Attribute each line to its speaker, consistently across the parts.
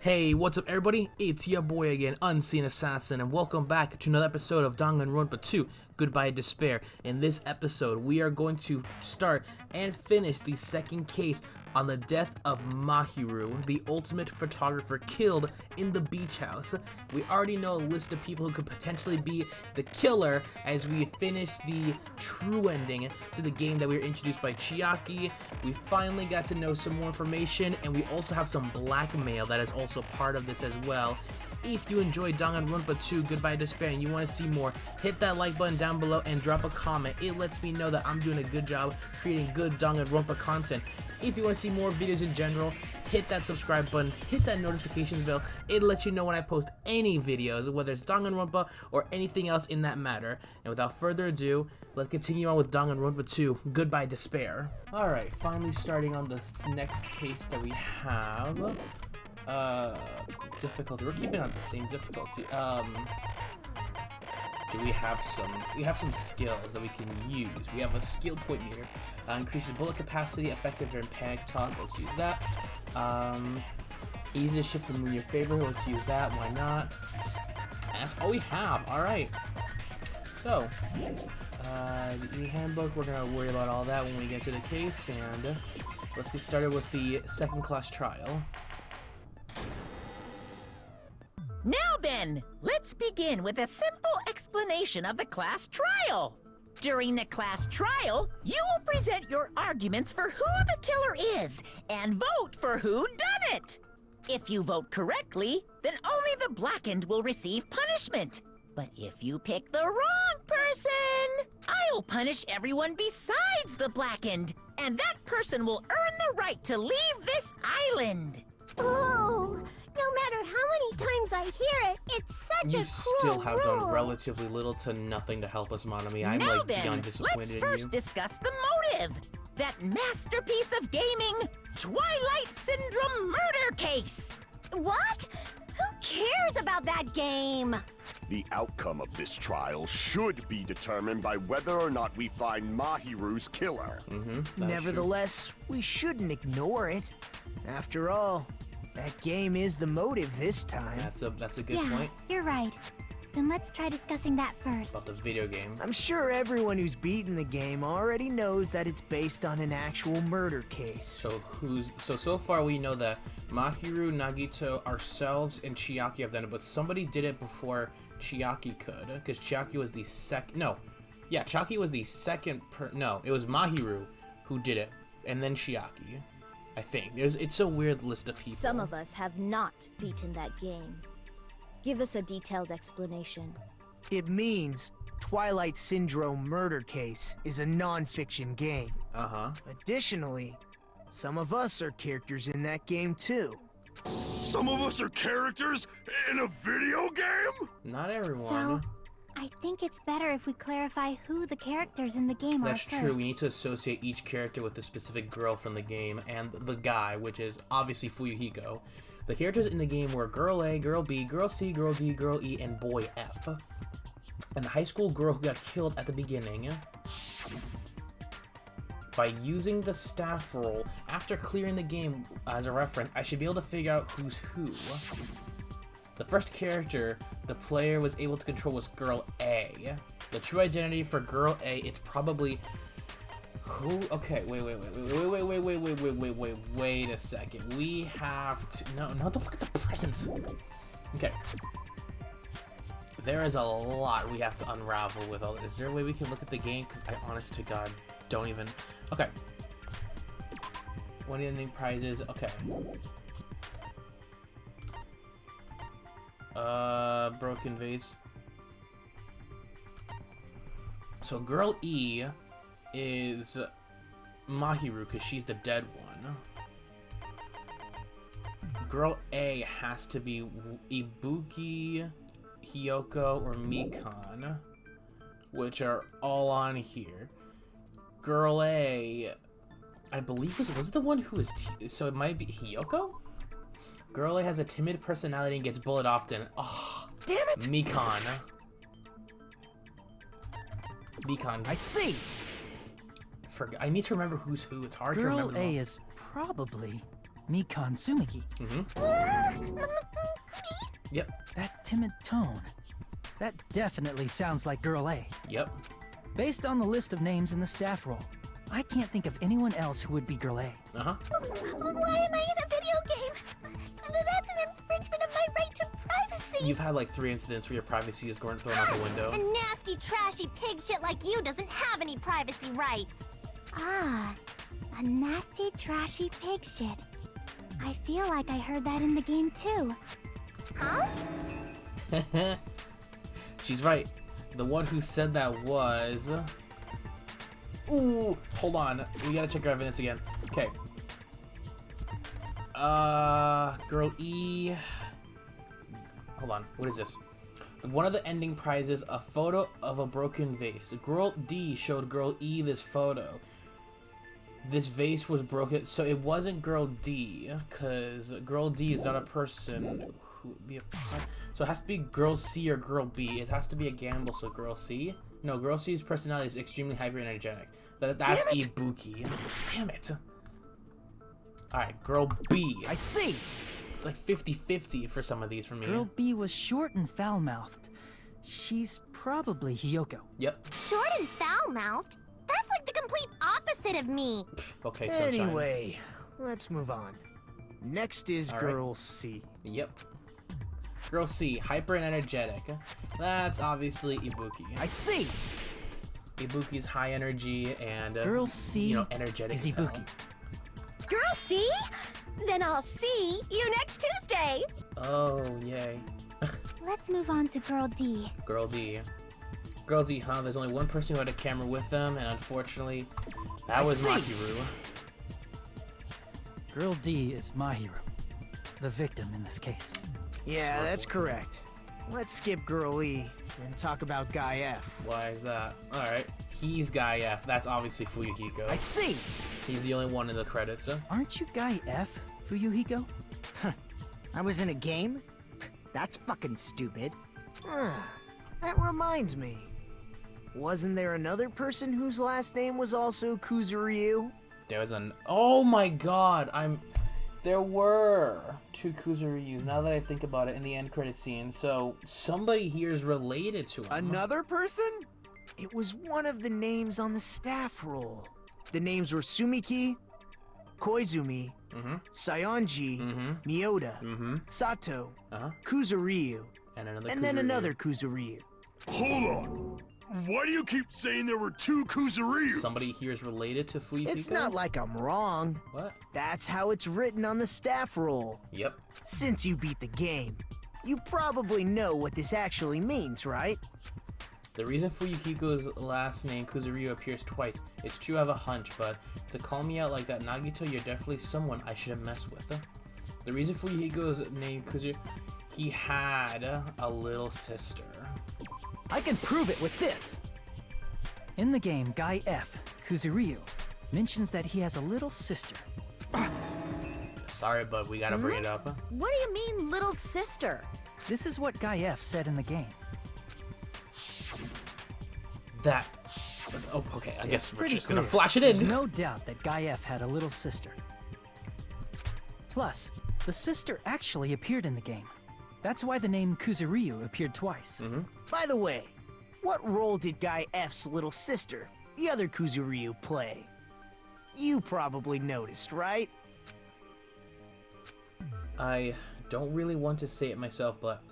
Speaker 1: Hey, what's up everybody? It's your boy again, Unseen Assassin, and welcome back to another episode of Danganronpa 2, Goodbye Despair. In this episode, we are going to start and finish the second case on the death of Mahiru, the ultimate photographer killed in the beach house. We already know a list of people who could potentially be the killer as we finish the true ending to the game that we were introduced by Chiaki. We finally got to know some more information, and we also have some blackmail that is also part of this as well. If you enjoyed Danganronpa 2 Goodbye Despair and you want to see more, hit that like button down below and drop a comment. It lets me know that I'm doing a good job creating good Danganronpa content. If you want to see more videos in general, hit that subscribe button, hit that notifications bell. It lets you know when I post any videos, whether it's Danganronpa or anything else in that matter. And without further ado, let's continue on with Danganronpa 2 Goodbye Despair. Alright, finally starting on the next case that we have. Difficulty. We're keeping on the same difficulty. Do we have some skills that we can use? We have a skill point meter. Increases bullet capacity, effective during panic talk. Let's use that. Easy to shift them in your favor. Let's use that. Why not? And that's all we have. Alright. So, the e-handbook, we're gonna worry about all that when we get to the case, and let's get started with the second class trial.
Speaker 2: Now then, let's begin with a simple explanation of the class trial. During the class trial, you will present your arguments for who the killer is and vote for who done it. If you vote correctly, then only the blackened will receive punishment. But if you pick the wrong person, I'll punish everyone besides the blackened, and that person will earn the right to leave this island.
Speaker 3: Oh, no matter how many times I hear it, it's such a cruel
Speaker 1: You still have done
Speaker 3: rule.
Speaker 1: relatively little to nothing to help us, Monami. I'm
Speaker 2: Now
Speaker 1: like
Speaker 2: then,
Speaker 1: beyond disappointed
Speaker 2: let's
Speaker 1: in
Speaker 2: first
Speaker 1: you.
Speaker 2: discuss the motive. That masterpiece of gaming, Twilight Syndrome murder case.
Speaker 3: What? Who cares about that game?
Speaker 4: The outcome of this trial should be determined by whether or not we find Mahiru's killer.
Speaker 5: Nevertheless, we shouldn't ignore it. After all, that game is the motive this time.
Speaker 1: That's a good point
Speaker 3: You're right. Then let's try discussing that first.
Speaker 1: about the video game.
Speaker 5: I'm sure everyone who's beaten the game already knows that it's based on an actual murder case.
Speaker 1: So far we know that Mahiru, Nagito, ourselves, and Chiaki have done it, but somebody did it before Chiaki could, because Chiaki was the second. No, yeah, Chiaki was the second. No, it was Mahiru who did it, and then Chiaki. I think it's a weird list of people.
Speaker 6: Some of us have not beaten that game. Give us a detailed explanation.
Speaker 5: It means Twilight Syndrome murder case is a non-fiction game. Additionally, some of us are characters in that game too.
Speaker 4: Some of us are characters in a video game?
Speaker 1: Not everyone.
Speaker 3: So, I think it's better if we clarify who the characters in the game
Speaker 1: That's
Speaker 3: are first.
Speaker 1: true. We need to associate each character with the specific girl from the game and the guy, which is obviously Fuyuhiko. The characters in the game were Girl A, Girl B, Girl C, Girl D, Girl E, and Boy F. And the high school girl who got killed at the beginning. By using the staff roll, after clearing the game as a reference, I should be able to figure out who's who. The first character the player was able to control was Girl A. The true identity for Girl A, it's probably... Who? Okay, wait a second. We have to... No, don't look at the presents. Okay. There is a lot we have to unravel with all this. Is there a way we can look at the game? Because I, honest to God, don't even... Okay. Winning the new prizes. Okay. Broken vase. So Girl E is Mahiru because she's the dead one. Girl A has to be Ibuki, Hiyoko, or Mikan, which are all on here. Girl A, I believe was it the one who was so it might be Hiyoko? Girl A has a timid personality and gets bullied often. Oh,
Speaker 5: Damn it!
Speaker 1: Mikan.
Speaker 5: I see.
Speaker 1: I need to remember who's who. It's hard to
Speaker 7: Girl
Speaker 1: remember them
Speaker 7: A
Speaker 1: all.
Speaker 7: is probably Mikan Tsumiki.
Speaker 1: Yep.
Speaker 7: That timid tone. That definitely sounds like Girl A.
Speaker 1: Yep.
Speaker 7: Based on the list of names in the staff roll, I can't think of anyone else who would be Girl A.
Speaker 1: Uh-huh.
Speaker 3: Why am I in a video game? That's an infringement of my right to privacy.
Speaker 1: You've had like 3 incidents where your privacy is thrown out the window.
Speaker 3: A nasty, trashy pig shit like you doesn't have any privacy rights. Ah, a nasty, trashy pig shit. I feel like I heard that in the game too. Huh?
Speaker 1: She's right. The one who said that was... Ooh, hold on. We gotta check our evidence again. Okay. Girl E... Hold on. What is this? One of the ending prizes, a photo of a broken vase. Girl D showed Girl E this photo. This vase was broken, so it wasn't Girl D, because Girl D is not a person who would be a... So it has to be Girl C or Girl B. It has to be a gamble, so Girl C? No, Girl C's personality is extremely hyper-energetic. That's Ibuki. Damn it. Alright, Girl B.
Speaker 7: I see!
Speaker 1: Like 50-50 for some of these for me.
Speaker 7: Girl B was short and foul-mouthed. She's probably Hiyoko.
Speaker 1: Yep.
Speaker 3: Short and foul-mouthed? That's like the complete opposite of me.
Speaker 1: Okay, Sunshine.
Speaker 5: Anyway, let's move on. Next is
Speaker 1: All
Speaker 5: Girl C.
Speaker 1: Yep. Girl C, hyper and energetic. That's obviously Ibuki.
Speaker 7: I see!
Speaker 1: Ibuki's high energy and
Speaker 7: Girl C
Speaker 1: you know, energetic
Speaker 7: is
Speaker 1: as hell.
Speaker 7: Ibuki.
Speaker 3: Girl C? Then I'll see you next Tuesday.
Speaker 1: Oh, yay.
Speaker 3: Let's move on to Girl D.
Speaker 1: Girl D. Girl D, huh? There's only one person who had a camera with them, and unfortunately, that was Mahiru.
Speaker 7: Girl D is Mahiru, the victim in this case.
Speaker 5: Yeah, that's correct. Let's skip Girl E and talk about Guy F.
Speaker 1: Why is that? Alright. He's Guy F. That's obviously Fuyuhiko.
Speaker 7: I see!
Speaker 1: He's the only one in the credits.
Speaker 7: Aren't you Guy F, Fuyuhiko?
Speaker 8: I was in a game? That's fucking stupid.
Speaker 5: That reminds me. Wasn't there another person whose last name was also Kuzuryu?
Speaker 1: There was an... Oh my god! There were 2 Kuzuryus, now that I think about it, in the end credit scene. So, somebody here is related to him.
Speaker 5: Another person? It was one of the names on the staff roll. The names were Sumiki, Koizumi, Sayonji, Miyoda, Sato, Kuzuryu, and then another Kuzuryu.
Speaker 4: Hold on. Why do you keep saying there were 2 Kuzuryu?
Speaker 1: Somebody here is related to Fuyuhiko?
Speaker 5: It's not like I'm wrong.
Speaker 1: What?
Speaker 5: That's how it's written on the staff roll.
Speaker 1: Yep.
Speaker 5: Since you beat the game, you probably know what this actually means, right?
Speaker 1: The reason Fuyuhiko's last name, Kuzuryu, appears twice. It's true I have a hunch, but to call me out like that, Nagito, you're definitely someone I shouldn't mess with. The reason Fuyuhiko's name, Kuzuryu, he had a little sister.
Speaker 7: I can prove it with this! In the game, Guy F, Kuzuryu, mentions that he has a little sister.
Speaker 1: Sorry, but we gotta bring it up.
Speaker 2: What do you mean, little sister?
Speaker 7: This is what Guy F said in the game.
Speaker 1: That... Oh, okay, I guess we're
Speaker 7: Pretty
Speaker 1: just gonna
Speaker 7: clear.
Speaker 1: flash it in.
Speaker 7: There's no doubt that Guy F had a little sister. Plus, the sister actually appeared in the game. That's why the name Kuzuryu appeared twice.
Speaker 5: By the way, what role did Guy F's little sister, the other Kuzuryu, play? You probably noticed, right?
Speaker 1: I don't really want to say it myself, but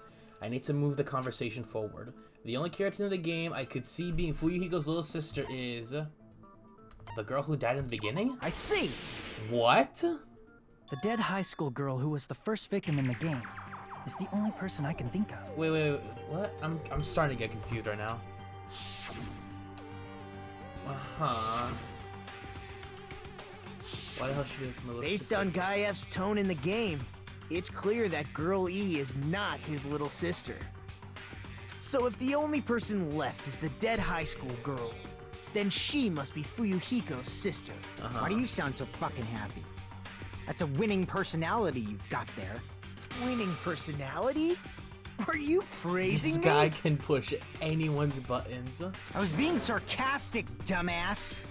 Speaker 1: I need to move the conversation forward. The only character in the game I could see being Fuyuhiko's little sister is... the girl who died in the beginning?
Speaker 7: I see!
Speaker 1: What?
Speaker 7: The dead high school girl who was the first victim in the game is the only person I can think of.
Speaker 1: Wait, what? I'm starting to get confused right now. Why the hell should this little
Speaker 5: Based
Speaker 1: sister?
Speaker 5: on Guy F's tone in the game, it's clear that Girl E is not his little sister. So if the only person left is the dead high school girl, then she must be Fuyuhiko's sister.
Speaker 8: Why do you sound so fucking happy? That's a winning personality you've got there.
Speaker 5: Winning personality? Are you praising
Speaker 1: This
Speaker 5: me?
Speaker 1: guy can push anyone's buttons.
Speaker 8: I was being sarcastic, dumbass.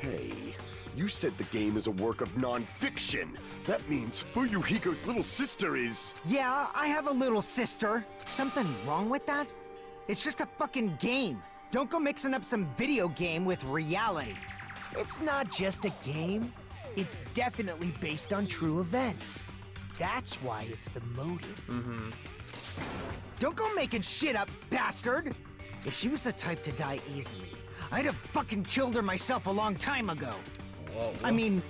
Speaker 4: Hey, You said the game is a work of non-fiction. That means Fuyuhiko's little sister is...
Speaker 8: Yeah, I have a little sister. Something wrong with that? It's just a fucking game. Don't go mixing up some video game with reality.
Speaker 5: It's not just a game. It's definitely based on true events. That's why it's the motive.
Speaker 8: Don't go making shit up, bastard! If she was the type to die easily, I'd have fucking killed her myself a long time ago.
Speaker 1: Whoa.
Speaker 8: I mean,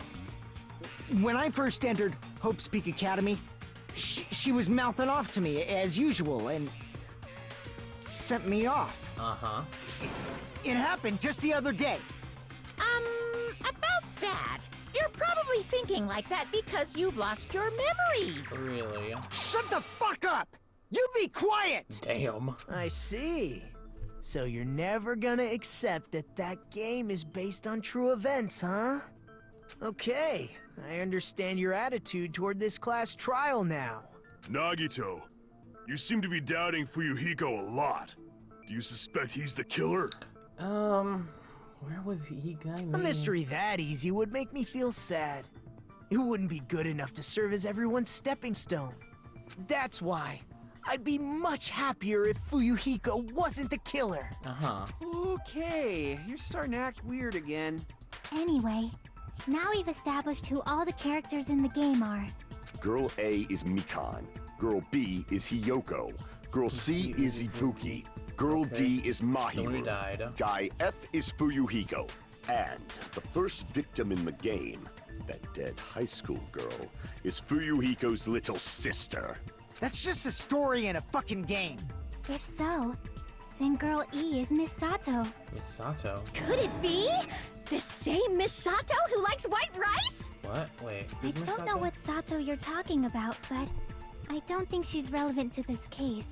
Speaker 8: when I first entered Hope's Peak Academy, she was mouthing off to me as usual and sent me off.
Speaker 1: Uh-huh.
Speaker 8: It happened just the other day.
Speaker 2: About that, you're probably thinking like that because you've lost your memories.
Speaker 1: Really?
Speaker 8: Shut the fuck up! You be quiet!
Speaker 1: Damn.
Speaker 5: I see. So you're never gonna accept that that game is based on true events, huh? Okay, I understand your attitude toward this class trial now.
Speaker 9: Nagito, you seem to be doubting Fuyuhiko a lot. Do you suspect he's the killer?
Speaker 1: Where was he going?
Speaker 5: A mystery that easy would make me feel sad. It wouldn't be good enough to serve as everyone's stepping stone. That's why I'd be much happier if Fuyuhiko wasn't the killer.
Speaker 1: Uh-huh.
Speaker 10: Okay, you're starting to act weird again.
Speaker 3: Anyway, now we've established who all the characters in the game are.
Speaker 4: Girl A is Mikan. Girl B is Hiyoko. Girl C is Ibuki. Girl D is
Speaker 1: The one who
Speaker 4: Mahiru.
Speaker 1: died.
Speaker 4: Guy F is Fuyuhiko. And the first victim in the game, that dead high school girl, is Fuyuhiko's little sister.
Speaker 8: That's just a story in a fucking game.
Speaker 3: If so, then Girl E is Miss Sato.
Speaker 1: Misato.
Speaker 6: Could it be? The same Miss Sato who likes white rice?
Speaker 1: What? Wait.
Speaker 3: I
Speaker 1: Who's
Speaker 3: don't know
Speaker 1: Misato?
Speaker 3: what Sato you're talking about, but I don't think she's relevant to this case.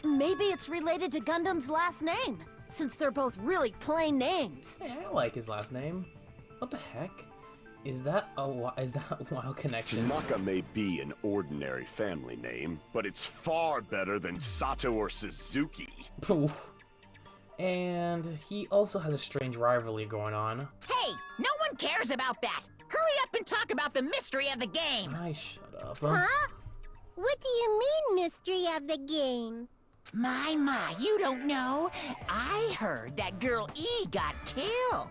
Speaker 6: Maybe it's related to Gundam's last name, since they're both really plain names.
Speaker 1: Hey, I like his last name. What the heck? Is that a wild connection?
Speaker 4: Tanaka may be an ordinary family name, but it's far better than Sato or Suzuki.
Speaker 1: Poof. And he also has a strange rivalry going on.
Speaker 2: Hey, no one cares about that. Hurry up and talk about the mystery of the game.
Speaker 1: I shut up.
Speaker 3: What do you mean, mystery of the game?
Speaker 2: My, you don't know. I heard that Girl E got killed.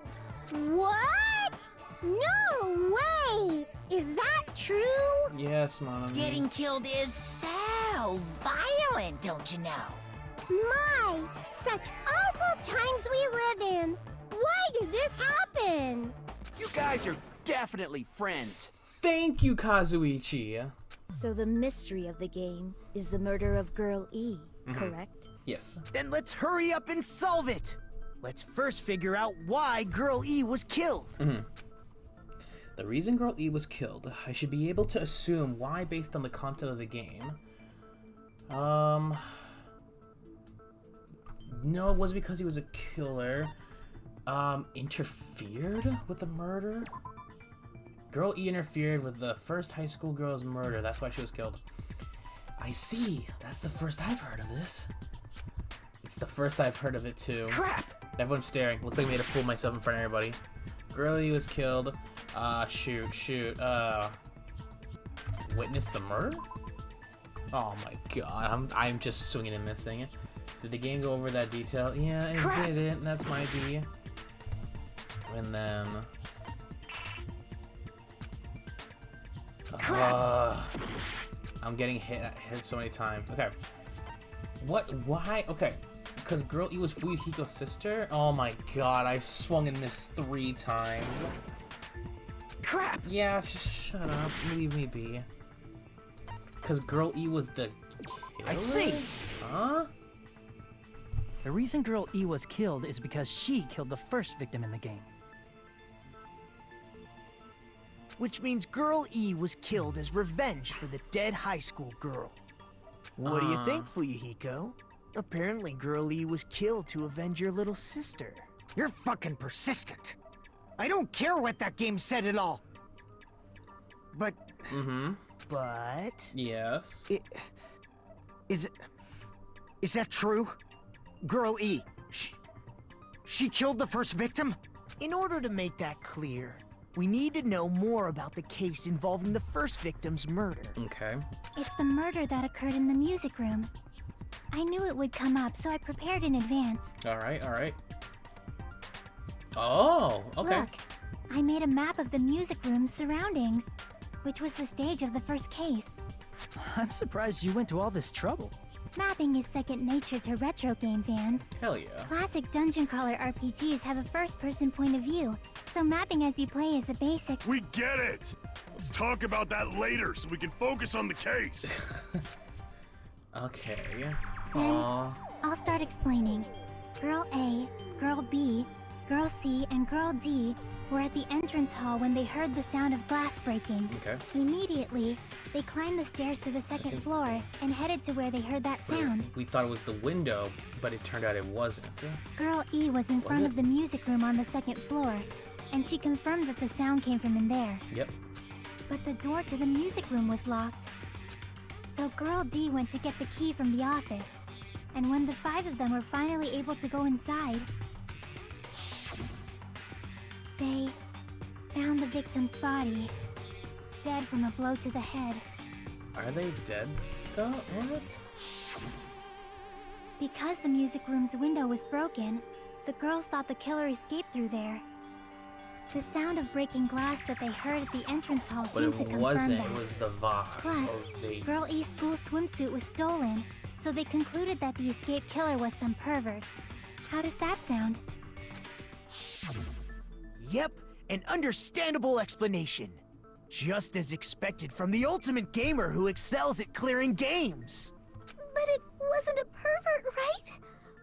Speaker 3: What? No way! Is that true?
Speaker 1: Yes, Mom.
Speaker 2: Getting killed is so violent, don't you know?
Speaker 3: My, such awful times we live in. Why did this happen?
Speaker 10: You guys are definitely friends.
Speaker 1: Thank you, Kazuichi.
Speaker 6: So the mystery of the game is the murder of Girl E, correct?
Speaker 1: Yes.
Speaker 5: Then let's hurry up and solve it. Let's first figure out why Girl E was killed.
Speaker 1: The reason Girl E was killed, I should be able to assume why based on the content of the game. No, it was because he was a killer. Interfered with the murder? Girl E interfered with the first high school girl's murder. That's why she was killed. I see. That's the first I've heard of this. It's the first I've heard of it too.
Speaker 2: Crap!
Speaker 1: Everyone's staring. Looks like I made a fool of myself in front of everybody. Girl E was killed. Shoot. Witness the murder? Oh my god. I'm just swinging and missing. Did the game go over that detail? Yeah, it
Speaker 2: Crap.
Speaker 1: didn't. That's my B. And then... I'm getting hit so many times. Okay. What? Why? Okay. Because Girl E was Fuyuhiko's sister? Oh my god, I've swung and missed 3 times.
Speaker 2: Crap!
Speaker 1: Yeah, shut up. Leave me be. Because Girl E was the killer?
Speaker 8: I see.
Speaker 1: Huh?
Speaker 7: The reason Girl E was killed is because she killed the first victim in the game.
Speaker 5: Which means Girl E was killed as revenge for the dead high school girl. What do you think, Fuyuhiko? Apparently Girl E was killed to avenge your little sister.
Speaker 8: You're fucking persistent. I don't care what that game said at all. But
Speaker 5: But...
Speaker 1: Yes.
Speaker 8: is that true? Girl E, she killed the first victim?
Speaker 5: in order to make that clear, We need to know more about the case involving the first victim's murder.
Speaker 1: Okay.
Speaker 3: It's the murder that occurred in the music room. I knew it would come up, so I prepared in advance.
Speaker 1: Alright, alright. Oh, okay.
Speaker 3: Look, I made a map of the music room's surroundings, which was the stage of the first case.
Speaker 7: I'm surprised you went to all this trouble.
Speaker 3: Mapping is second nature to retro game fans.
Speaker 1: Hell yeah.
Speaker 3: Classic dungeon crawler RPGs have a first-person point of view, so mapping as you play is a basic.
Speaker 9: We get it! Let's talk about that later so we can focus on the case.
Speaker 1: Okay.
Speaker 3: Then,
Speaker 1: Aw.
Speaker 3: I'll start explaining. Girl A, Girl B, Girl C, and Girl D were at the entrance hall when they heard the sound of glass breaking.
Speaker 1: Okay.
Speaker 3: Immediately, they climbed the stairs to the second floor and headed to where they heard that sound.
Speaker 1: We thought it was the window, but it turned out it wasn't.
Speaker 3: Girl E was in front of the music room on the second floor, and she confirmed that the sound came from in there.
Speaker 1: Yep.
Speaker 3: But the door to the music room was locked. So Girl D went to get the key from the office, and when the 5 of them were finally able to go inside, they found the victim's body, dead from a blow to the head.
Speaker 1: Are they dead though? What?
Speaker 3: Because the music room's window was broken, the girls thought the killer escaped through there. The sound of breaking glass that they heard at the entrance hall
Speaker 1: But
Speaker 3: seemed
Speaker 1: it
Speaker 3: to confirm
Speaker 1: wasn't.
Speaker 3: that.
Speaker 1: It was the vase
Speaker 3: Plus,
Speaker 1: or vase.
Speaker 3: Girl E's school swimsuit was stolen, so they concluded that the escaped killer was some pervert. How does that sound?
Speaker 5: Yep, an understandable explanation. Just as expected from the ultimate gamer who excels at clearing games.
Speaker 3: But it wasn't a pervert, right?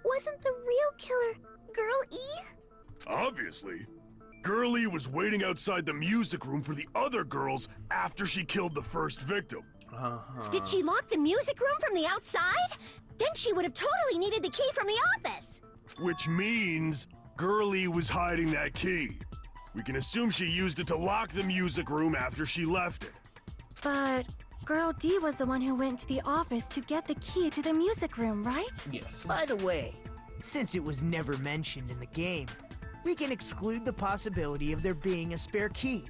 Speaker 3: Wasn't the real killer Girl E?
Speaker 9: Obviously. Girlie was waiting outside the music room for the other girls after she killed the first victim.
Speaker 6: Did she lock the music room from the outside? Then she would have totally needed the key from the office.
Speaker 9: Which means Girlie was hiding that key. We can assume she used it to lock the music room after she left it.
Speaker 11: But Girl D was the one who went to the office to get the key to the music room, right?
Speaker 1: Yes.
Speaker 5: By the way, since it was never mentioned in the game, we can exclude the possibility of there being a spare key.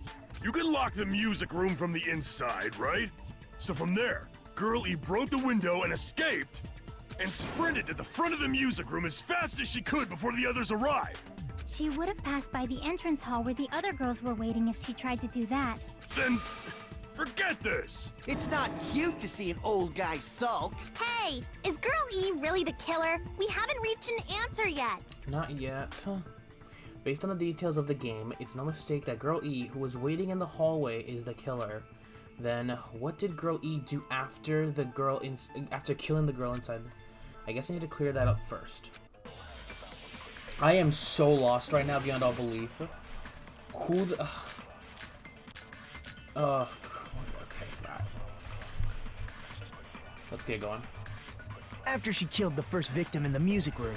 Speaker 9: You can lock the music room from the inside, right? So from there, Girlie broke the window and escaped, and sprinted to the front of the music room as fast as she could before the others arrived.
Speaker 3: She would have passed by the entrance hall where the other girls were waiting if she tried to do that.
Speaker 9: Then, forget this!
Speaker 10: It's not cute to see an old guy sulk.
Speaker 3: Hey, is Girl E really the killer? We haven't reached an answer yet.
Speaker 1: Not yet. Based on the details of the game, it's no mistake that Girl E, who was waiting in the hallway, is the killer. Then, what did Girl E do after after killing the girl inside? I guess I need to clear that up first. I am so lost right now beyond all belief. Who the... okay, right. Let's get going.
Speaker 5: After she killed the first victim in the music room,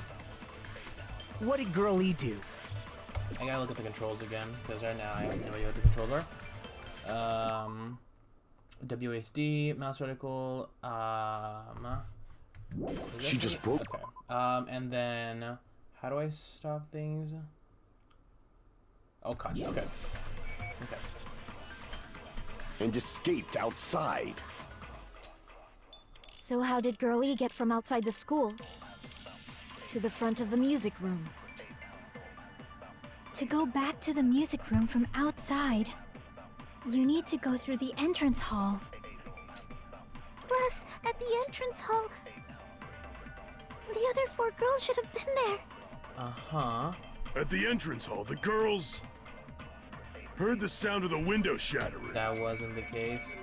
Speaker 5: what did Girl E do?
Speaker 1: I gotta look at the controls again, because right now I have no idea what the controls are. WASD, mouse reticle,
Speaker 4: She just broke.
Speaker 1: Okay. And then, how do I stop things? Oh, gosh, okay. Okay.
Speaker 4: And escaped outside.
Speaker 11: So how did Girl E get from outside the school to the front of the music room?
Speaker 3: To go back to the music room from outside, you need to go through the entrance hall. Plus, at the entrance hall, the other 4 girls should have been there.
Speaker 1: Uh-huh.
Speaker 9: At the entrance hall, the girls heard the sound of the window shattering.
Speaker 1: That wasn't the case.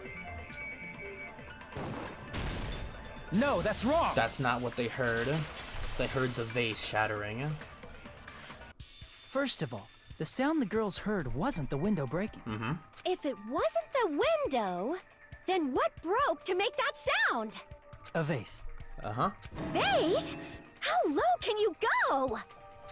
Speaker 7: No, that's wrong!
Speaker 1: That's not what they heard. They heard the vase shattering.
Speaker 7: First of all, the sound the girls heard wasn't the window breaking.
Speaker 1: Mm-hmm.
Speaker 6: If it wasn't the window, then what broke to make that sound?
Speaker 7: A vase.
Speaker 1: Uh-huh.
Speaker 6: Vase? How low can you go?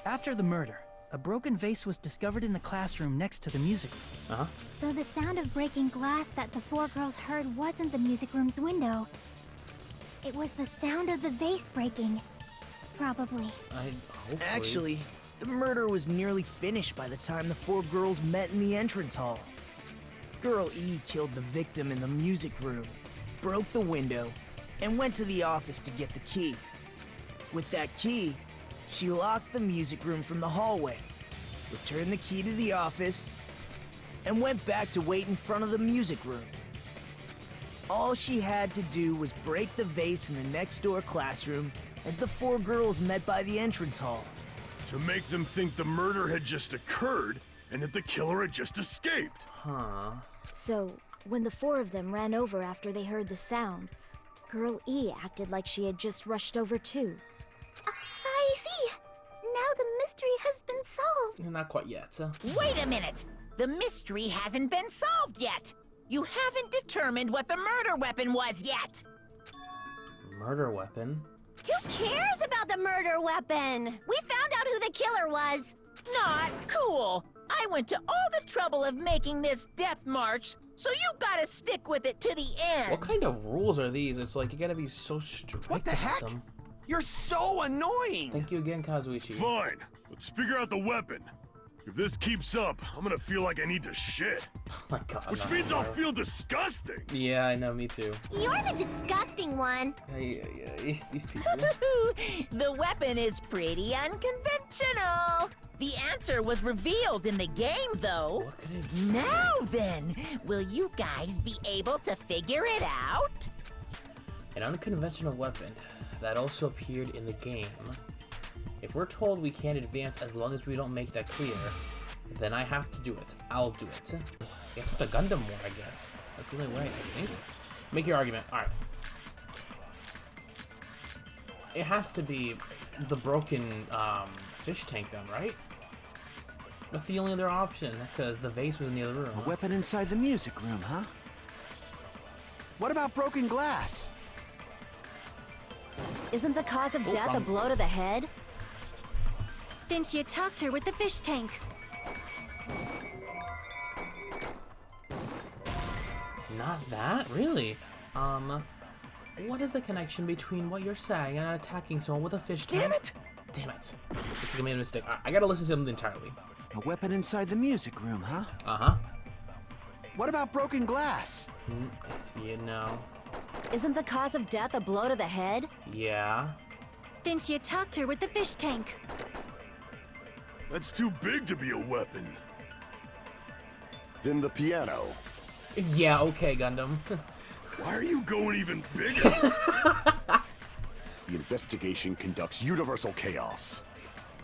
Speaker 7: After the murder, a broken vase was discovered in the classroom next to the music room.
Speaker 1: Uh-huh.
Speaker 3: So the sound of breaking glass that the 4 girls heard wasn't the music room's window. It was the sound of the vase breaking. Probably.
Speaker 1: Hopefully.
Speaker 5: Actually, The murder was nearly finished by the time the four girls met in the entrance hall. Girl E killed the victim in the music room, broke the window, and went to the office to get the key. With that key, she locked the music room from the hallway, returned the key to the office, and went back to wait in front of the music room. All she had to do was break the vase in the next door classroom as the four girls met by the entrance hall.
Speaker 9: To make them think the murder had just occurred and that the killer had just escaped.
Speaker 1: Huh.
Speaker 6: So, when the four of them ran over after they heard the sound, Girl E acted like she had just rushed over too.
Speaker 3: I see. Now the mystery has been solved.
Speaker 1: Not quite yet.
Speaker 2: Wait a minute! The mystery hasn't been solved yet! You haven't determined what the murder weapon was yet!
Speaker 1: Murder weapon?
Speaker 6: Who cares about the murder weapon? We found out who the killer was.
Speaker 2: Not cool! I went to all the trouble of making this death march, so you gotta stick with it to the end!
Speaker 1: What kind of rules are these? It's like you gotta be so strict
Speaker 10: What the
Speaker 1: about
Speaker 10: heck?
Speaker 1: them.
Speaker 10: You're so annoying!
Speaker 1: Thank you again, Kazuichi.
Speaker 9: Fine, let's figure out the weapon. If this keeps up, I'm gonna feel like I need to shit.
Speaker 1: Oh my god.
Speaker 9: Which
Speaker 1: no,
Speaker 9: means I'll
Speaker 1: no.
Speaker 9: feel disgusting.
Speaker 1: Yeah, I know, me too.
Speaker 3: You're the disgusting one.
Speaker 1: Yeah, these people.
Speaker 2: The weapon is pretty unconventional. The answer was revealed in the game, though.
Speaker 1: What could it be?
Speaker 2: Now then, will you guys be able to figure it out?
Speaker 1: An unconventional weapon that also appeared in the game. If we're told we can't advance as long as we don't make that clear, then I have to do it. I'll do it. You have to Gundam more, I guess. That's the only way, I think. Make your argument. Alright. It has to be the broken fish tank then, right? That's the only other option, because the vase was in the other room.
Speaker 10: A weapon inside the music room, huh? What about broken glass?
Speaker 6: Isn't the cause of death a
Speaker 1: wrong.
Speaker 6: blow to the head?
Speaker 11: Then she attacked her with the fish tank.
Speaker 1: Not that? Really? What is the connection between what you're saying and attacking someone with a fish tank?
Speaker 10: Damn it!
Speaker 1: Damn it. Looks like I made a mistake. I gotta listen to them entirely.
Speaker 10: A weapon inside the music room, huh?
Speaker 1: Uh-huh.
Speaker 10: What about broken glass?
Speaker 1: You know.
Speaker 6: Isn't the cause of death a blow to the head?
Speaker 1: Yeah.
Speaker 11: Then she attacked her with the fish tank.
Speaker 9: That's too big to be a weapon.
Speaker 4: Then the piano.
Speaker 1: Yeah, okay, Gundam.
Speaker 9: Why are you going even bigger?
Speaker 4: The investigation conducts universal chaos.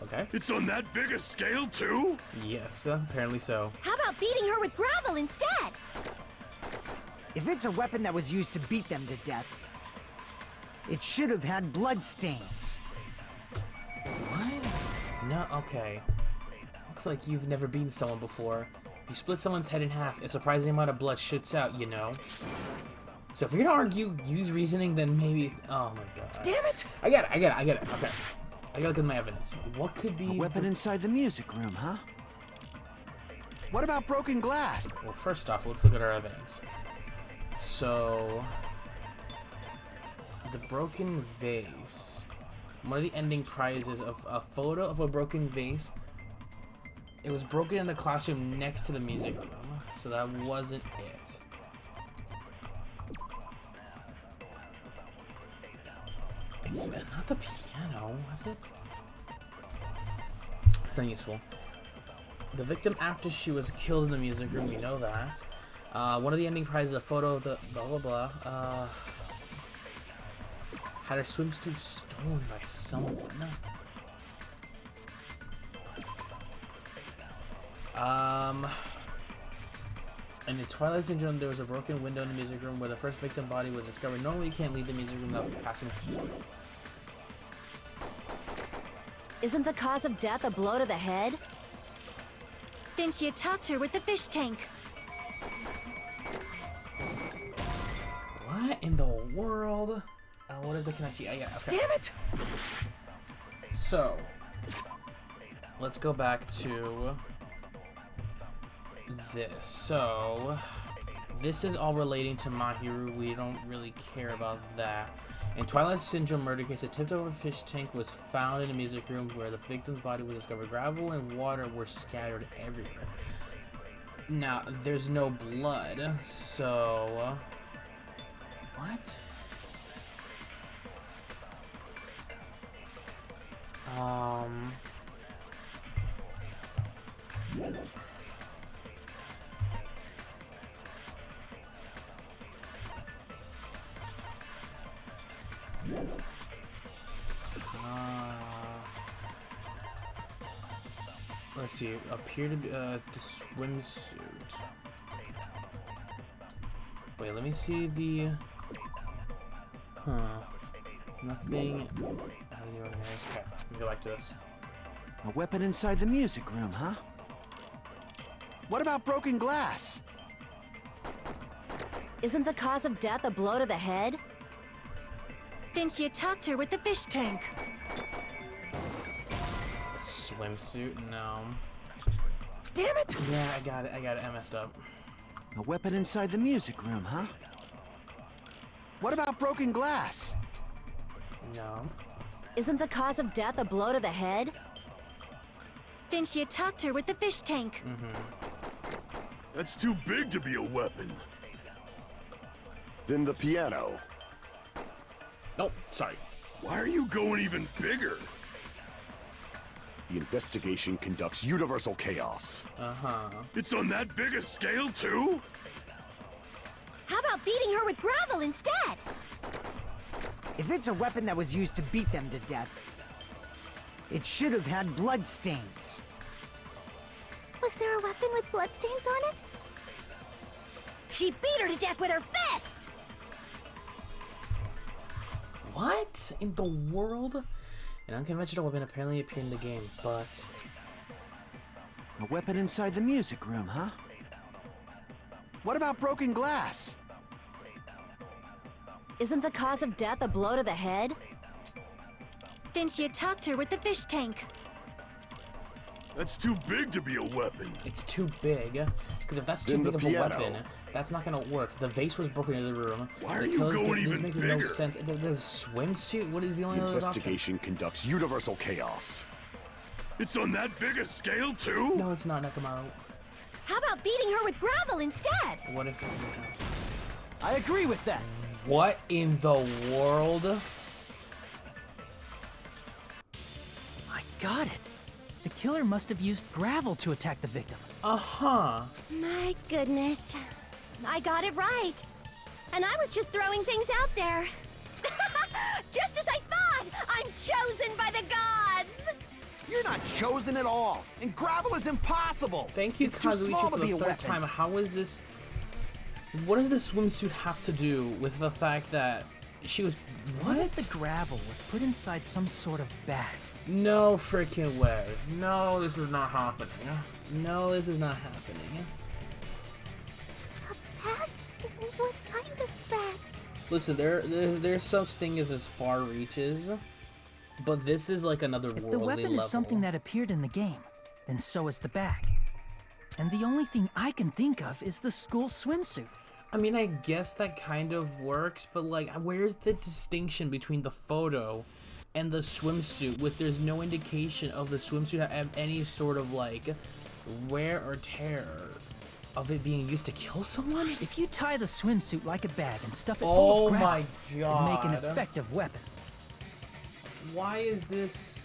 Speaker 1: Okay.
Speaker 9: It's on that big a scale, too?
Speaker 1: Yes, apparently so.
Speaker 6: How about beating her with gravel instead?
Speaker 8: If it's a weapon that was used to beat them to death, it should have had blood stains.
Speaker 1: What? No, okay. Looks like you've never beaten someone before. If you split someone's head in half, a surprising amount of blood shoots out, you know. So if you're gonna argue, use reasoning, then maybe... Oh my god.
Speaker 10: Damn it!
Speaker 1: I get it. Okay. I gotta look at my evidence. What could be...
Speaker 10: A weapon inside the music room, huh? What about broken glass?
Speaker 1: Well, first off, let's look at our evidence. So... The broken vase. One of the ending prizes of a photo of a broken vase. It was broken in the classroom next to the music room, so that wasn't it. It's not the piano, was it? It's not useful. The victim after she was killed in the music room, we know that. One of the ending prizes, a photo of the blah blah blah. Had her swimsuit stolen by someone. In the Twilight Syndrome, there was a broken window in the music room where the first victim body was discovered. Normally, you can't leave the music room without passing.
Speaker 6: Isn't the cause of death a blow to the head?
Speaker 11: Then she attacked her with the fish tank.
Speaker 1: What in the world? What is the connection? Yeah, okay.
Speaker 10: Damn it!
Speaker 1: So, let's go back to this. So, This is all relating to Mahiru. We don't really care about that. In Twilight Syndrome murder case, a tipped-over fish tank was found in a music room where the victim's body was discovered. Gravel and water were scattered everywhere. Now, there's no blood, so... what? Let's see. Appear to be the swimsuit. Wait, let me see the. Nothing out of the ordinary. Okay, let me go back to this.
Speaker 10: A weapon inside the music room, huh? What about broken glass?
Speaker 6: Isn't the cause of death a blow to the head?
Speaker 11: Then she attacked her with the fish tank.
Speaker 1: Swimsuit? No.
Speaker 2: Damn it!
Speaker 1: Yeah, I got it. I messed up.
Speaker 10: A weapon inside the music room, huh? What about broken glass?
Speaker 1: No.
Speaker 6: Isn't the cause of death a blow to the head?
Speaker 11: Then she attacked her with the fish tank.
Speaker 9: That's too big to be a weapon.
Speaker 4: Then the piano.
Speaker 1: Oh, sorry.
Speaker 9: Why are you going even bigger?
Speaker 4: The investigation conducts universal chaos.
Speaker 9: It's on that big a scale, too?
Speaker 3: How about beating her with gravel instead?
Speaker 8: If it's a weapon that was used to beat them to death, it should have had blood stains.
Speaker 3: Was there a weapon with bloodstains on it? She beat her to death with her fists!
Speaker 1: What in the world? An unconventional weapon apparently appeared in the game, but...
Speaker 10: A weapon inside the music room, huh? What about broken glass?
Speaker 6: Isn't the cause of death a blow to the head?
Speaker 11: Then she attacked her with the fish tank.
Speaker 9: That's too big to be a weapon.
Speaker 1: It's too big. Because if that's too
Speaker 4: Then
Speaker 1: big
Speaker 4: the
Speaker 1: of a
Speaker 4: piano.
Speaker 1: weapon, that's not gonna work. The vase was broken in the room.
Speaker 9: Why are
Speaker 1: The
Speaker 9: you
Speaker 1: killer's
Speaker 9: going
Speaker 1: this
Speaker 9: even
Speaker 1: makes no
Speaker 9: bigger?
Speaker 1: sense. The swimsuit? What is the only
Speaker 4: The
Speaker 1: other option?
Speaker 4: investigation conducts universal chaos.
Speaker 9: It's on that big a scale, too?
Speaker 1: No, it's not, Nakamaro.
Speaker 3: How about beating her with gravel instead?
Speaker 1: What if...
Speaker 7: I agree with that.
Speaker 1: What in the world?
Speaker 7: I got it. The killer must have used gravel to attack the victim.
Speaker 1: Uh-huh.
Speaker 3: My goodness. I got it right. And I was just throwing things out there. Just as I thought! I'm chosen by the gods!
Speaker 10: You're not chosen at all, and gravel is impossible.
Speaker 1: Thank you,
Speaker 10: It's too small
Speaker 1: Kazuichi,
Speaker 10: to
Speaker 1: for
Speaker 10: be
Speaker 1: the
Speaker 10: a
Speaker 1: third
Speaker 10: weapon.
Speaker 1: time. How is this... What does this swimsuit have to do with the fact that she was...
Speaker 7: What
Speaker 1: What?
Speaker 7: if the gravel was put inside some sort of bag?
Speaker 1: No freaking way. No, this is not happening. No, this is not happening.
Speaker 3: A bag? What kind of bag?
Speaker 1: Listen, there's such thing as far reaches, but this is like another
Speaker 7: If the
Speaker 1: worldly
Speaker 7: weapon
Speaker 1: level.
Speaker 7: is something that appeared in the game, then so is the bag. And the only thing I can think of is the school swimsuit.
Speaker 1: I mean, I guess that kind of works, but like, where's the distinction between the photo and the swimsuit? With there's no indication of the swimsuit have any sort of like wear or tear of it being used to kill someone.
Speaker 7: If you tie the swimsuit like a bag and stuff it full
Speaker 1: Oh
Speaker 7: of gravel,
Speaker 1: my
Speaker 7: it'd make an
Speaker 1: god!
Speaker 7: effective weapon.
Speaker 1: Why is this?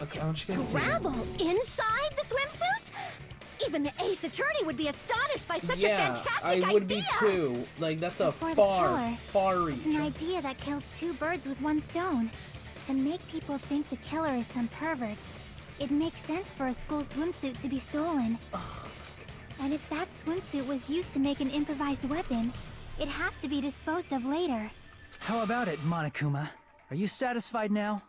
Speaker 1: Okay, I'm just gonna continue.
Speaker 3: Gravel inside the swimsuit? Even the ace attorney would be astonished by such a fantastic idea!
Speaker 1: I would be too. Like, that's a
Speaker 3: For the
Speaker 1: far
Speaker 3: killer,
Speaker 1: reach.
Speaker 3: It's an idea that kills two birds with one stone. To make people think the killer is some pervert, it makes sense for a school swimsuit to be stolen. And if that swimsuit was used to make an improvised weapon, it'd have to be disposed of later.
Speaker 7: How about it, Monokuma? Are you satisfied now?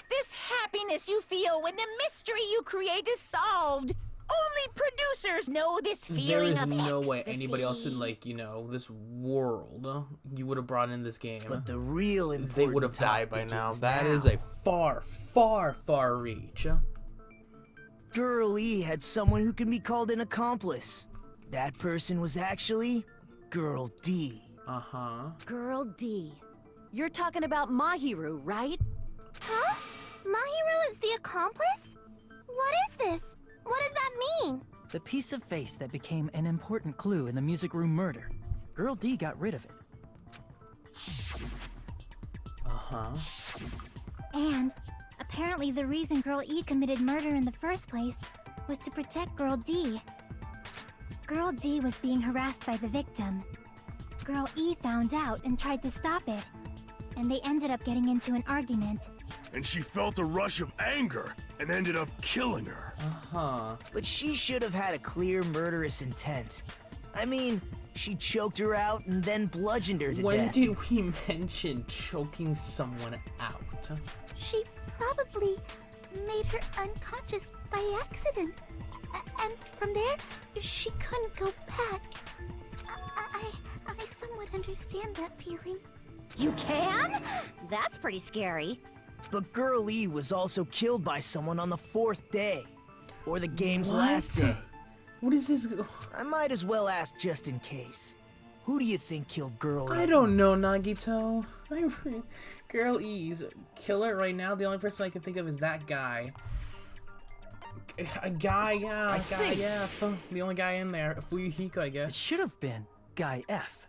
Speaker 2: This happiness you feel when the mystery you create is solved. Only producers know this
Speaker 1: There
Speaker 2: feeling
Speaker 1: is
Speaker 2: of
Speaker 1: no way
Speaker 2: ecstasy.
Speaker 1: anybody else in, like, you know, this world you would have brought in this game.
Speaker 5: But the real important
Speaker 1: They would have died by
Speaker 5: topic
Speaker 1: now.
Speaker 5: is
Speaker 1: That
Speaker 5: now.
Speaker 1: is a far reach.
Speaker 5: Girl E had someone who can be called an accomplice. That person was actually Girl D.
Speaker 1: Uh-huh.
Speaker 6: Girl D.
Speaker 2: You're talking about Mahiru, right?
Speaker 3: Huh? Mahiru is the accomplice? What is this? What does that mean?
Speaker 7: The piece of face that became an important clue in the music room murder. Girl D got rid of it.
Speaker 1: Uh-huh.
Speaker 3: And apparently the reason Girl E committed murder in the first place was to protect Girl D. Girl D was being harassed by the victim. Girl E found out and tried to stop it. And they ended up getting into an argument.
Speaker 9: And she felt a rush of anger and ended up killing her.
Speaker 1: Uh-huh.
Speaker 5: But she should have had a clear murderous intent. I mean, she choked her out and then bludgeoned her to
Speaker 1: When
Speaker 5: death.
Speaker 1: did we mention choking someone out?
Speaker 3: She probably made her unconscious by accident. And from there, she couldn't go back. I somewhat understand that feeling.
Speaker 2: You can? That's pretty scary.
Speaker 5: But Girl E was also killed by someone on the 4th day. Or the game's
Speaker 1: What?
Speaker 5: last day.
Speaker 1: What is this?
Speaker 5: I might as well ask just in case. Who do you think killed Girl E?
Speaker 1: I don't know, Nagito. Girl E's killer right now. The only person I can think of is that guy. A guy, yeah, yeah. The only guy in there, Fuyuhiko, I
Speaker 7: It
Speaker 1: guess.
Speaker 7: should have been Guy F.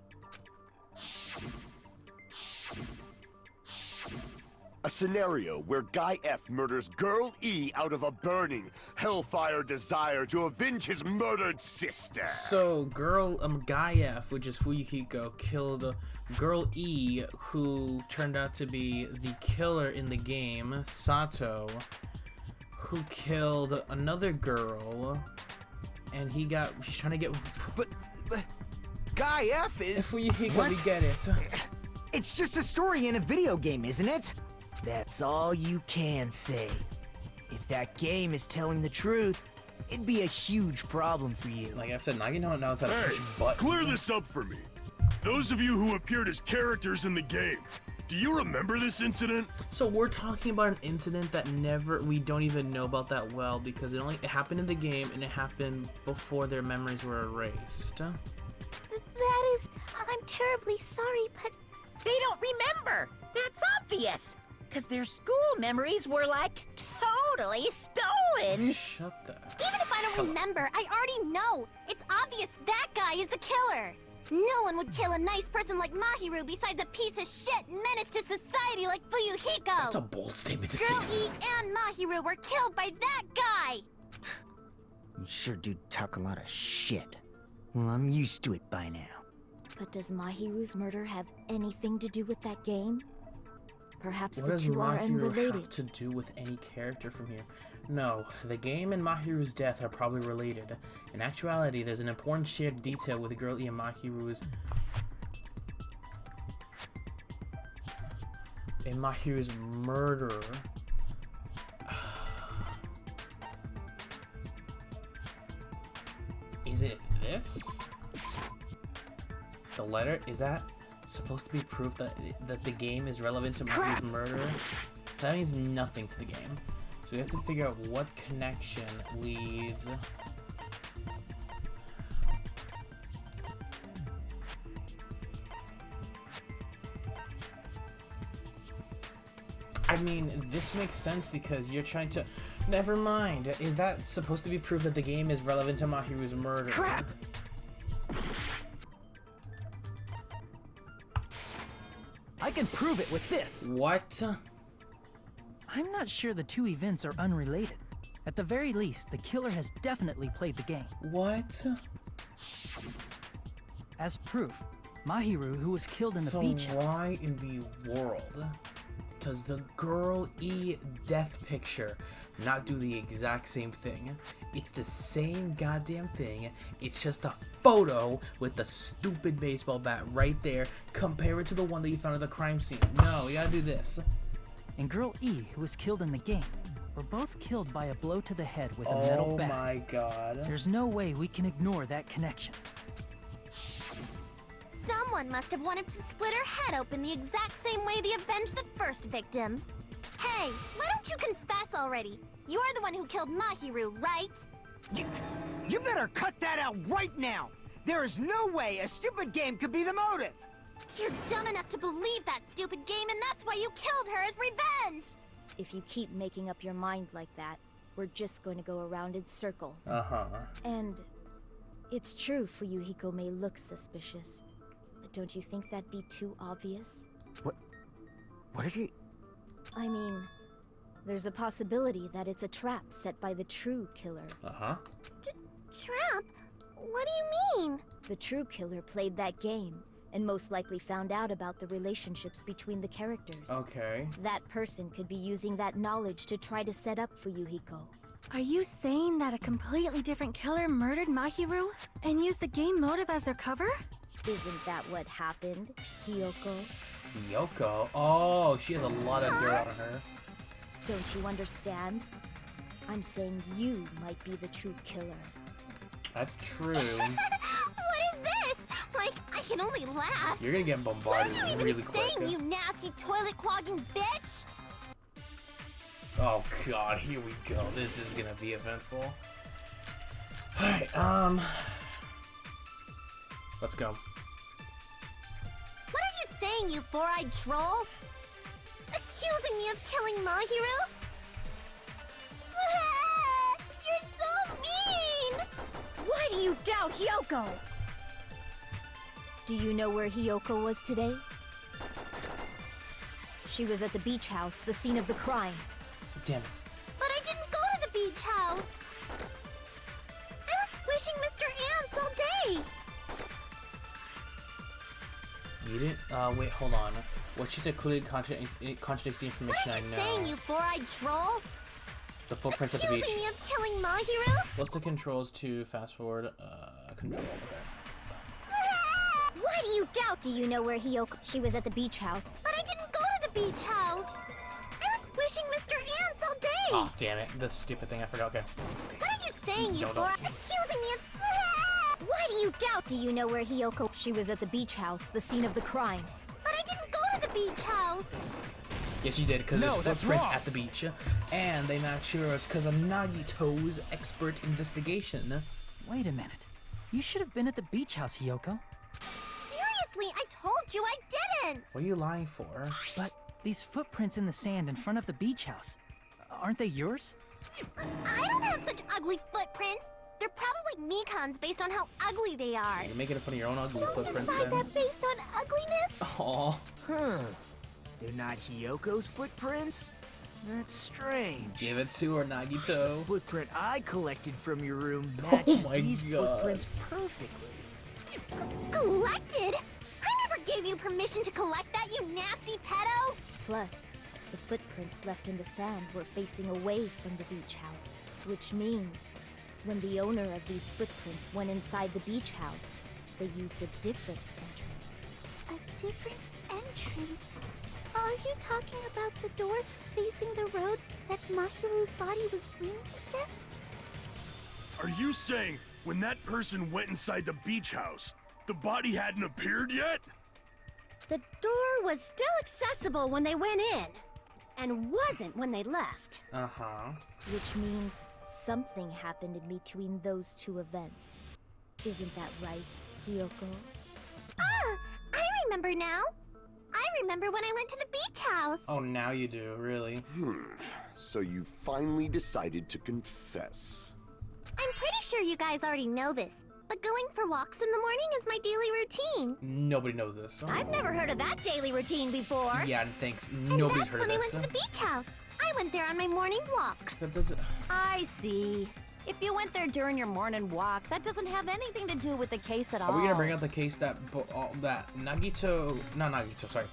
Speaker 4: A scenario where Guy F murders Girl E out of a burning, hellfire desire to avenge his murdered sister.
Speaker 1: So, Guy F, which is Fuyuhiko, killed Girl E, who turned out to be the killer in the game, Sato, who killed another girl, and he's trying to get.
Speaker 10: But Guy F is.
Speaker 1: Fuyuhiko,
Speaker 8: What?
Speaker 1: we get it.
Speaker 8: It's just a story in a video game, isn't it?
Speaker 5: That's all you can say. If that game is telling the truth, it'd be a huge problem for you.
Speaker 1: Like I said, Nagito knows how to
Speaker 9: Hey,
Speaker 1: push buttons.
Speaker 9: clear this up for me. Those of you who appeared as characters in the game, do you remember this incident?
Speaker 1: So we're talking about an incident that we don't even know about that well, because it happened in the game and it happened before their memories were erased.
Speaker 3: That is, I'm terribly sorry, but
Speaker 2: They don't remember. That's obvious. Because their school memories were, like, totally stolen.
Speaker 1: Shut the.
Speaker 3: even if I don't remember, I already know. It's obvious that guy is the killer. No one would kill a nice person like Mahiru besides a piece of shit menace to society like Fuyuhiko.
Speaker 1: That's a bold statement to say.
Speaker 3: Girl E and Mahiru were killed by that guy.
Speaker 8: You sure do talk a lot of shit. Well, I'm used to it by now.
Speaker 6: But does Mahiru's murder have anything to do with that game? Perhaps
Speaker 1: What
Speaker 6: the
Speaker 1: does
Speaker 6: two are
Speaker 1: Mahiru
Speaker 6: unrelated.
Speaker 1: have to do with any character from here? No, the game and Mahiru's death are probably related. In actuality, there's an important shared detail with Girl E and Mahiru's murder. Is it this? The letter? Is that supposed to be proof that the game is relevant to Mahiru's murder? That means nothing to the game. So we have to figure out what connection leads. I mean, this makes sense because you're trying to. Never mind. Is that supposed to be proof that the game is relevant to Mahiru's murder?
Speaker 2: Crap!
Speaker 7: I can prove it with this.
Speaker 1: What?
Speaker 7: I'm not sure the two events are unrelated. At the very least, the killer has definitely played the game.
Speaker 1: What?
Speaker 7: As proof, Mahiru, who was killed in the
Speaker 1: So
Speaker 7: beach house.
Speaker 1: why in the world does the Girl E death picture not do the exact same thing? It's the same goddamn thing. It's just a photo with the stupid baseball bat right there. Compare it to the one that you found at the crime scene. No, you gotta do this.
Speaker 7: And Girl E, who was killed in the game, were both killed by a blow to the head with a metal
Speaker 1: Oh
Speaker 7: bat.
Speaker 1: my god.
Speaker 7: There's no way we can ignore that connection.
Speaker 3: Someone must have wanted to split her head open the exact same way they avenged the first victim. Hey, why don't you confess already? You're the one who killed Mahiru, right?
Speaker 8: You better cut that out right now! There is no way a stupid game could be the motive!
Speaker 3: You're dumb enough to believe that stupid game, and that's why you killed her as revenge!
Speaker 6: If you keep making up your mind like that, we're just going to go around in circles. And it's true Fuyuhiko may look suspicious, but don't you think that'd be too obvious?
Speaker 10: What did he...
Speaker 6: I mean, there's a possibility that it's a trap set by the true killer.
Speaker 3: Trap? What do you mean?
Speaker 6: The true killer played that game, and most likely found out about the relationships between the characters.
Speaker 1: Okay.
Speaker 6: That person could be using that knowledge to try to set up Fuyuhiko.
Speaker 11: Are you saying that a completely different killer murdered Mahiru and used the game motive as their cover?
Speaker 6: Isn't that what happened, Hiyoko?
Speaker 1: Hiyoko? Oh, she has a lot of dirt on her.
Speaker 6: Don't you understand? I'm saying you might be the true killer.
Speaker 1: That's true.
Speaker 3: What is this? Like, I can only laugh.
Speaker 1: You're gonna get bombarded
Speaker 3: What are you
Speaker 1: really
Speaker 3: even
Speaker 1: quick.
Speaker 3: saying, you nasty toilet-clogging bitch?
Speaker 1: Oh god, here we go. This is gonna be eventful. Alright, let's go.
Speaker 3: What are you saying, you four-eyed troll? Accusing me of killing Mahiru? You're so mean!
Speaker 6: Why do you doubt Hiyoko? Do you know where Hiyoko was today? She was at the beach house, the scene of the crime.
Speaker 1: Damn it.
Speaker 3: But I didn't go to the beach house! I was squishing Mr. Ants all day!
Speaker 1: You didn't? Wait, hold on. What she said clearly contradicts the information
Speaker 3: What are
Speaker 1: I
Speaker 3: you
Speaker 1: know.
Speaker 3: saying, you four-eyed troll?
Speaker 1: The footprints at the beach.
Speaker 3: Accusing me of killing Mahiru?
Speaker 1: What's the controls to fast forward? Control.
Speaker 6: Why do you doubt? Do you know where Hiyoko? She was at the beach house.
Speaker 3: But I didn't go to the beach house! I was squishing Mr. Ants all day!
Speaker 1: Oh, damn it. The stupid thing. I forgot. Okay.
Speaker 3: What are you saying, you
Speaker 1: No,
Speaker 3: four? Accusing me of...
Speaker 6: Why do you doubt? Do you know where Hiyoko? She was at the beach house, the scene of the crime.
Speaker 3: But I didn't go to the beach house!
Speaker 1: Yes, you did, because
Speaker 8: No,
Speaker 1: there's
Speaker 8: that's
Speaker 1: footprints
Speaker 8: wrong.
Speaker 1: at the beach, and they match yours because of Nagito's expert investigation.
Speaker 7: Wait a minute. You should have been at the beach house, Hiyoko.
Speaker 3: Seriously, I told you I didn't!
Speaker 1: What are you lying for?
Speaker 7: But these footprints in the sand in front of the beach house, aren't they yours?
Speaker 3: I don't have such ugly footprints! They're probably Mikan's based on how ugly they are!
Speaker 1: You're making fun of your own ugly
Speaker 3: Don't
Speaker 1: footprints
Speaker 3: decide
Speaker 1: then.
Speaker 3: that based on ugliness!
Speaker 1: Aw.
Speaker 5: They're not Hiyoko's footprints? That's strange.
Speaker 1: Give it to her, Nagito.
Speaker 5: The footprint I collected from your room matches
Speaker 1: my
Speaker 5: these
Speaker 1: God.
Speaker 5: footprints perfectly.
Speaker 3: Collected? I never gave you permission to collect that, you nasty pedo!
Speaker 6: Plus, the footprints left in the sand were facing away from the beach house, which means when the owner of these footprints went inside the beach house, they used a different entrance.
Speaker 3: A different entrance? Are you talking about the door facing the road that Mahiru's body was leaning against?
Speaker 9: Are you saying when that person went inside the beach house, the body hadn't appeared yet?
Speaker 12: The door was still accessible when they went in, and wasn't when they left.
Speaker 1: Uh-huh.
Speaker 6: Which means something happened in between those two events. Isn't that right, Hiyoko?
Speaker 3: Ah! I remember now! I remember when I went to the beach house!
Speaker 1: Oh, now you do, really?
Speaker 4: So you finally decided to confess.
Speaker 3: I'm pretty sure you guys already know this, but going for walks in the morning is my daily routine.
Speaker 1: Nobody knows this.
Speaker 12: I've never heard of that daily routine before.
Speaker 1: Yeah, thanks.
Speaker 3: And
Speaker 1: Nobody's
Speaker 3: that's
Speaker 1: heard
Speaker 3: when
Speaker 1: of
Speaker 3: I went
Speaker 1: this.
Speaker 3: to the beach house. I went there on my morning walk.
Speaker 1: That doesn't...
Speaker 12: I see. If you went there during your morning walk, that doesn't have anything to do with the case at all.
Speaker 1: Are we gonna bring up the case that Nagito, not Nagito, sorry,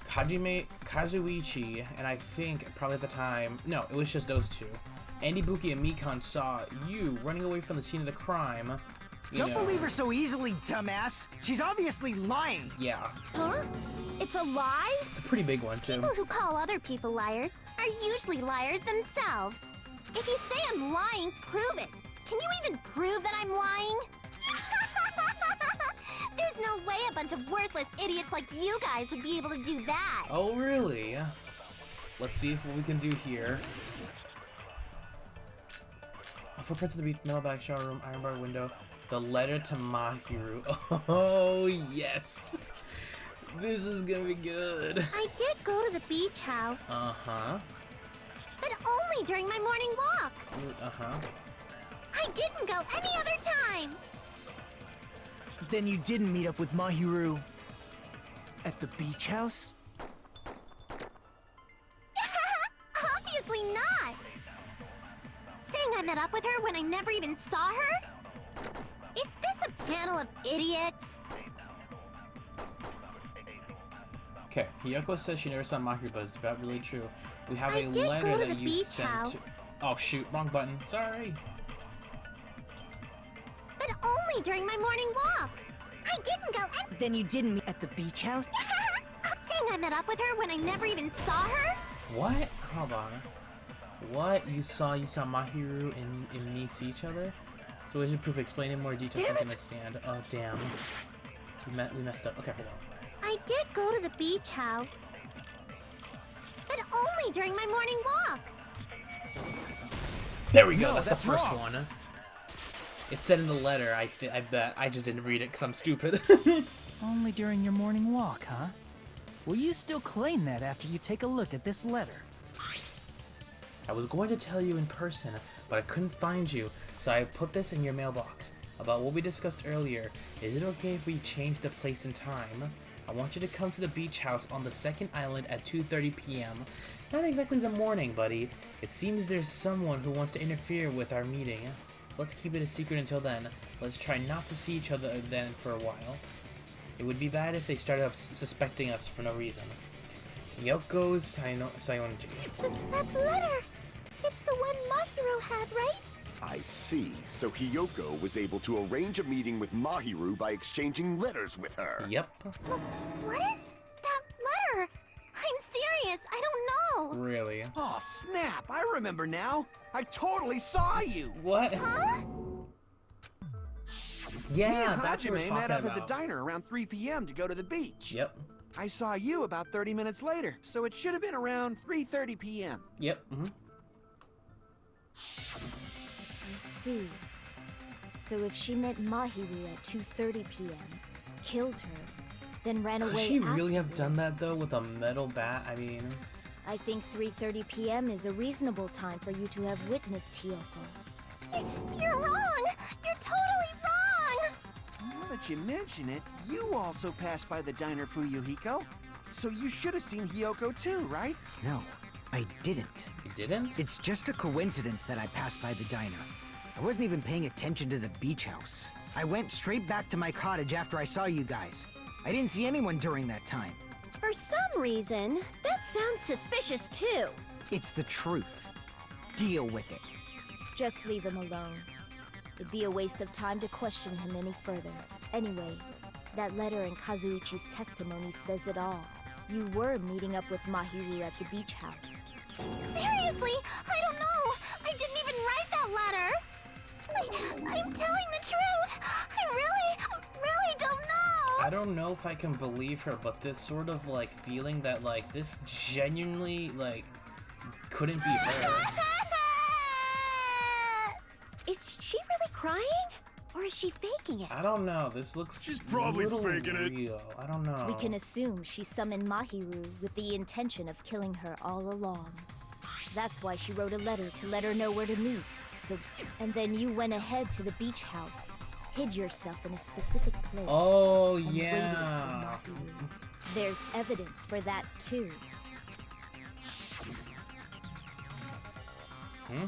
Speaker 1: Hajime Kazuichi, and I think probably at the time, no, it was just those two. Andy, Buki, and Mikan saw you running away from the scene of the crime.
Speaker 8: Don't believe her so easily, dumbass. She's obviously lying.
Speaker 1: Yeah,
Speaker 12: Huh? It's a lie?
Speaker 1: it's a pretty big one too.
Speaker 3: People who call other people liars are usually liars themselves. If you say I'm lying, prove it. Can you even prove that I'm lying? There's no way a bunch of worthless idiots like you guys would be able to do that.
Speaker 1: Oh, really? Let's see if what we can do here. Footprints of the beach, mailbag, shower room, iron bar window, the letter to Mahiru. Oh, yes. This is gonna be good.
Speaker 3: I did go to the beach house.
Speaker 1: Uh-huh.
Speaker 3: But only during my morning walk.
Speaker 1: Uh-huh.
Speaker 3: I didn't go any other time.
Speaker 5: Then you didn't meet up with Mahiru at the beach house?
Speaker 3: Obviously not. Saying I met up with her when I never even saw her? Is this a panel of idiots?
Speaker 1: Okay, Hiyoko says she never saw Mahiru, but is that really true? We have a
Speaker 3: I did
Speaker 1: letter
Speaker 3: go to
Speaker 1: that
Speaker 3: the
Speaker 1: you
Speaker 3: beach
Speaker 1: sent
Speaker 3: house.
Speaker 1: to... Oh, shoot, wrong button. Sorry.
Speaker 3: But only during my morning walk. I didn't go any...
Speaker 5: Then you didn't meet at the beach house?
Speaker 3: Saying I met up with her when I never even saw her?
Speaker 1: What? Hold on. What? You saw Mahiru and me see each other? So we should proof explain in more detail so I can understand. Oh, damn. We messed up. Okay, hold on.
Speaker 3: I did go to the beach house. But only during my morning walk.
Speaker 1: There we go.
Speaker 5: No,
Speaker 1: that's
Speaker 5: that's
Speaker 1: the first
Speaker 5: wrong.
Speaker 1: one. It said in the letter. I bet I just didn't read it because I'm stupid.
Speaker 7: Only during your morning walk, huh? Will you still claim that after you take a look at this letter?
Speaker 1: I was going to tell you in person, but I couldn't find you, so I put this in your mailbox. About what we discussed earlier, is it okay if we change the place and time? I want you to come to the beach house on the second island at 2:30 p.m. Not exactly the morning, buddy. It seems there's someone who wants to interfere with our meeting. Let's keep it a secret until then. Let's try not to see each other then for a while. It would be bad if they started up suspecting us for no reason. Yoko's Sayonji.
Speaker 3: That letter! It's the one Mahiru had, right?
Speaker 4: I see. So Hiyoko was able to arrange a meeting with Mahiru by exchanging letters with her.
Speaker 1: Yep.
Speaker 3: What is that letter? I'm serious, I don't know.
Speaker 1: Really?
Speaker 10: Oh, snap! I remember now. I totally saw you.
Speaker 1: What?
Speaker 3: Huh?
Speaker 1: Yeah,
Speaker 10: Me and
Speaker 1: that's what we're
Speaker 10: Hajime
Speaker 1: talking
Speaker 10: met up
Speaker 1: about.
Speaker 10: at the diner around 3 p.m. to go to the beach.
Speaker 1: Yep.
Speaker 10: I saw you about 30 minutes later, so it should have been around 3:30 p.m.
Speaker 1: Yep. Mm-hmm.
Speaker 6: I see. So if she met Mahiru at 2:30 p.m., killed her, then ran
Speaker 1: Could
Speaker 6: away
Speaker 1: she really have
Speaker 6: afterward,
Speaker 1: done that though with a metal bat? I mean,
Speaker 6: I think 3:30 p.m. is a reasonable time for you to have witnessed Hiyoko.
Speaker 3: You're wrong! You're totally wrong!
Speaker 10: Now that you mention it, you also passed by the diner, Fuyuhiko. So you should have seen Hiyoko too, right?
Speaker 8: No, I didn't.
Speaker 1: you didn't?
Speaker 8: It's just a coincidence that I passed by the diner. I wasn't even paying attention to the beach house. I went straight back to my cottage after I saw you guys. I didn't see anyone during that time.
Speaker 12: For some reason, that sounds suspicious too.
Speaker 8: It's the truth. Deal with it.
Speaker 6: Just leave him alone. It'd be a waste of time to question him any further. Anyway, that letter in Kazuichi's testimony says it all. You were meeting up with Mahiru at the beach house.
Speaker 3: Seriously, I don't know! I didn't even write that letter! I'm telling the truth! I really don't know!
Speaker 1: I don't know if I can believe her, but this sort of like feeling that like this genuinely like couldn't be her.
Speaker 12: Is she really crying? Or is she faking it?
Speaker 1: I don't know. This looks
Speaker 9: She's probably
Speaker 1: a little
Speaker 9: faking it.
Speaker 1: real. I don't know.
Speaker 6: We can assume she summoned Mahiru with the intention of killing her all along. That's why she wrote a letter to let her know where to meet. And then you went ahead to the beach house, hid yourself in a specific place.
Speaker 1: Oh
Speaker 6: and
Speaker 1: yeah.
Speaker 6: waited for Mahiru. There's evidence for that too.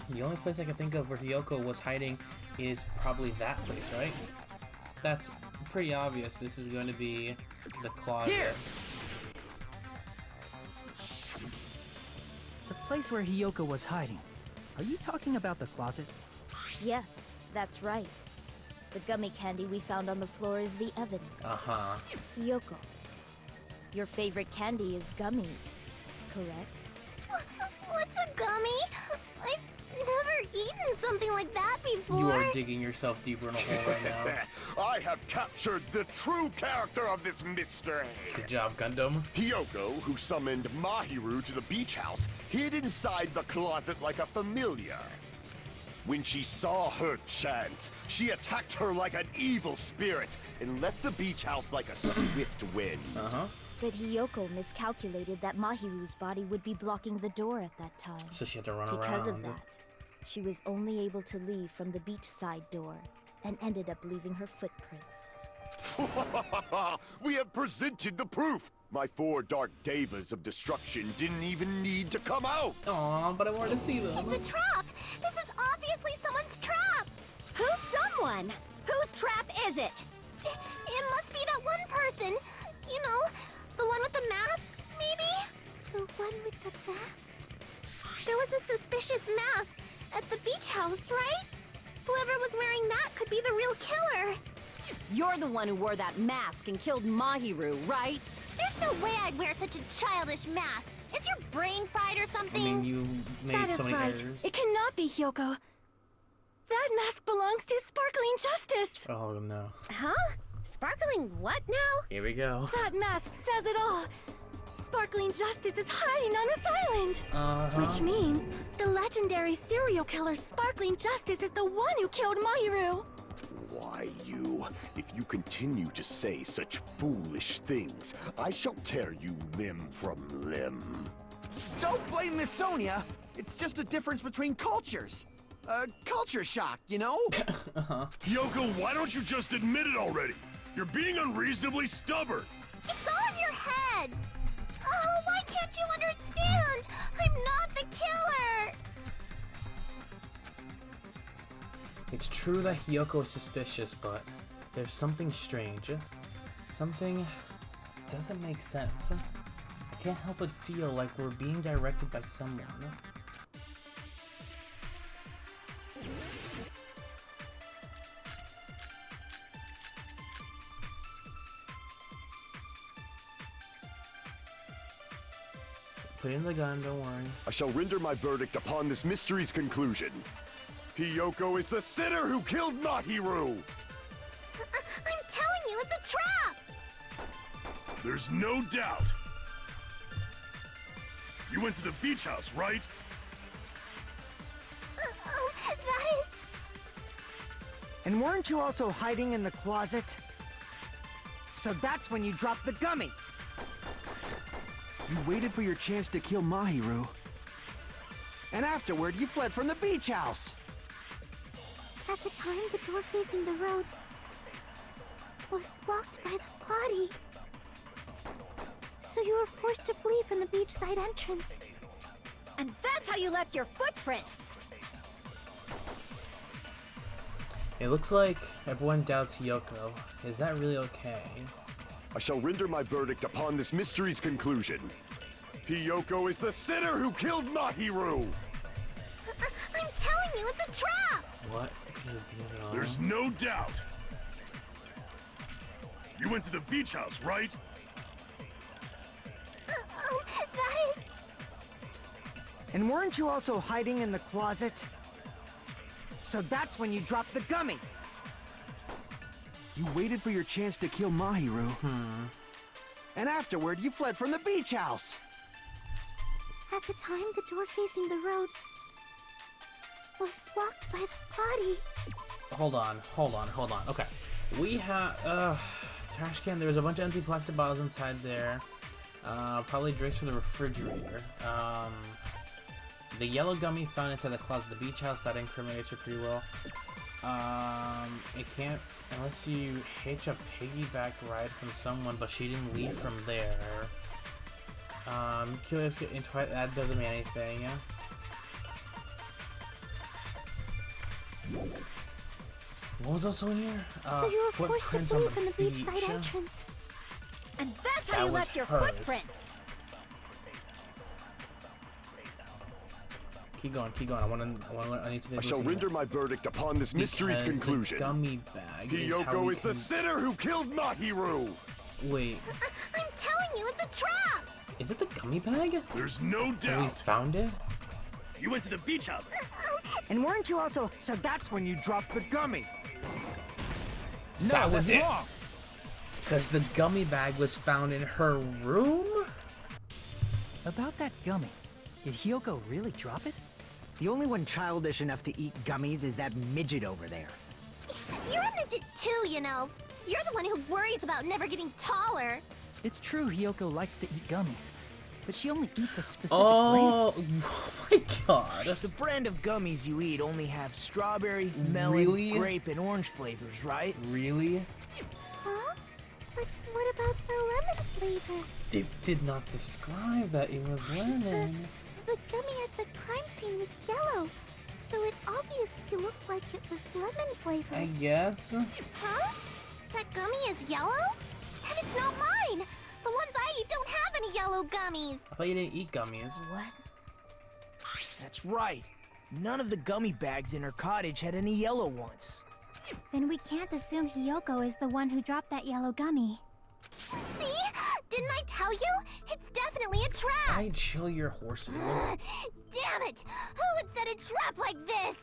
Speaker 1: The only place I can think of where Hiyoko was hiding is probably that place, right? That's pretty obvious. This is going to be the closet.
Speaker 7: Here! The place where Hiyoko was hiding. Are you talking about the closet?
Speaker 6: Yes, that's right. The gummy candy we found on the floor is the evidence.
Speaker 1: Uh-huh.
Speaker 6: Hiyoko, your favorite candy is gummies, correct?
Speaker 3: What's a gummy? I've never eaten something like that before.
Speaker 1: You are digging yourself deeper in a hole right now.
Speaker 4: I have captured the true character of this mystery.
Speaker 1: Good job, Gundam.
Speaker 4: Hiyoko, who summoned Mahiru to the beach house, hid inside the closet like a familiar. When she saw her chance, she attacked her like an evil spirit and left the beach house like a swift wind.
Speaker 6: But Hiyoko miscalculated that Mahiru's body would be blocking the door at that time.
Speaker 1: So she had to run
Speaker 6: Because
Speaker 1: around.
Speaker 6: of that, she was only able to leave from the beachside door and ended up leaving her footprints.
Speaker 4: We have presented the proof! My 4 dark devas of destruction didn't even need to come out!
Speaker 1: Aw, but I wanted to see them.
Speaker 3: It's a trap! This is obviously someone's trap!
Speaker 12: Who's someone? Whose trap is it?
Speaker 3: It must be that one person. You know, the one with the mask, maybe? The one with the mask? There was a suspicious mask at the beach house, right? Whoever was wearing that could be the real killer.
Speaker 12: You're the one who wore that mask and killed Mahiru, right?
Speaker 3: There's no way I'd wear such a childish mask. Is your brain fried or
Speaker 1: I
Speaker 3: something?
Speaker 1: mean, you made
Speaker 11: That
Speaker 1: so
Speaker 11: is
Speaker 1: many
Speaker 11: right.
Speaker 1: errors.
Speaker 11: It cannot be Hiyoko. That mask belongs to Sparkling Justice.
Speaker 1: Oh no.
Speaker 12: Huh? Sparkling what now?
Speaker 1: Here we go.
Speaker 11: That mask says it all. Sparkling Justice is hiding on this island. Which means the legendary serial killer Sparkling Justice is the one who killed Mahiru.
Speaker 4: Why, you? If you continue to say such foolish things, I shall tear you limb from limb.
Speaker 10: Don't blame Miss Sonia. It's just a difference between cultures. Culture shock, you know?
Speaker 9: Hiyoko, why don't you just admit it already? You're being unreasonably stubborn.
Speaker 3: It's all in your heads. Oh, why can't you understand? I'm not the killer.
Speaker 1: It's true that Hiyoko is suspicious, but there's something strange. Something doesn't make sense. I can't help but feel like we're being directed by someone. Put in the gun, don't worry.
Speaker 4: I shall render my verdict upon this mystery's conclusion. Hiyoko is the sinner who killed Mahiru!
Speaker 3: I'm telling you, it's a trap.
Speaker 9: There's no doubt. You went to the beach house, right?
Speaker 3: That is...
Speaker 8: And weren't you also hiding in the closet? So that's when you dropped the gummy.
Speaker 10: You waited for your chance to kill Mahiru. And afterward, you fled from the beach house.
Speaker 3: At the time, the door facing the road was blocked by the body. So you were forced to flee from the beachside entrance.
Speaker 12: And that's how you left your footprints.
Speaker 1: It looks like everyone doubts Hiyoko. Is that really okay?
Speaker 4: I shall render my verdict upon this mystery's conclusion. Hiyoko is the sinner who killed Mahiru!
Speaker 3: I'm telling you, it's a trap!
Speaker 1: What could it be at all?
Speaker 9: There's no doubt. You went to the beach house, right?
Speaker 3: That is...
Speaker 8: And weren't you also hiding in the closet? So that's when you dropped the gummy.
Speaker 10: You waited for your chance to kill Mahiru. And afterward, you fled from the beach house.
Speaker 3: At the time, the door facing the road was blocked by the body.
Speaker 1: Hold on. Okay. We have, trash can. There's a bunch of empty plastic bottles inside there. Probably drinks from the refrigerator. The yellow gummy found inside the closet of the beach house. That incriminates her pretty well. It can't, unless you hitch a piggyback ride from someone, but she didn't leave from there. Killers get into it, that doesn't mean anything, yeah? What was also in here?
Speaker 3: So you were forced to
Speaker 1: footprints
Speaker 3: flee
Speaker 1: on
Speaker 3: from the beachside
Speaker 1: beach.
Speaker 3: entrance.
Speaker 12: And that's how
Speaker 1: That
Speaker 12: you
Speaker 1: was
Speaker 12: left your
Speaker 1: hers.
Speaker 12: footprints.
Speaker 1: Keep going. I need to do
Speaker 4: I shall
Speaker 1: this
Speaker 4: render
Speaker 1: again.
Speaker 4: my verdict upon this mystery's
Speaker 1: Because
Speaker 4: conclusion.
Speaker 1: The gummy bag. how
Speaker 4: Hiyoko
Speaker 1: we
Speaker 4: is the
Speaker 1: can-
Speaker 4: sinner who killed Mahiru!
Speaker 1: Wait,
Speaker 3: I'm telling you, it's a trap!
Speaker 1: is it the gummy bag?
Speaker 9: There's no
Speaker 1: Have we
Speaker 9: doubt.
Speaker 1: found it?
Speaker 9: You went to the beach house.
Speaker 8: And weren't you also... So that's when you dropped the gummy.
Speaker 1: No, that was it. Because the gummy bag was found in her room?
Speaker 7: About that gummy, did Hiyoko really drop it?
Speaker 8: The only one childish enough to eat gummies is that midget over there.
Speaker 3: You're a midget too, you know. You're the one who worries about never getting taller.
Speaker 7: It's true Hiyoko likes to eat gummies, but she only eats a specific
Speaker 1: Oh, oh my god.
Speaker 5: The brand of gummies you eat only have strawberry, melon,
Speaker 1: Really?
Speaker 5: grape, and orange flavors, right?
Speaker 1: Really?
Speaker 3: Huh? But what about the lemon flavor?
Speaker 1: It did not describe that it was lemon.
Speaker 3: The gummy at the crime scene was yellow, so it obviously looked like it was lemon flavor.
Speaker 1: I guess.
Speaker 3: Huh? That gummy is yellow? Then it's not mine! The ones I eat don't have any yellow gummies!
Speaker 1: I thought you didn't eat gummies.
Speaker 3: What?
Speaker 5: That's right. None of the gummy bags in her cottage had any yellow ones.
Speaker 3: Then we can't assume Hiyoko is the one who dropped that yellow gummy. See? Didn't I tell you? It's definitely a trap!
Speaker 1: I chill your horses.
Speaker 3: Damn it! Who would set a trap like this?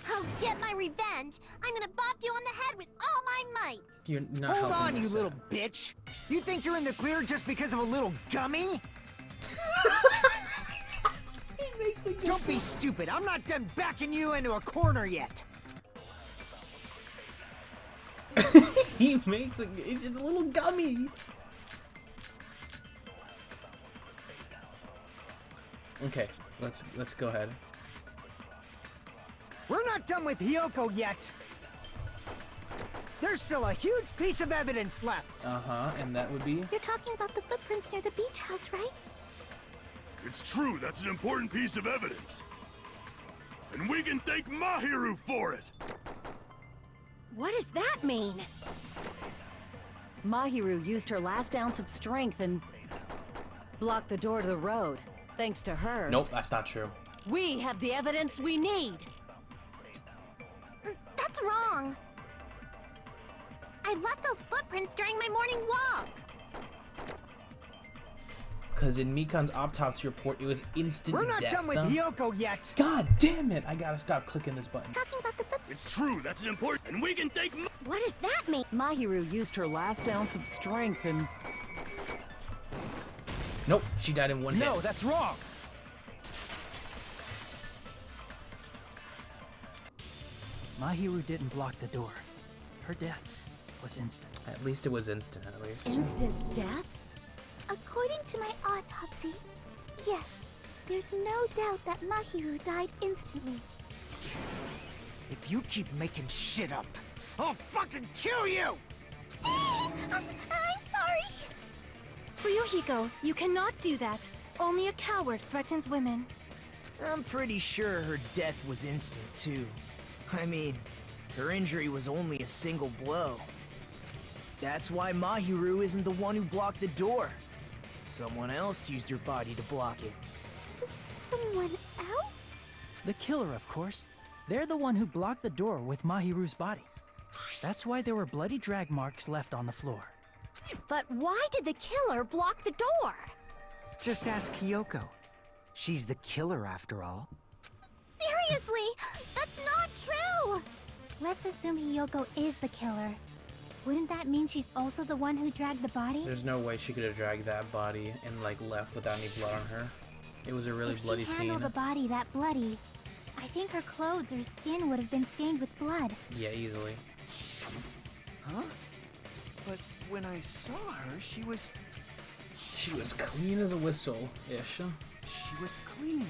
Speaker 3: I'll get my revenge. I'm gonna bop you on the head with all my might.
Speaker 1: You're not
Speaker 8: Hold
Speaker 1: helping
Speaker 8: on, you
Speaker 1: yourself.
Speaker 8: little bitch! You think you're in the clear just because of a little gummy? Don't be stupid. I'm not done backing you into a corner yet.
Speaker 1: He makes it. It's just a little gummy. Okay, let's go ahead.
Speaker 8: We're not done with Hiyoko yet. There's still a huge piece of evidence left.
Speaker 1: Uh-huh, and that would be?
Speaker 3: You're talking about the footprints near the beach house, right?
Speaker 9: It's true, that's an important piece of evidence. And we can thank Mahiru for it!
Speaker 12: What does that mean?
Speaker 6: Mahiru used her last ounce of strength and blocked the door to the road. Thanks to her,
Speaker 1: Nope, that's not true.
Speaker 6: we have the evidence we need.
Speaker 3: That's wrong. I left those footprints during my morning walk.
Speaker 1: Because in Mikan's autopsy report, it was instant
Speaker 8: We're not
Speaker 1: death.
Speaker 8: done with Hiyoko yet.
Speaker 1: God damn it! I gotta stop clicking this button.
Speaker 3: Talking about the footprints.
Speaker 9: It's true, that's an important... And we can thank
Speaker 12: What does that mean?
Speaker 6: Mahiru used her last ounce of strength and...
Speaker 1: Nope, she died in one hit.
Speaker 10: No, that's wrong.
Speaker 7: Mahiru didn't block the door. Her death was instant.
Speaker 1: At least it was instant, at least.
Speaker 12: Instant death?
Speaker 3: According to my autopsy, yes, there's no doubt that Mahiru died instantly.
Speaker 8: If you keep making shit up, I'll fucking kill you!
Speaker 3: I'm sorry.
Speaker 11: Fuyuhiko, you cannot do that. Only a coward threatens women.
Speaker 5: I'm pretty sure her death was instant, too. I mean, her injury was only a single blow. That's why Mahiru isn't the one who blocked the door. Someone else used her body to block it.
Speaker 3: Someone else?
Speaker 7: The killer, of course. They're the one who blocked the door with Mahiru's body. That's why there were bloody drag marks left on the floor.
Speaker 12: But why did the killer block the door?
Speaker 8: Just ask Hiyoko. She's the killer after all.
Speaker 3: Seriously, that's not true. Let's assume Hiyoko is the killer. Wouldn't that mean she's also the one who dragged the body?
Speaker 1: There's no way she could have dragged that body and like left without any blood on her. It was a really bloody
Speaker 3: If she
Speaker 1: scene.
Speaker 3: handled the body that bloody, I think her clothes or skin would have been stained with blood.
Speaker 1: Yeah, easily.
Speaker 10: Huh? But when I saw her, she was
Speaker 1: clean as a whistle-ish.
Speaker 10: She was clean.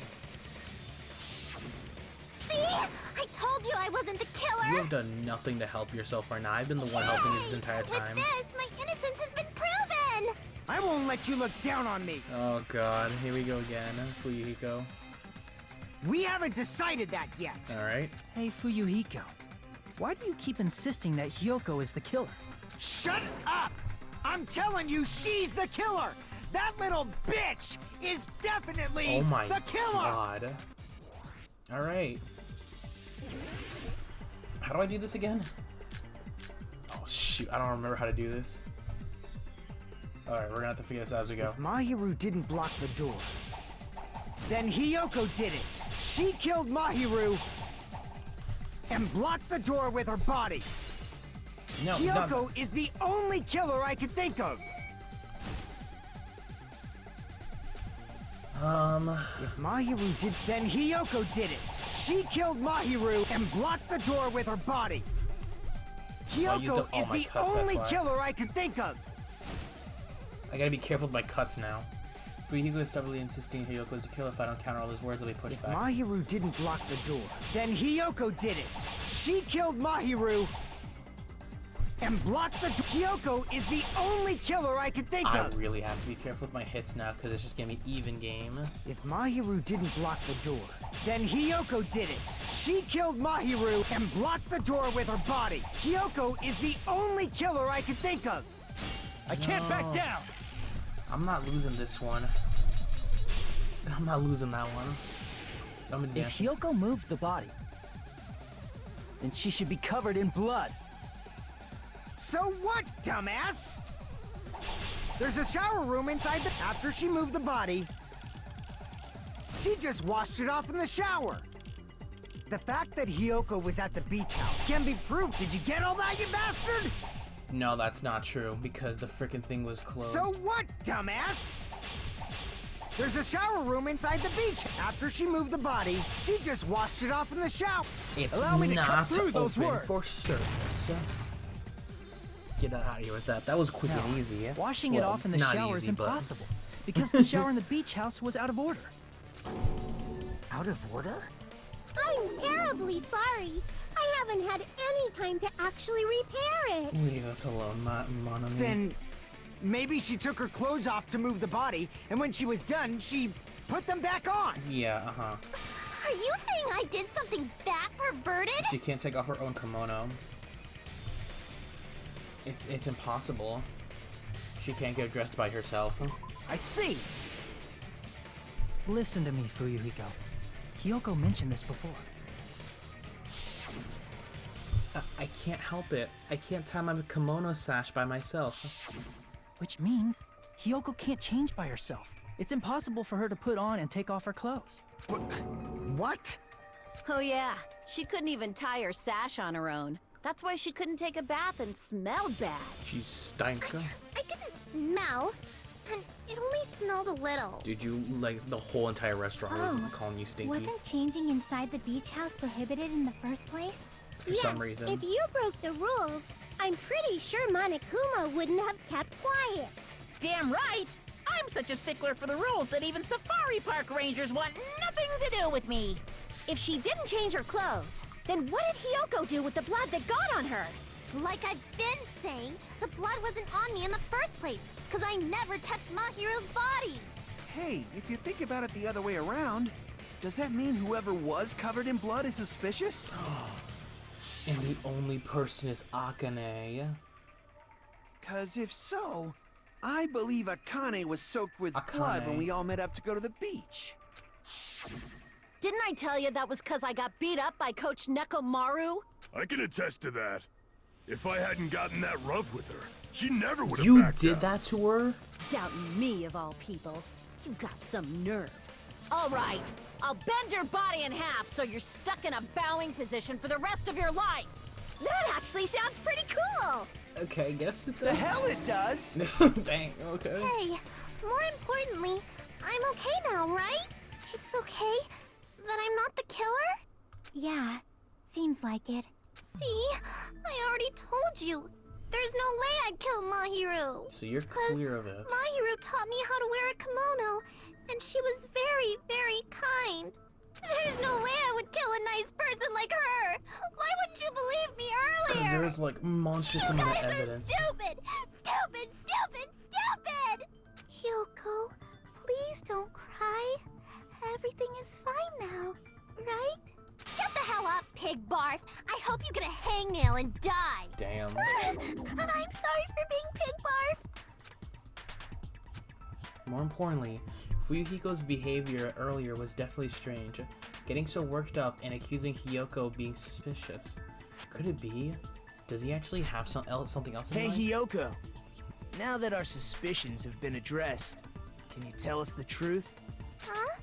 Speaker 3: See? I told you I wasn't the killer!
Speaker 1: You have done nothing to help yourself right now. I've been the one helping you this entire time.
Speaker 3: With this, my innocence has been proven!
Speaker 8: I won't let you look down on me.
Speaker 1: Oh god, here we go again. Fuyuhiko.
Speaker 8: We haven't decided that yet.
Speaker 1: Alright.
Speaker 7: Hey, Fuyuhiko. Why do you keep insisting that Hiyoko is the killer?
Speaker 8: Shut up! I'm telling you, she's the killer! That little bitch is definitely
Speaker 1: Oh my
Speaker 8: the killer!
Speaker 1: god. Alright. How do I do this again? Oh shoot, I don't remember how to do this. Alright, we're gonna have to figure this out as we go.
Speaker 8: If Mahiru didn't block the door, then Hiyoko did it. She killed Mahiru and blocked the door with her body.
Speaker 1: No,
Speaker 8: Hiyoko is the only killer I can think of. If Mahiru did, then Hiyoko did it. She killed Mahiru and blocked the door with her body. Hiyoko is the only killer I could think of.
Speaker 1: I gotta be careful with my cuts now. Fuyuhiko is stubbornly insisting Hiyoko is the killer. If I don't counter all his words, I'll be pushed back.
Speaker 8: Mahiru didn't block the door, then Hiyoko did it. She killed Mahiru and blocked the door. Hiyoko is the only killer I could think of.
Speaker 1: I really have to be careful with my hits now because it's just gonna be even game.
Speaker 8: If Mahiru didn't block the door, then Hiyoko did it. She killed Mahiru and blocked the door with her body. Hiyoko is the only killer I could think of. I can't back down.
Speaker 1: I'm not losing this one. I'm not losing that one.
Speaker 7: If Hiyoko moved the body, then she should be covered in blood.
Speaker 8: So what, dumbass? There's a shower room inside the... After she moved the body, she just washed it off in the shower. The fact that Hiyoko was at the beach house can be proved. Did you get all that, you bastard?
Speaker 1: No, that's not true, because the frickin' thing was closed.
Speaker 8: So what, dumbass? There's a shower room inside the beach. After she moved the body, she just washed it off in the shower.
Speaker 1: It's
Speaker 8: Allow me to cut
Speaker 1: not
Speaker 8: through those
Speaker 1: open
Speaker 8: words.
Speaker 1: for service. Get out of here with that. That was quick and easy.
Speaker 7: Washing it off in the shower is
Speaker 1: easy, but-
Speaker 7: impossible, because the shower in the beach house was out of order.
Speaker 8: Out of order?
Speaker 3: I'm terribly sorry. I haven't had any time to actually repair it.
Speaker 1: Leave us alone, Monami.
Speaker 8: Then maybe she took her clothes off to move the body, and when she was done, she put them back on.
Speaker 1: Yeah,
Speaker 3: Are you saying I did something that perverted?
Speaker 1: She can't take off her own kimono. It's impossible. She can't get dressed by herself.
Speaker 8: I see.
Speaker 7: Listen to me, Fuyuhiko. Hiyoko mentioned this before.
Speaker 1: I can't help it. I can't tie my kimono sash by myself.
Speaker 7: Which means Hiyoko can't change by herself. It's impossible for her to put on and take off her clothes.
Speaker 8: What?
Speaker 12: Oh yeah, she couldn't even tie her sash on her own. That's why she couldn't take a bath and smelled bad.
Speaker 1: She stank.
Speaker 3: I didn't smell, and it only smelled a little.
Speaker 1: Did you, like, the whole entire restaurant was calling you stinky?
Speaker 3: Wasn't changing inside the beach house prohibited in the first place?
Speaker 1: For some reason.
Speaker 3: If you broke the rules, I'm pretty sure Monokuma wouldn't have kept quiet.
Speaker 2: Damn right! I'm such a stickler for the rules that even safari park rangers want nothing to do with me.
Speaker 12: If she didn't change her clothes, then what did Hiyoko do with the blood that got on her?
Speaker 3: Like I've been saying, the blood wasn't on me in the first place, because I never touched Mahiru's body.
Speaker 10: Hey, if you think about it the other way around, does that mean whoever was covered in blood is suspicious?
Speaker 1: And the only person is Akane.
Speaker 10: 'Cause if so, I believe Akane was soaked with blood when we all met up to go to the beach.
Speaker 12: Didn't I tell you that was because I got beat up by Coach Nekomaru?
Speaker 9: I can attest to that. If I hadn't gotten that rough with her, she never would have
Speaker 1: You
Speaker 9: backed
Speaker 1: did
Speaker 9: down.
Speaker 1: that to her?
Speaker 12: Doubting me, of all people. You got some nerve. All right, I'll bend your body in half so you're stuck in a bowing position for the rest of your life. That actually sounds pretty cool.
Speaker 1: Okay, I guess it does.
Speaker 10: The hell it does!
Speaker 1: Dang, okay.
Speaker 3: Hey, more importantly, I'm okay now, right? It's okay that I'm not the killer?
Speaker 13: Yeah, seems like it.
Speaker 3: See? I already told you. There's no way I'd kill Mahiru.
Speaker 1: So you're clear of it.
Speaker 3: Mahiru taught me how to wear a kimono, and she was very, very kind. There's no way I would kill a nice person like her. Why wouldn't you believe me earlier?
Speaker 1: There's like monstrous amount of evidence.
Speaker 3: Stupid! Stupid! Stupid! Stupid! Hiyoko, please don't cry. Everything is fine now, right? Shut the hell up, pig barf! I hope you get a hangnail and die!
Speaker 1: Damn.
Speaker 3: I'm sorry for being pig barf!
Speaker 1: More importantly, Fuyuhiko's behavior earlier was definitely strange. Getting so worked up and accusing Hiyoko of being suspicious. Could it be? Does he actually have something else in
Speaker 5: Hey,
Speaker 1: mind?
Speaker 5: Hiyoko. Now that our suspicions have been addressed, can you tell us the truth?
Speaker 3: Huh?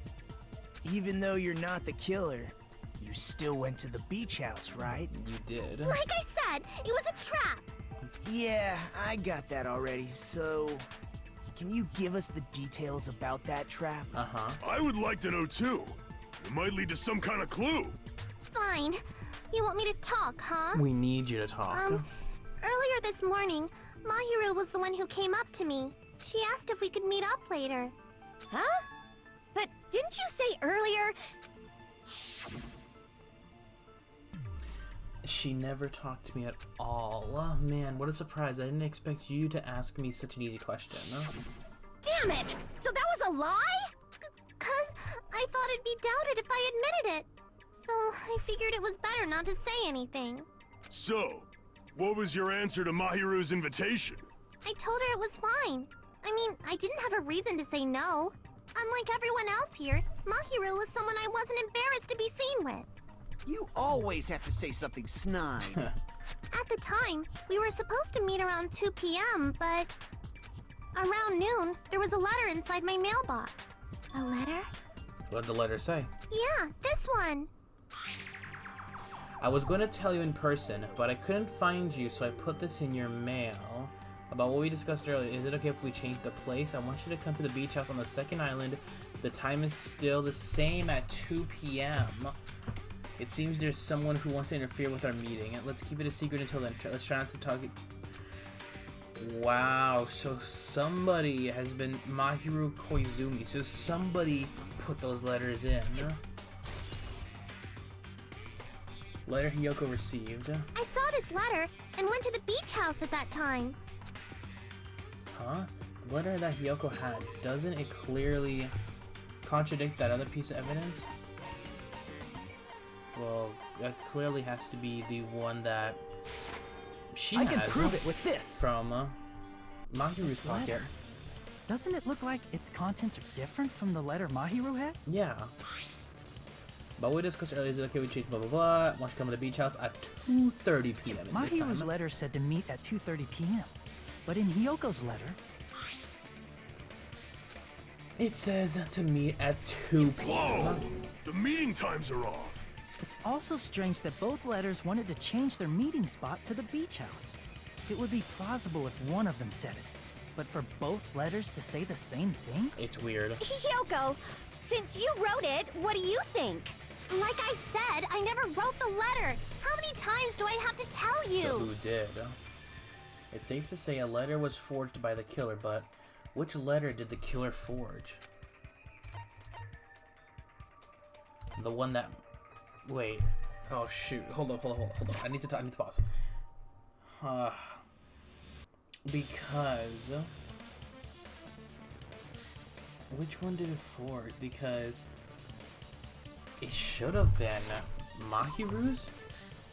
Speaker 5: Even though you're not the killer, you still went to the beach house, right?
Speaker 1: You did.
Speaker 3: Like I said, it was a trap!
Speaker 5: Yeah, I got that already, so... Can you give us the details about that trap?
Speaker 9: I would like to know too. It might lead to some kind of clue.
Speaker 3: Fine. You want me to talk, huh?
Speaker 1: We need you to talk.
Speaker 3: Earlier this morning, Mahiru was the one who came up to me. She asked if we could meet up later.
Speaker 12: Huh? But didn't you say earlier?
Speaker 1: She never talked to me at all. Oh, man, what a surprise. I didn't expect you to ask me such an easy question.
Speaker 12: Damn it! So that was a lie?
Speaker 3: 'Cause I thought it'd be doubted if I admitted it. So I figured it was better not to say anything.
Speaker 9: So, what was your answer to Mahiru's invitation?
Speaker 3: I told her it was fine. I mean, I didn't have a reason to say no. Unlike everyone else here, Mahiru was someone I wasn't embarrassed to be seen with.
Speaker 10: You always have to say something snide.
Speaker 3: At the time, we were supposed to meet around 2 p.m., but around noon, there was a letter inside my mailbox.
Speaker 13: A letter?
Speaker 1: What did the letter say?
Speaker 3: Yeah, this one.
Speaker 1: I was going to tell you in person, but I couldn't find you, so I put this in your mail. About what we discussed earlier, is it okay if we change the place? I want you to come to the beach house on the second island. The time is still the same at 2 p.m. It seems there's someone who wants to interfere with our meeting. Let's keep it a secret until then. Let's try not to talk it. Wow, so somebody has been Mahiru Koizumi. So somebody put those letters in. Letter Hiyoko received.
Speaker 3: I saw this letter and went to the beach house at that time.
Speaker 1: Huh? The letter that Hiyoko had, doesn't it clearly contradict that other piece of evidence? Well, that clearly has to be the one that she has.
Speaker 7: I can prove it with this.
Speaker 1: From Mahiru's
Speaker 7: This
Speaker 1: pocket.
Speaker 7: letter. Doesn't it look like its contents are different from the letter Mahiru had?
Speaker 1: Yeah. But we discussed earlier, is it okay we change blah blah blah? Want to come to the beach house at 2:30 p.m. this
Speaker 7: Mahiru's
Speaker 1: time.
Speaker 7: letter said to meet at 2:30 p.m. But in Hiyoko's letter,
Speaker 1: it says to meet at 2 p.m.
Speaker 9: Whoa! The meeting times are off.
Speaker 7: it's also strange that both letters wanted to change their meeting spot to the beach house. It would be plausible if one of them said it, but for both letters to say the same thing?
Speaker 1: It's weird.
Speaker 12: Hiyoko, since you wrote it, what do you think?
Speaker 3: Like I said, I never wrote the letter. How many times do I have to tell you?
Speaker 1: So who did? It's safe to say a letter was forged by the killer, but which letter did the killer forge? The one that... Wait. Oh shoot. Hold on. I need to pause. Because... Which one did it forge? Because... It should have been Mahiru's?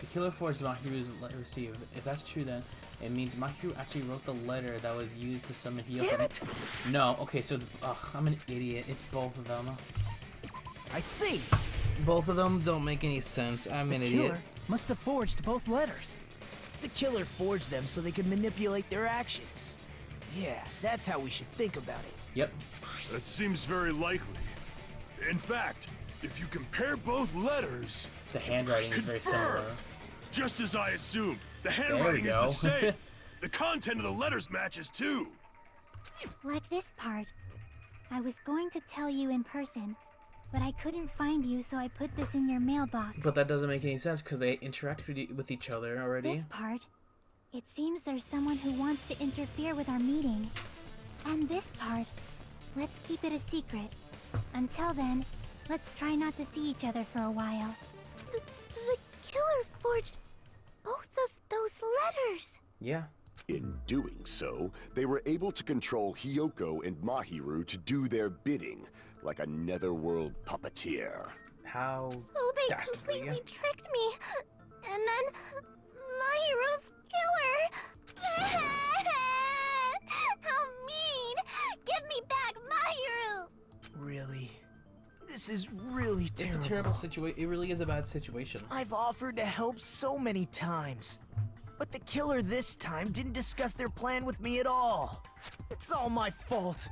Speaker 1: The killer forged Mahiru's letter received. If that's true, then it means Mahiru actually wrote the letter that was used to summon Hiyoko.
Speaker 7: Damn it!
Speaker 1: No, okay, so it's... I'm an idiot. It's both of them.
Speaker 5: I see!
Speaker 1: Both of them don't make any sense. I'm an
Speaker 7: The
Speaker 1: idiot.
Speaker 7: killer must have forged both letters.
Speaker 5: The killer forged them so they could manipulate their actions. Yeah, that's how we should think about it.
Speaker 1: Yep.
Speaker 9: That seems very likely. In fact, if you compare both letters...
Speaker 1: The handwriting is very similar.
Speaker 9: Confirmed! Just as I assumed, the
Speaker 1: There we
Speaker 9: handwriting is
Speaker 1: go.
Speaker 9: the same. The content of the letters matches too.
Speaker 13: Like this part. I was going to tell you in person, but I couldn't find you, so I put this in your mailbox.
Speaker 1: But that doesn't make any sense because they interacted with each other already.
Speaker 13: This part. It seems there's someone who wants to interfere with our meeting. And this part. Let's keep it a secret. Until then, let's try not to see each other for a while. The killer forged both of those letters.
Speaker 1: Yeah.
Speaker 4: In doing so, they were able to control Hiyoko and Mahiru to do their bidding, like a netherworld puppeteer.
Speaker 1: How
Speaker 3: So they
Speaker 1: dastardly.
Speaker 3: completely tricked me. And then Mahiru's killer. How mean! Give me back Mahiru!
Speaker 5: Really? This is really terrible.
Speaker 1: It's a terrible situation. It really is a bad situation.
Speaker 5: I've offered to help so many times. But the killer this time didn't discuss their plan with me at all. It's all my fault.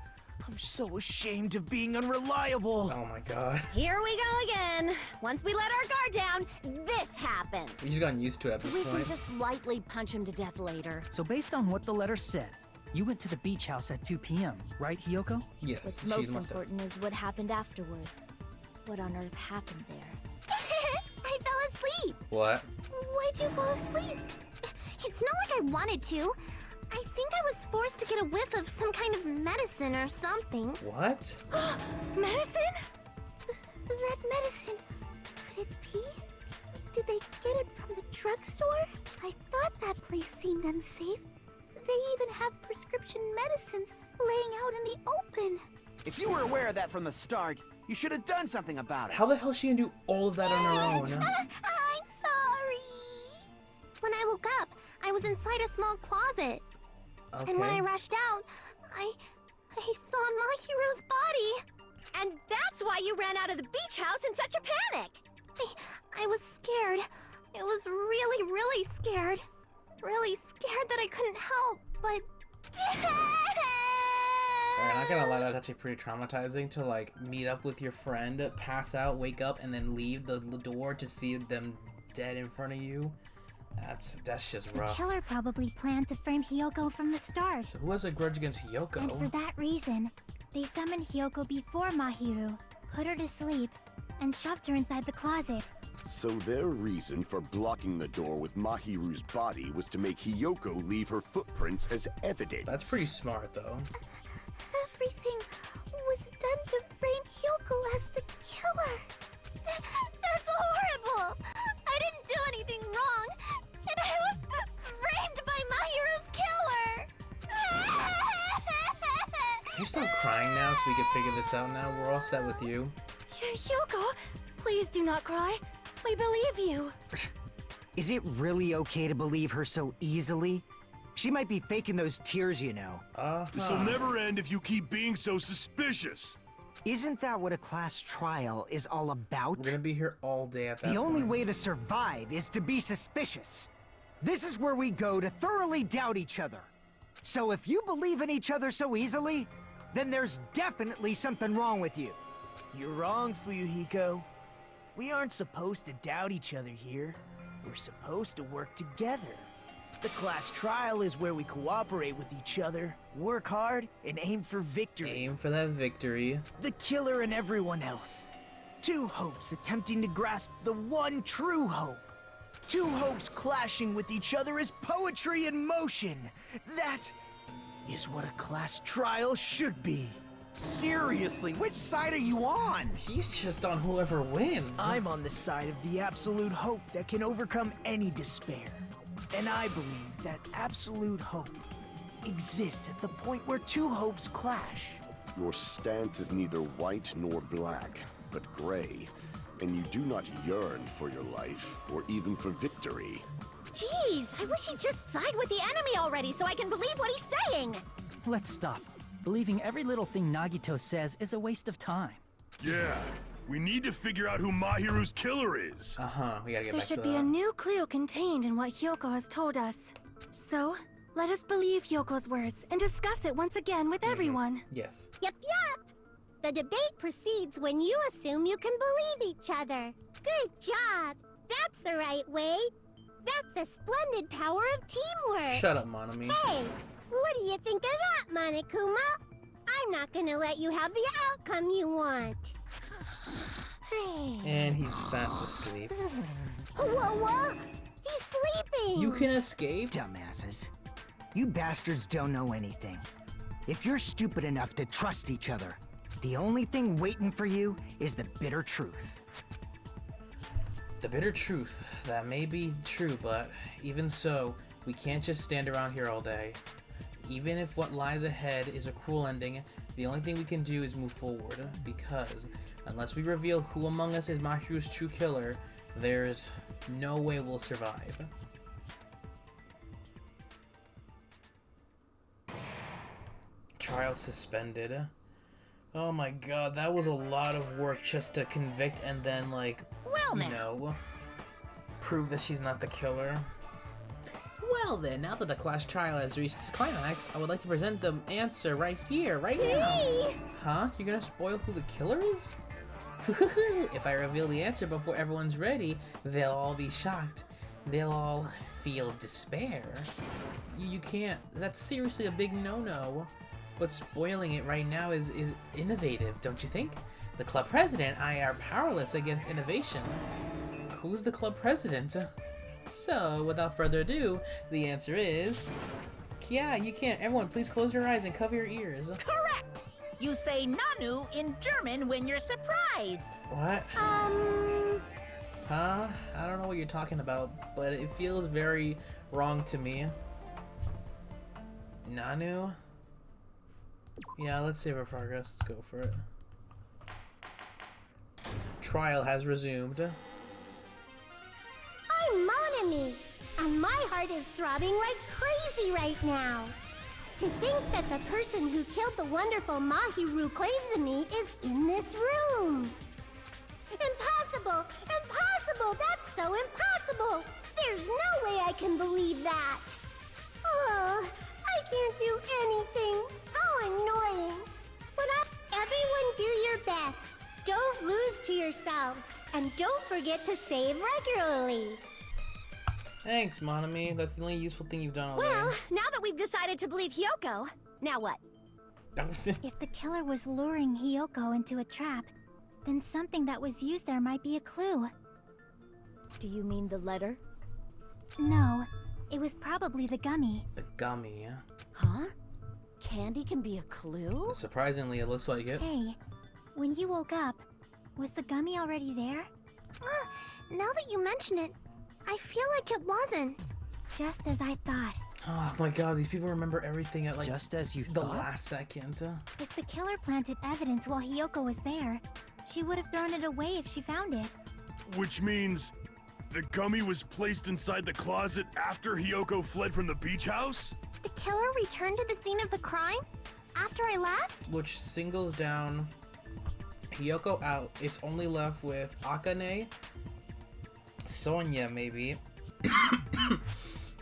Speaker 5: I'm so ashamed of being unreliable.
Speaker 1: Oh my god.
Speaker 12: Here we go again. Once we let our guard down, this happens.
Speaker 1: We've just gotten used to it at this
Speaker 12: We can
Speaker 1: point.
Speaker 12: just lightly punch him to death later.
Speaker 7: So based on what the letter said, You went to the beach house at 2 p.m., right, Hiyoko?
Speaker 1: Yes,
Speaker 6: What's
Speaker 1: she
Speaker 6: most
Speaker 1: must have.
Speaker 6: important is what happened afterward. What on earth happened there?
Speaker 3: I fell asleep.
Speaker 1: What?
Speaker 3: Why'd you fall asleep? It's not like I wanted to. I think I was forced to get a whiff of some kind of medicine or something.
Speaker 1: What?
Speaker 3: Medicine? That medicine. Could it be? Did they get it from the drugstore? I thought that place seemed unsafe. They even have prescription medicines laying out in the open.
Speaker 10: If you were aware of that from the start, you should have done something about it.
Speaker 1: How the hell is she gonna do all of that on her own?
Speaker 3: I'm sorry. When I woke up, I was inside a small closet.
Speaker 1: Okay.
Speaker 3: And when I rushed out, I saw Mahiru's body.
Speaker 12: And that's why you ran out of the beach house in such a panic!
Speaker 3: I was scared. I was really, really scared. Really scared that I couldn't help, but...
Speaker 1: I'm not gonna lie, that's actually pretty traumatizing to like meet up with your friend, pass out, wake up, and then leave the door to see them dead in front of you. That's just
Speaker 13: The
Speaker 1: rough.
Speaker 13: killer probably planned to frame Hiyoko from the start.
Speaker 1: So who has a grudge against Hiyoko?
Speaker 13: And for that reason, they summoned Hiyoko before Mahiru, put her to sleep, and shoved her inside the closet.
Speaker 4: So their reason for blocking the door with Mahiru's body was to make Hiyoko leave her footprints as evidence.
Speaker 1: That's pretty smart, though.
Speaker 3: Everything was done to frame Hyoko as the killer. That's horrible. I didn't do anything wrong, and I was framed by Mahiru's killer.
Speaker 1: Can you stop crying now so we can figure this out now? We're all set with you.
Speaker 11: Hyoko, please do not cry. We believe you.
Speaker 5: Is it really okay to believe her so easily? She might be faking those tears, you know.
Speaker 9: This'll never end if you keep being so suspicious.
Speaker 5: Isn't that what a class trial is all about?
Speaker 1: We're gonna be here all day at that
Speaker 5: The only
Speaker 1: point.
Speaker 5: way to survive is to be suspicious. This is where we go to thoroughly doubt each other. So if you believe in each other so easily, then there's definitely something wrong with you. You're wrong, Fuyuhiko. We aren't supposed to doubt each other here. We're supposed to work together. The class trial is where we cooperate with each other, work hard, and aim for victory.
Speaker 1: Aim for that victory.
Speaker 5: The killer and everyone else. Two hopes attempting to grasp the one true hope. Two hopes clashing with each other is poetry in motion. That is what a class trial should be.
Speaker 10: Seriously, which side are you on?
Speaker 1: He's just on whoever wins.
Speaker 5: I'm on the side of the absolute hope that can overcome any despair. And I believe that absolute hope exists at the point where two hopes clash.
Speaker 4: Your stance is neither white nor black, but gray, and you do not yearn for your life, or even for victory.
Speaker 12: Jeez, I wish he'd just side with the enemy already so I can believe what he's saying!
Speaker 7: Let's stop. Believing every little thing Nagito says is a waste of time.
Speaker 9: Yeah, we need to figure out who Mahiru's killer is.
Speaker 1: We gotta get
Speaker 11: There
Speaker 1: back to
Speaker 11: should be a new clue contained in what Hyoko has told us. So, let us believe Hyoko's words and discuss it once again with everyone.
Speaker 1: Yes.
Speaker 3: Yep. The debate proceeds when you assume you can believe each other. Good job. That's the right way. That's the splendid power of teamwork.
Speaker 1: Shut up, Monami.
Speaker 3: Hey, what do you think of that, Monokuma? I'm not gonna let you have the outcome you want.
Speaker 1: And he's fast asleep.
Speaker 3: Whoa! He's sleeping!
Speaker 1: You can escape?
Speaker 5: Dumbasses. You bastards don't know anything. If you're stupid enough to trust each other, the only thing waiting for you is the bitter truth.
Speaker 1: The bitter truth. That may be true, but even so, we can't just stand around here all day. Even if what lies ahead is a cruel ending, the only thing we can do is move forward, because unless we reveal who among us is Mahiru's true killer, there's no way we'll survive. Trial suspended. Oh my god, that was a lot of work just to convict and then, like, prove that she's not the killer. Well then, now that the class trial has reached its climax, I would like to present the answer right here, right now. Huh? You're gonna spoil who the killer is? If I reveal the answer before everyone's ready, they'll all be shocked. They'll all feel despair. You can't. That's seriously a big no-no. But spoiling it right now is innovative, don't you think? The club president and I are powerless against innovation. Who's the club president? So, without further ado, the answer is... Yeah, you can't. Everyone, please close your eyes and cover your ears.
Speaker 2: Correct! You say Nanu in German when you're surprised.
Speaker 1: What? Huh? I don't know what you're talking about, but it feels very wrong to me. Nanu? Yeah, let's save our progress. Let's go for it. Trial has resumed.
Speaker 13: I'm Monami, and my heart is throbbing like crazy right now. To think that the person who killed the wonderful Mahiru Koisumi is in this room. Impossible! Impossible! That's so impossible! There's no way I can believe that! Oh, I can't do anything. How annoying. But everyone do your best. Don't lose to yourselves. And don't forget to save regularly.
Speaker 1: Thanks, Monami. That's the only useful thing you've done all day.
Speaker 12: Well, now that we've decided to believe Hyoko, now what?
Speaker 13: If the killer was luring Hyoko into a trap, then something that was used there might be a clue.
Speaker 6: Do you mean the letter?
Speaker 13: No, it was probably the gummy.
Speaker 1: The gummy, yeah?
Speaker 12: Huh? Candy can be a clue?
Speaker 1: Surprisingly, it looks like it.
Speaker 13: Hey, when you woke up, was the gummy already there?
Speaker 3: Now that you mention it, I feel like it wasn't.
Speaker 13: Just as I thought.
Speaker 1: Oh my god, these people remember everything at like
Speaker 7: Just as you
Speaker 1: the
Speaker 7: thought?
Speaker 1: last second.
Speaker 13: If the killer planted evidence while Hyoko was there, she would have thrown it away if she found it.
Speaker 9: Which means the gummy was placed inside the closet after Hyoko fled from the beach house?
Speaker 3: The killer returned to the scene of the crime after I left?
Speaker 1: Which singles down Hyoko out. It's only left with Akane, Sonya maybe,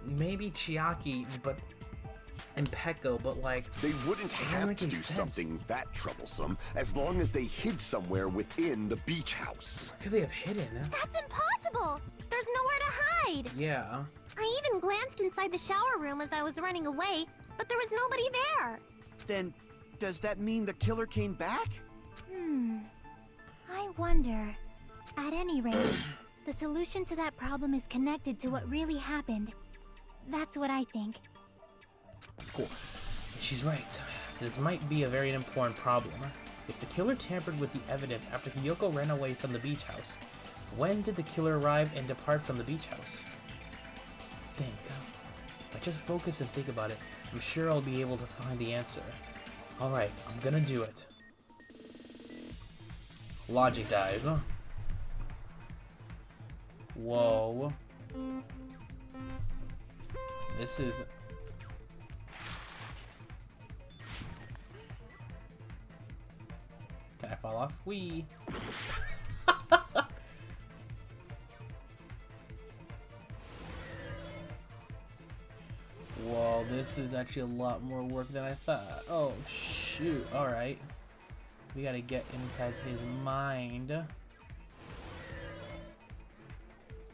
Speaker 1: maybe Chiaki, but and Peko, but like
Speaker 4: They wouldn't have to do something that troublesome as long as they hid somewhere within the beach house.
Speaker 1: What could they have hidden?
Speaker 3: That's impossible! There's nowhere to hide!
Speaker 1: Yeah.
Speaker 3: I even glanced inside the shower room as I was running away, but there was nobody there!
Speaker 10: Then, does that mean the killer came back?
Speaker 13: I wonder. At any rate, the solution to that problem is connected to what really happened. That's what I think.
Speaker 1: Cool. She's right. This might be a very important problem. If the killer tampered with the evidence after Hyoko ran away from the beach house, when did the killer arrive and depart from the beach house? Think. If I just focus and think about it, I'm sure I'll be able to find the answer. Alright, I'm gonna do it. Logic dive. Whoa. This is... Can I fall off? Whee! Whoa, this is actually a lot more work than I thought. Oh, shoot. Alright. We gotta get inside his mind.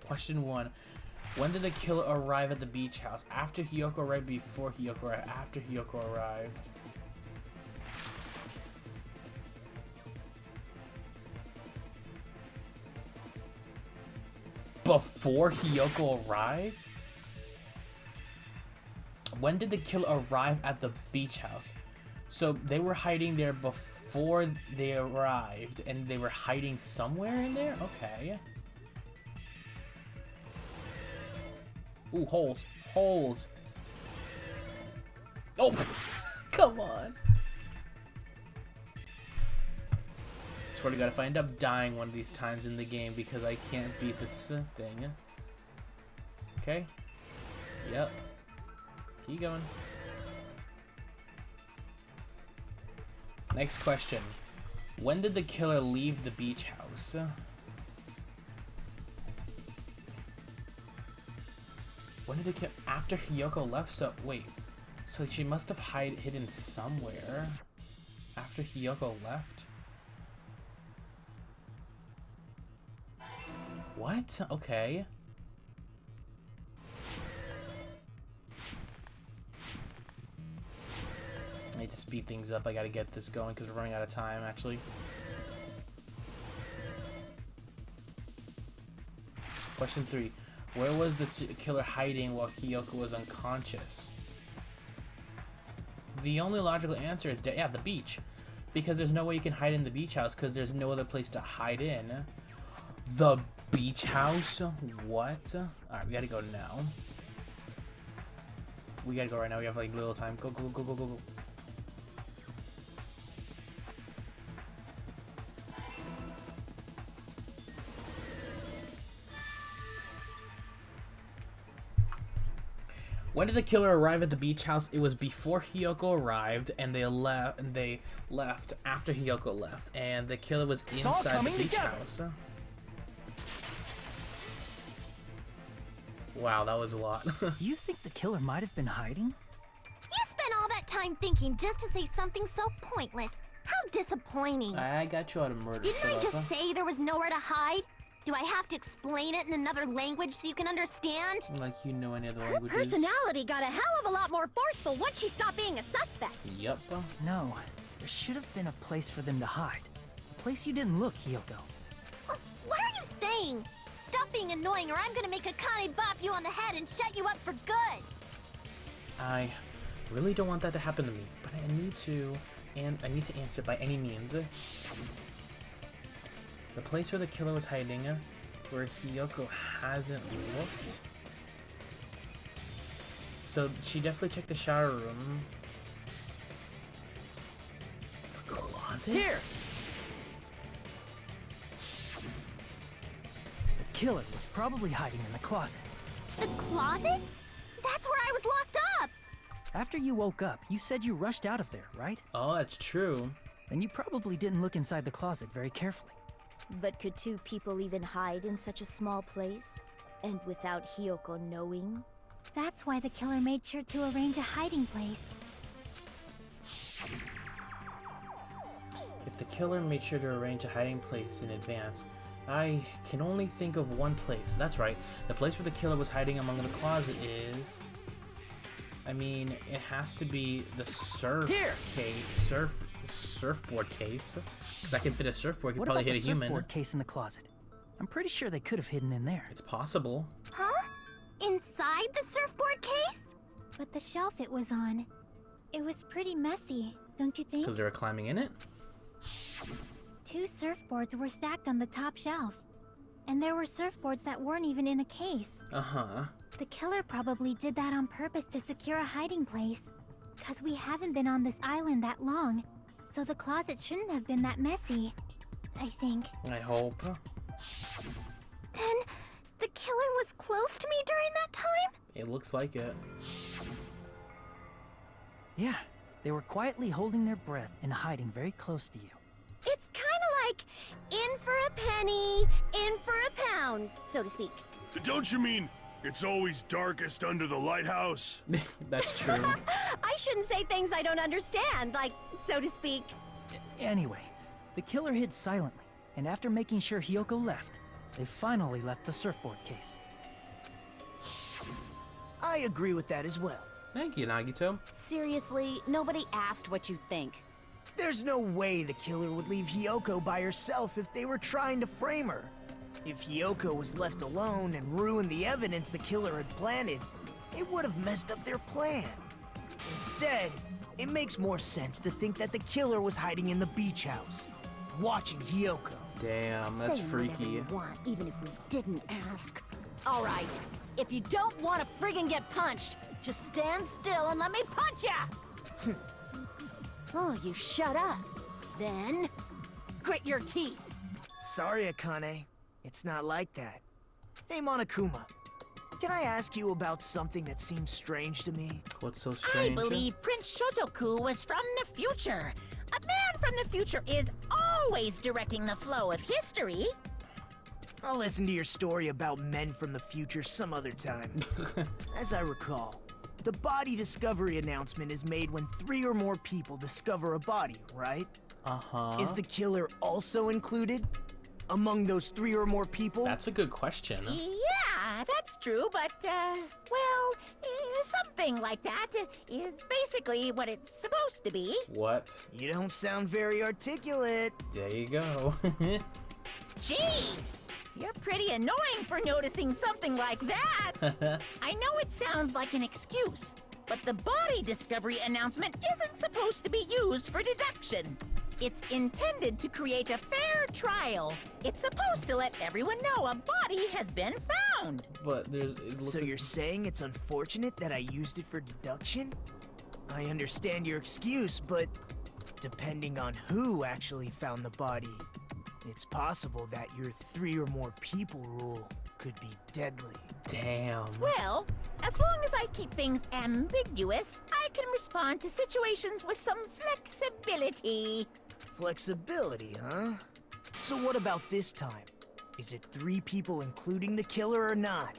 Speaker 1: Question 1. When did the killer arrive at the beach house? After Hyoko arrived, before Hyoko arrived? After Hyoko arrived. Before Hyoko arrived? When did the killer arrive at the beach house? So they were hiding there before they arrived, and they were hiding somewhere in there? Okay. Ooh, holes. Holes. Oh, come on. Swear to God, if I end up dying one of these times in the game because I can't beat this thing. Okay. Yep. Keep going. Next question. When did the killer leave the beach house? When did the killer... After Hyoko left? So, wait. So she must have hidden somewhere after Hyoko left? What? Okay. speed things up. I gotta get this going because we're running out of time, actually. Question 3. Where was the killer hiding while Hiyoko was unconscious? The only logical answer is, yeah, the beach. Because there's no way you can hide in the beach house because there's no other place to hide in. The beach house? What? Alright, we gotta go now. We gotta go right now. We have like little time. Go, go, go, go, go, go. When did the killer arrive at the beach house? It was before Hiyoko arrived, and they left after Hiyoko left, and the killer was inside the beach house. Wow, that was a lot.
Speaker 7: Do you think the killer might have been hiding?
Speaker 3: You spent all that time thinking just to say something so pointless. How disappointing.
Speaker 1: I got you out of murder.
Speaker 3: Didn't I just say there was nowhere to hide? Do I have to explain it in another language so you can understand?
Speaker 1: Like you know any other
Speaker 12: Her
Speaker 1: languages?
Speaker 12: personality got a hell of a lot more forceful once she stopped being a suspect.
Speaker 1: Yep.
Speaker 7: No, there should have been a place for them to hide. A place you didn't look, Hiyoko.
Speaker 3: What are you saying? Stop being annoying or I'm gonna make Akane bop you on the head and shut you up for good.
Speaker 1: I really don't want that to happen to me, but I need to answer by any means. The place where the killer was hiding, where Hiyoko hasn't looked. So she definitely checked the shower room. The closet?
Speaker 7: Here! The killer was probably hiding in the closet.
Speaker 3: The closet? That's where I was locked up!
Speaker 7: After you woke up, you said you rushed out of there, right?
Speaker 1: Oh, that's true.
Speaker 7: Then you probably didn't look inside the closet very carefully.
Speaker 6: But could two people even hide in such a small place? And without Hiyoko knowing?
Speaker 13: That's why the killer made sure to arrange a hiding place.
Speaker 1: If the killer made sure to arrange a hiding place in advance, I can only think of one place. That's right. The place where the killer was hiding among the closet is... I mean, it has to be the surfboard case. Because I can fit a surfboard, could probably hit a human.
Speaker 7: What about the surfboard case in the closet? I'm pretty sure they could have hidden in there.
Speaker 1: It's possible.
Speaker 3: Huh? Inside the surfboard case?
Speaker 13: But the shelf it was on, it was pretty messy, don't you think?
Speaker 1: Because they were climbing in it?
Speaker 13: 2 surfboards were stacked on the top shelf. And there were surfboards that weren't even in a case.
Speaker 1: Uh-huh.
Speaker 13: The killer probably did that on purpose to secure a hiding place. Because we haven't been on this island that long. So the closet shouldn't have been that messy, I think.
Speaker 1: I hope.
Speaker 3: Then, the killer was close to me during that time?
Speaker 1: It looks like it.
Speaker 7: Yeah, they were quietly holding their breath and hiding very close to you.
Speaker 12: It's kind of like in for a penny, in for a pound, so to speak.
Speaker 9: Don't you mean it's always darkest under the lighthouse?
Speaker 1: That's true.
Speaker 12: I shouldn't say things I don't understand, like, so to speak.
Speaker 7: Anyway, the killer hid silently, and after making sure Hiyoko left, they finally left the surfboard case.
Speaker 5: I agree with that as well.
Speaker 1: Thank you, Nagito.
Speaker 12: Seriously, nobody asked what you think.
Speaker 5: There's no way the killer would leave Hiyoko by herself if they were trying to frame her. If Hiyoko was left alone and ruined the evidence the killer had planted, it would have messed up their plan. Instead, it makes more sense to think that the killer was hiding in the beach house, watching Hiyoko.
Speaker 1: Damn, that's
Speaker 12: Say
Speaker 1: freaky.
Speaker 12: whatever you want, even if we didn't ask. All right, if you don't want to friggin' get punched, just stand still and let me punch ya! Oh, you shut up. Then, grit your teeth.
Speaker 5: Sorry, Akane. It's not like that. Hey, Monokuma. Can I ask you about something that seems strange to me?
Speaker 1: What's so strange?
Speaker 2: I believe Prince Shotoku was from the future. A man from the future is always directing the flow of history.
Speaker 5: I'll listen to your story about men from the future some other time. As I recall, the body discovery announcement is made when 3 or more people discover a body, right?
Speaker 1: Uh-huh.
Speaker 5: Is the killer also included among those 3 or more people?
Speaker 1: That's a good question.
Speaker 2: Yeah, that's true, but, well, something like that is basically what it's supposed to be.
Speaker 1: What?
Speaker 5: You don't sound very articulate.
Speaker 1: There you go.
Speaker 2: Jeez! You're pretty annoying for noticing something like that. I know it sounds like an excuse, but the body discovery announcement isn't supposed to be used for deduction. It's intended to create a fair trial. It's supposed to let everyone know a body has been found.
Speaker 1: But there's...
Speaker 5: So you're saying it's unfortunate that I used it for deduction? I understand your excuse, but depending on who actually found the body, it's possible that your 3 or more people rule could be deadly.
Speaker 1: Damn.
Speaker 2: Well, as long as I keep things ambiguous, I can respond to situations with some flexibility.
Speaker 5: Flexibility, huh? So what about this time? Is it 3 people including the killer or not?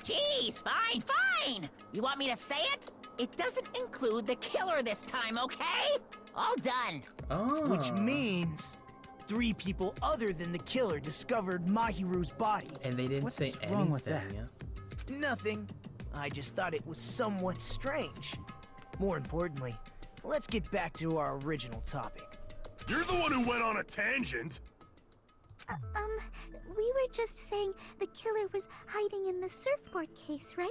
Speaker 2: Jeez, fine. You want me to say it? It doesn't include the killer this time, okay? All done.
Speaker 1: Oh.
Speaker 5: Which means 3 people other than the killer discovered Mahiru's body.
Speaker 1: And they didn't say anything.
Speaker 7: wrong with that?
Speaker 1: Yeah?
Speaker 5: Nothing. I just thought it was somewhat strange. More importantly, let's get back to our original topic.
Speaker 9: You're the one who went on a tangent.
Speaker 13: We were just saying the killer was hiding in the surfboard case, right?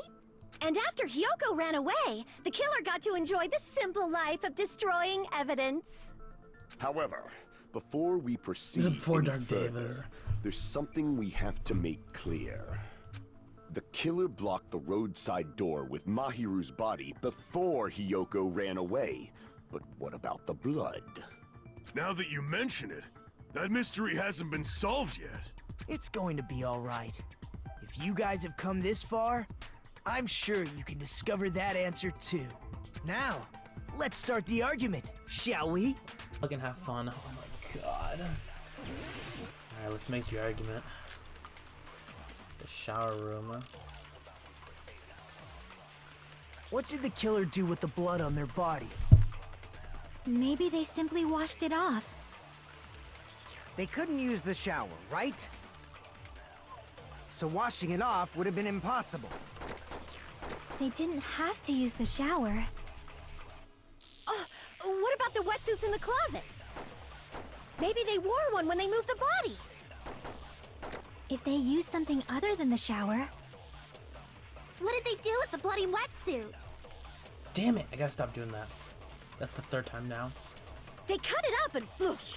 Speaker 11: And after Hyoko ran away, the killer got to enjoy the simple life of destroying evidence.
Speaker 4: However, before we proceed
Speaker 1: Before
Speaker 4: any
Speaker 1: Dark
Speaker 4: further,
Speaker 1: Davis.
Speaker 4: there's something we have to make clear. The killer blocked the roadside door with Mahiru's body before Hyoko ran away. But what about the blood?
Speaker 9: Now that you mention it, that mystery hasn't been solved yet.
Speaker 5: It's going to be all right. If you guys have come this far, I'm sure you can discover that answer too. Now, let's start the argument, shall we?
Speaker 1: Fucking have fun. Oh my god. Alright, let's make the argument. The shower room. Huh?
Speaker 5: What did the killer do with the blood on their body?
Speaker 13: Maybe they simply washed it off.
Speaker 8: They couldn't use the shower, right? So washing it off would have been impossible.
Speaker 13: They didn't have to use the shower.
Speaker 11: What about the wetsuits in the closet? Maybe they wore one when they moved the body.
Speaker 13: If they used something other than the shower...
Speaker 3: What did they do with the bloody wetsuit?
Speaker 1: Damn it, I gotta stop doing that. That's the 3rd time now.
Speaker 11: They cut it up and whoosh.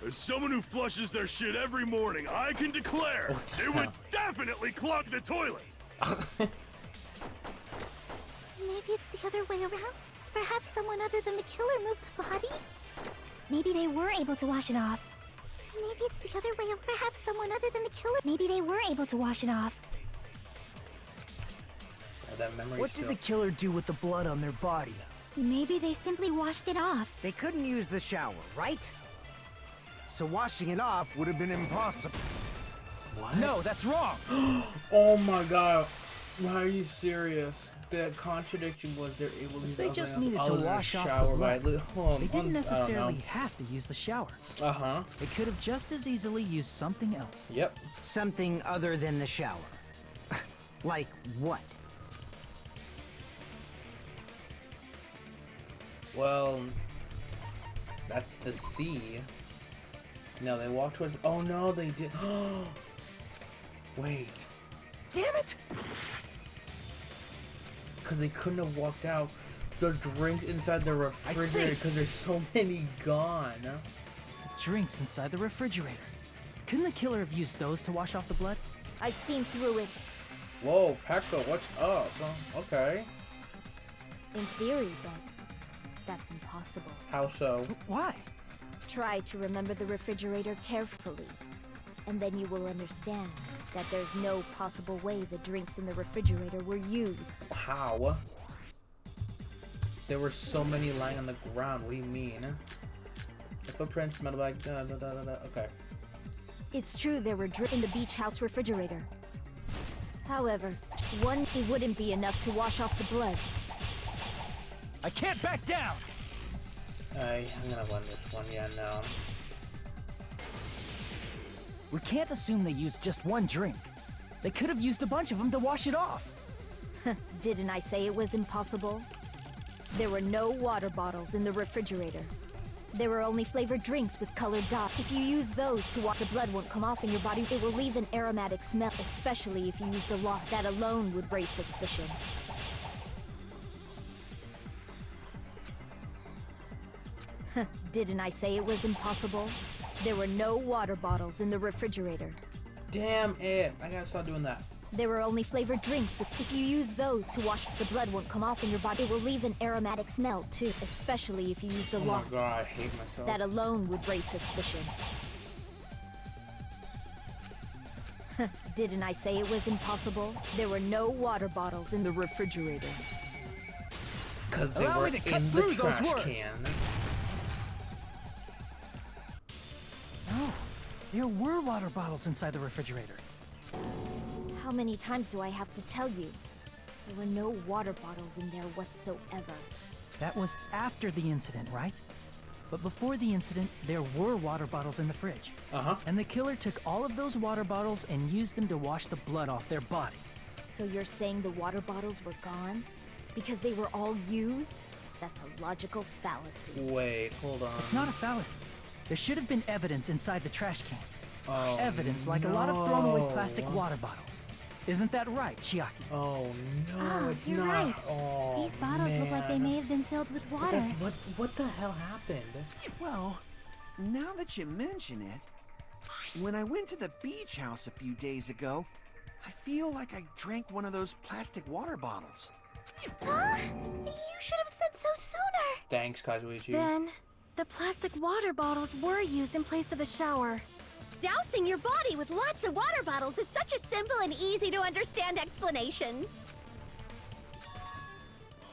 Speaker 9: As someone who flushes their shit every morning, I can declare it would definitely clog the toilet.
Speaker 13: Maybe it's the other way around. Perhaps someone other than the killer moved the body? Maybe they were able to wash it off. Maybe it's the other way around. Perhaps someone other than the killer... Maybe they were able to wash it off.
Speaker 1: That memory
Speaker 5: What did the killer do with the blood on their body?
Speaker 13: Maybe they simply washed it off.
Speaker 8: They couldn't use the shower, right? So washing it off would have been impossible.
Speaker 1: What?
Speaker 7: No, that's wrong.
Speaker 1: Oh my god. Are you serious? The contradiction was they're able to use
Speaker 7: They just
Speaker 1: something
Speaker 7: needed
Speaker 1: else
Speaker 7: to
Speaker 1: other than
Speaker 7: wash off the
Speaker 1: shower
Speaker 7: blood. They didn't
Speaker 1: I don't
Speaker 7: necessarily
Speaker 1: know.
Speaker 7: have to use the shower.
Speaker 1: Uh-huh.
Speaker 7: They could have just as easily used something else.
Speaker 1: Yep.
Speaker 8: Something other than the shower. Like what?
Speaker 1: Well, that's the sea. No, they walked towards... Oh no, they did... Wait.
Speaker 7: Damn it!
Speaker 1: Because they couldn't have walked out. The drinks inside the refrigerator because there's so many gone.
Speaker 7: Drinks inside the refrigerator. Couldn't the killer have used those to wash off the blood?
Speaker 6: I've seen through it.
Speaker 1: Whoa, Pekka, what's up? Oh, okay.
Speaker 6: In theory, but that's impossible.
Speaker 1: How so?
Speaker 7: Why?
Speaker 6: Try to remember the refrigerator carefully, and then you will understand that there's no possible way the drinks in the refrigerator were used.
Speaker 1: How? There were so many lying on the ground. What do you mean? The footprints, metal bag, okay.
Speaker 6: It's true there were drinks in the beach house refrigerator. However, one wouldn't be enough to wash off the blood.
Speaker 7: I can't back down!
Speaker 1: I'm gonna win this one, yeah, no.
Speaker 7: We can't assume they used just one drink. They could have used a bunch of them to wash it off.
Speaker 6: Didn't I say it was impossible? There were no water bottles in the refrigerator. There were only flavored drinks with colored dots. If you use those to wash, the blood won't come off in your body. It will leave an aromatic smell, especially if you used a lot. That alone would raise suspicion. Didn't I say it was impossible? There were no water bottles in the refrigerator.
Speaker 1: Damn it. I gotta stop doing that.
Speaker 6: There were only flavored drinks, but if you use those to wash, the blood won't come off in your body. It will leave an aromatic smell, too, especially if you used a lot.
Speaker 1: Oh my god, I hate myself.
Speaker 6: That alone would raise suspicion. Didn't I say it was impossible? There were no water bottles in the refrigerator.
Speaker 1: Because they were in the trash can.
Speaker 7: No, there were water bottles inside the refrigerator.
Speaker 6: How many times do I have to tell you? There were no water bottles in there whatsoever.
Speaker 7: That was after the incident, right? But before the incident, there were water bottles in the fridge. And the killer took all of those water bottles and used them to wash the blood off their body.
Speaker 6: So you're saying the water bottles were gone? Because they were all used? That's a logical fallacy.
Speaker 1: Wait, hold on.
Speaker 7: It's not a fallacy. There should have been evidence inside the trash can.
Speaker 1: Oh,
Speaker 7: Evidence like a lot of thrown away plastic water bottles. Isn't that right, Chiaki?
Speaker 1: Oh no, it's
Speaker 13: you're
Speaker 1: not.
Speaker 13: right.
Speaker 1: Oh,
Speaker 13: These bottles look like they may have been filled with water.
Speaker 1: What the hell happened?
Speaker 10: Well, now that you mention it, when I went to the beach house a few days ago, I feel like I drank one of those plastic water bottles.
Speaker 11: Huh? You should have said so sooner.
Speaker 1: Thanks, Kazuichi.
Speaker 11: Then, the plastic water bottles were used in place of the shower.
Speaker 12: Dousing your body with lots of water bottles is such a simple and easy to understand explanation.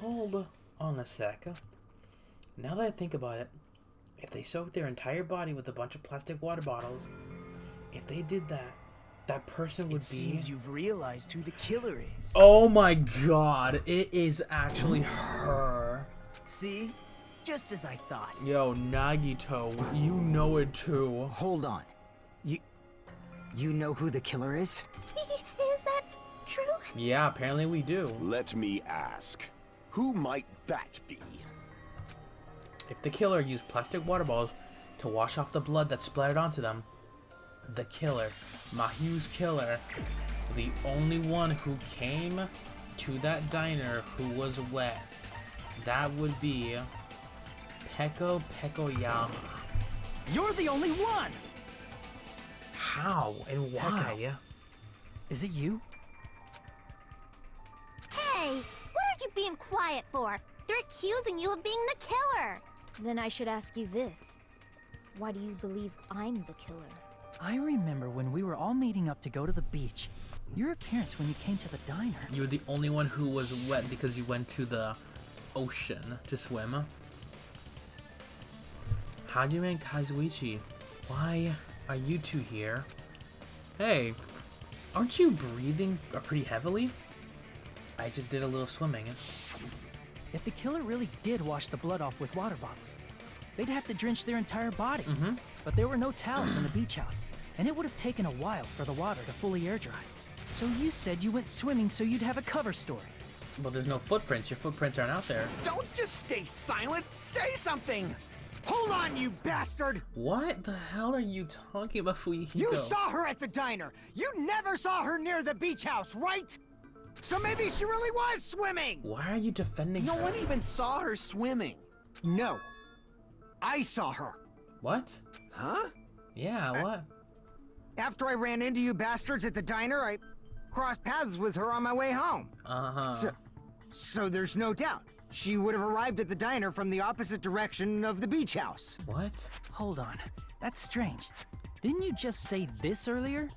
Speaker 1: Hold on a sec. Now that I think about it, if they soaked their entire body with a bunch of plastic water bottles, if they did that, that person would be...
Speaker 5: It seems you've realized who the killer is.
Speaker 1: Oh my god, it is actually her.
Speaker 5: See? Just as I thought.
Speaker 1: Yo, Nagito, you know it too.
Speaker 8: Hold on. You know who the killer is?
Speaker 11: Is that true?
Speaker 1: Yeah, apparently we do.
Speaker 4: Let me ask, who might that be?
Speaker 1: If the killer used plastic water bottles to wash off the blood that splattered onto them, the killer, Mahiru's killer, the only one who came to that diner who was wet, that would be Peko Pekoyama.
Speaker 7: You're the only one!
Speaker 1: How and why?
Speaker 7: Peko. Is it you?
Speaker 3: Hey, what are you being quiet for? They're accusing you of being the killer.
Speaker 6: Then I should ask you this. Why do you believe I'm the killer?
Speaker 7: I remember when we were all meeting up to go to the beach. Your appearance when you came to the diner.
Speaker 1: You were the only one who was wet because you went to the ocean to swim. Hajime and Kazuichi, why are you two here? Hey, aren't you breathing pretty heavily? I just did a little swimming.
Speaker 7: If the killer really did wash the blood off with water bottles, they'd have to drench their entire body. But there were no towels in the beach house, and it would have taken a while for the water to fully air dry. So you said you went swimming so you'd have a cover story.
Speaker 1: Well, there's no footprints. Your footprints aren't out there.
Speaker 10: Don't just stay silent! Say something!
Speaker 8: Hold on, you bastard!
Speaker 1: What the hell are you talking about, Fuyuhiko?
Speaker 8: You saw her at the diner! You never saw her near the beach house, right? So maybe she really was swimming!
Speaker 1: Why are you defending
Speaker 10: No
Speaker 1: her?
Speaker 10: one even saw her swimming.
Speaker 8: No. I saw her.
Speaker 1: What?
Speaker 10: Huh?
Speaker 1: Yeah, what?
Speaker 8: After I ran into you bastards at the diner, I crossed paths with her on my way home. So there's no doubt. She would have arrived at the diner from the opposite direction of the beach house.
Speaker 1: What?
Speaker 7: Hold on. That's strange. Didn't you just say this earlier?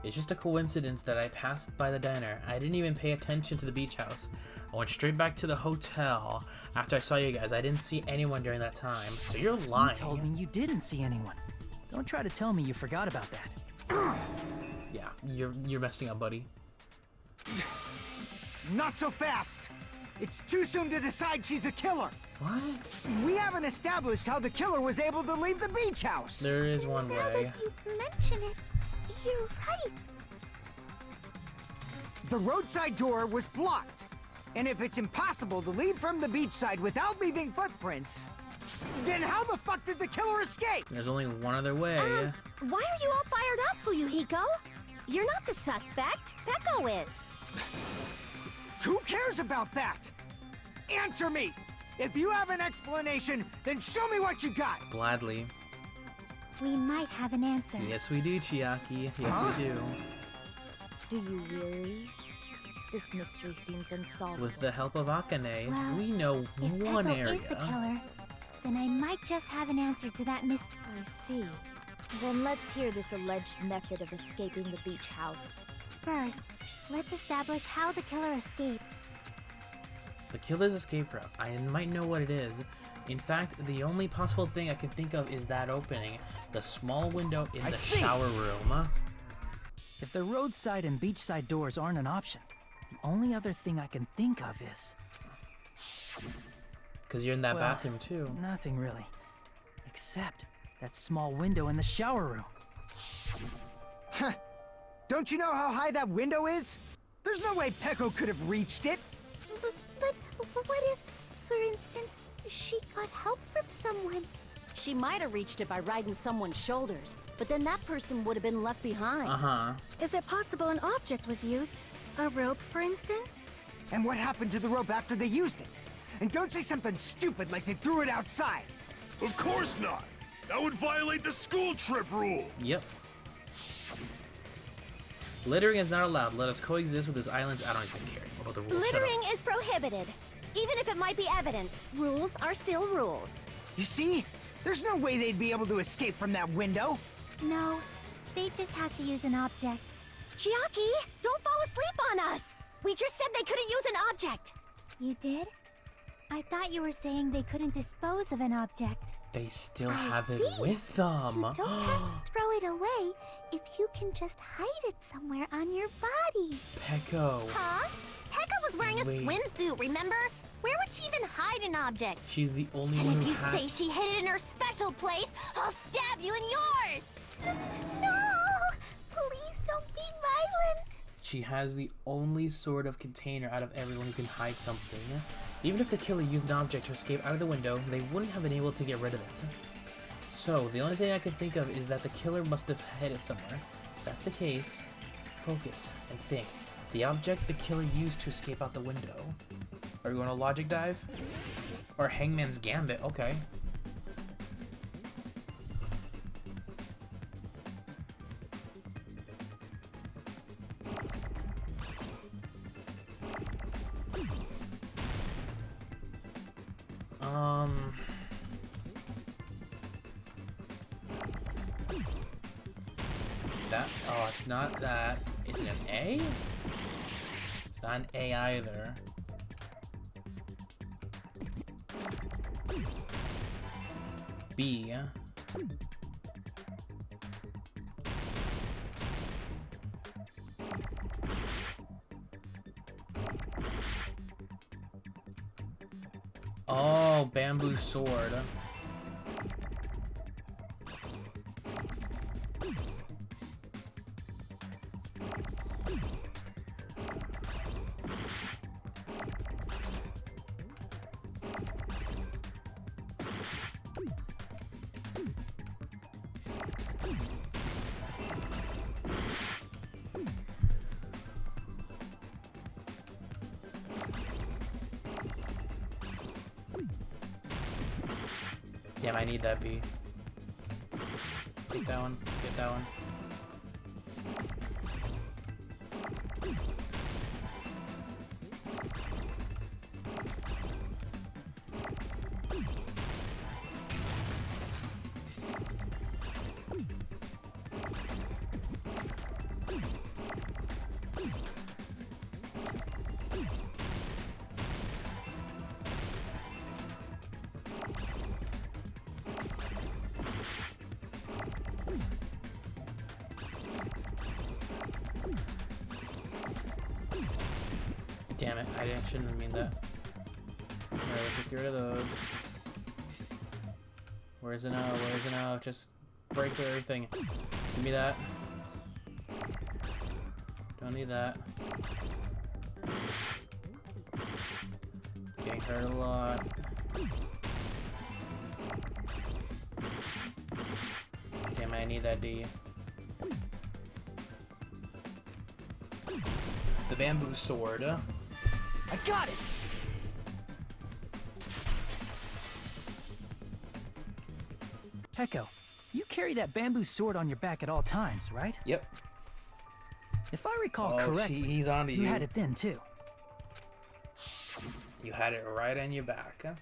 Speaker 1: It's just a coincidence that I passed by the diner. I didn't even pay attention to the beach house. I went straight back to the hotel after I saw you guys. I didn't see anyone during that time. So you're lying.
Speaker 7: You told me you didn't see anyone. Don't try to tell me you forgot about that.
Speaker 1: Yeah, you're messing up, buddy.
Speaker 8: Not so fast! It's too soon to decide she's a killer!
Speaker 1: What?
Speaker 8: We haven't established how the killer was able to leave the beach house!
Speaker 1: There is one
Speaker 3: Now
Speaker 1: way.
Speaker 3: that you mention it, you're right.
Speaker 8: The roadside door was blocked. And if it's impossible to leave from the beachside without leaving footprints, then how the fuck did the killer escape?
Speaker 1: There's only one other way.
Speaker 12: Why are you all fired up, Fuyuhiko? You're not the suspect. Peko is.
Speaker 8: Who cares about that? Answer me! If you have an explanation, then show me what you got!
Speaker 1: Gladly.
Speaker 13: We might have an answer.
Speaker 1: Yes, we do, Chiaki. Yes, we do.
Speaker 6: Do you really? This mystery seems unsolvable.
Speaker 1: With the help of Akane,
Speaker 13: Well,
Speaker 1: we know
Speaker 13: If
Speaker 1: one
Speaker 13: Peko
Speaker 1: area.
Speaker 13: is the killer, then I might just have an answer to that mystery.
Speaker 6: I see. Then let's hear this alleged method of escaping the beach house.
Speaker 13: First, let's establish how the killer escaped.
Speaker 1: The killer's escape route. I might know what it is. In fact, the only possible thing I can think of is that opening. The small window in the shower room.
Speaker 7: If the roadside and beachside doors aren't an option, the only other thing I can think of is...
Speaker 1: Because you're in that
Speaker 7: well,
Speaker 1: bathroom too.
Speaker 7: Nothing really. Except that small window in the shower room.
Speaker 8: Huh. Don't you know how high that window is? There's no way Peko could have reached it.
Speaker 13: But what if, for instance, she got help from someone?
Speaker 12: She might have reached it by riding someone's shoulders, but then that person would have been left behind.
Speaker 1: Uh-huh.
Speaker 11: Is it possible an object was used? A rope, for instance?
Speaker 8: And what happened to the rope after they used it? And don't say something stupid like they threw it outside.
Speaker 9: Of course not! That would violate the school trip rule!
Speaker 1: Yep. Littering is not allowed. Let us coexist with this island's... I don't even care about the rules.
Speaker 12: Littering is prohibited. Even if it might be evidence, rules are still rules.
Speaker 8: You see? There's no way they'd be able to escape from that window.
Speaker 13: No, they just have to use an object.
Speaker 12: Chiaki, don't fall asleep on us! We just said they couldn't use an object!
Speaker 13: You did? I thought you were saying they couldn't dispose of an object.
Speaker 1: They still have it with them.
Speaker 13: You don't have to throw it away if you can just hide it somewhere on your body.
Speaker 1: Peko.
Speaker 3: Huh? Pekka was wearing a
Speaker 1: Wait.
Speaker 3: swimsuit, remember? Where would she even hide an object?
Speaker 1: She's the only
Speaker 3: And
Speaker 1: one
Speaker 3: if
Speaker 1: who
Speaker 3: you
Speaker 1: has...
Speaker 3: say she hid it in her special place, I'll stab you in yours!
Speaker 13: No! Please don't be violent!
Speaker 1: She has the only sort of container out of everyone who can hide something. Even if the killer used an object to escape out of the window, they wouldn't have been able to get rid of it. So, the only thing I can think of is that the killer must have hid it somewhere. If that's the case, focus and think. The object the killer used to escape out the window. Are we going to logic dive? Or Hangman's Gambit? Okay. That, oh, it's not that. Is it an A? It's not an A either. B. Oh, bamboo sword. Damn, I need that B. Get that one. Get that one. Damn it, I shouldn't have mean that. Alright, let's just get rid of those. Where's an O? Where's an O? Just break through everything. Give me that. Don't need that. Getting hurt a lot. Damn, I need that D. The bamboo sword.
Speaker 5: I got it!
Speaker 7: Peko, you carry that bamboo sword on your back at all times, right?
Speaker 1: Yep.
Speaker 7: If I recall correctly,
Speaker 1: he's onto you.
Speaker 7: You had it then too.
Speaker 1: You had it right on your back. Huh?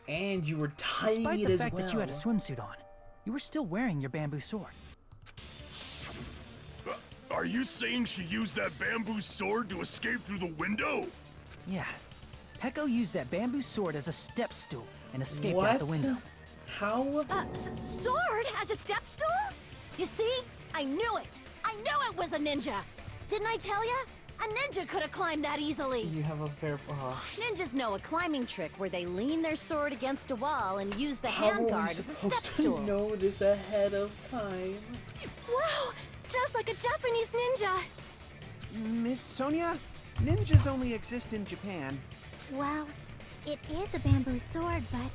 Speaker 1: And you were tying
Speaker 7: Despite
Speaker 1: it
Speaker 7: the
Speaker 1: as
Speaker 7: fact
Speaker 1: well.
Speaker 7: that you had a swimsuit on, you were still wearing your bamboo sword.
Speaker 9: Are you saying she used that bamboo sword to escape through the window?
Speaker 7: Yeah. Peko used that bamboo sword as a step stool and escaped out the window.
Speaker 1: How?
Speaker 12: Sword as a step stool? You see? I knew it! I knew it was a ninja! Didn't I tell ya? A ninja could have climbed that easily!
Speaker 1: You have a fair...
Speaker 12: Ninjas know a climbing trick where they lean their sword against a wall and use the
Speaker 1: How
Speaker 12: handguard
Speaker 1: are we
Speaker 12: as a
Speaker 1: supposed
Speaker 12: step
Speaker 1: to
Speaker 12: stool.
Speaker 1: know this ahead of time?
Speaker 11: Wow! Just like a Japanese ninja!
Speaker 10: Miss Sonia, ninjas only exist in Japan.
Speaker 13: Well, it is a bamboo sword, but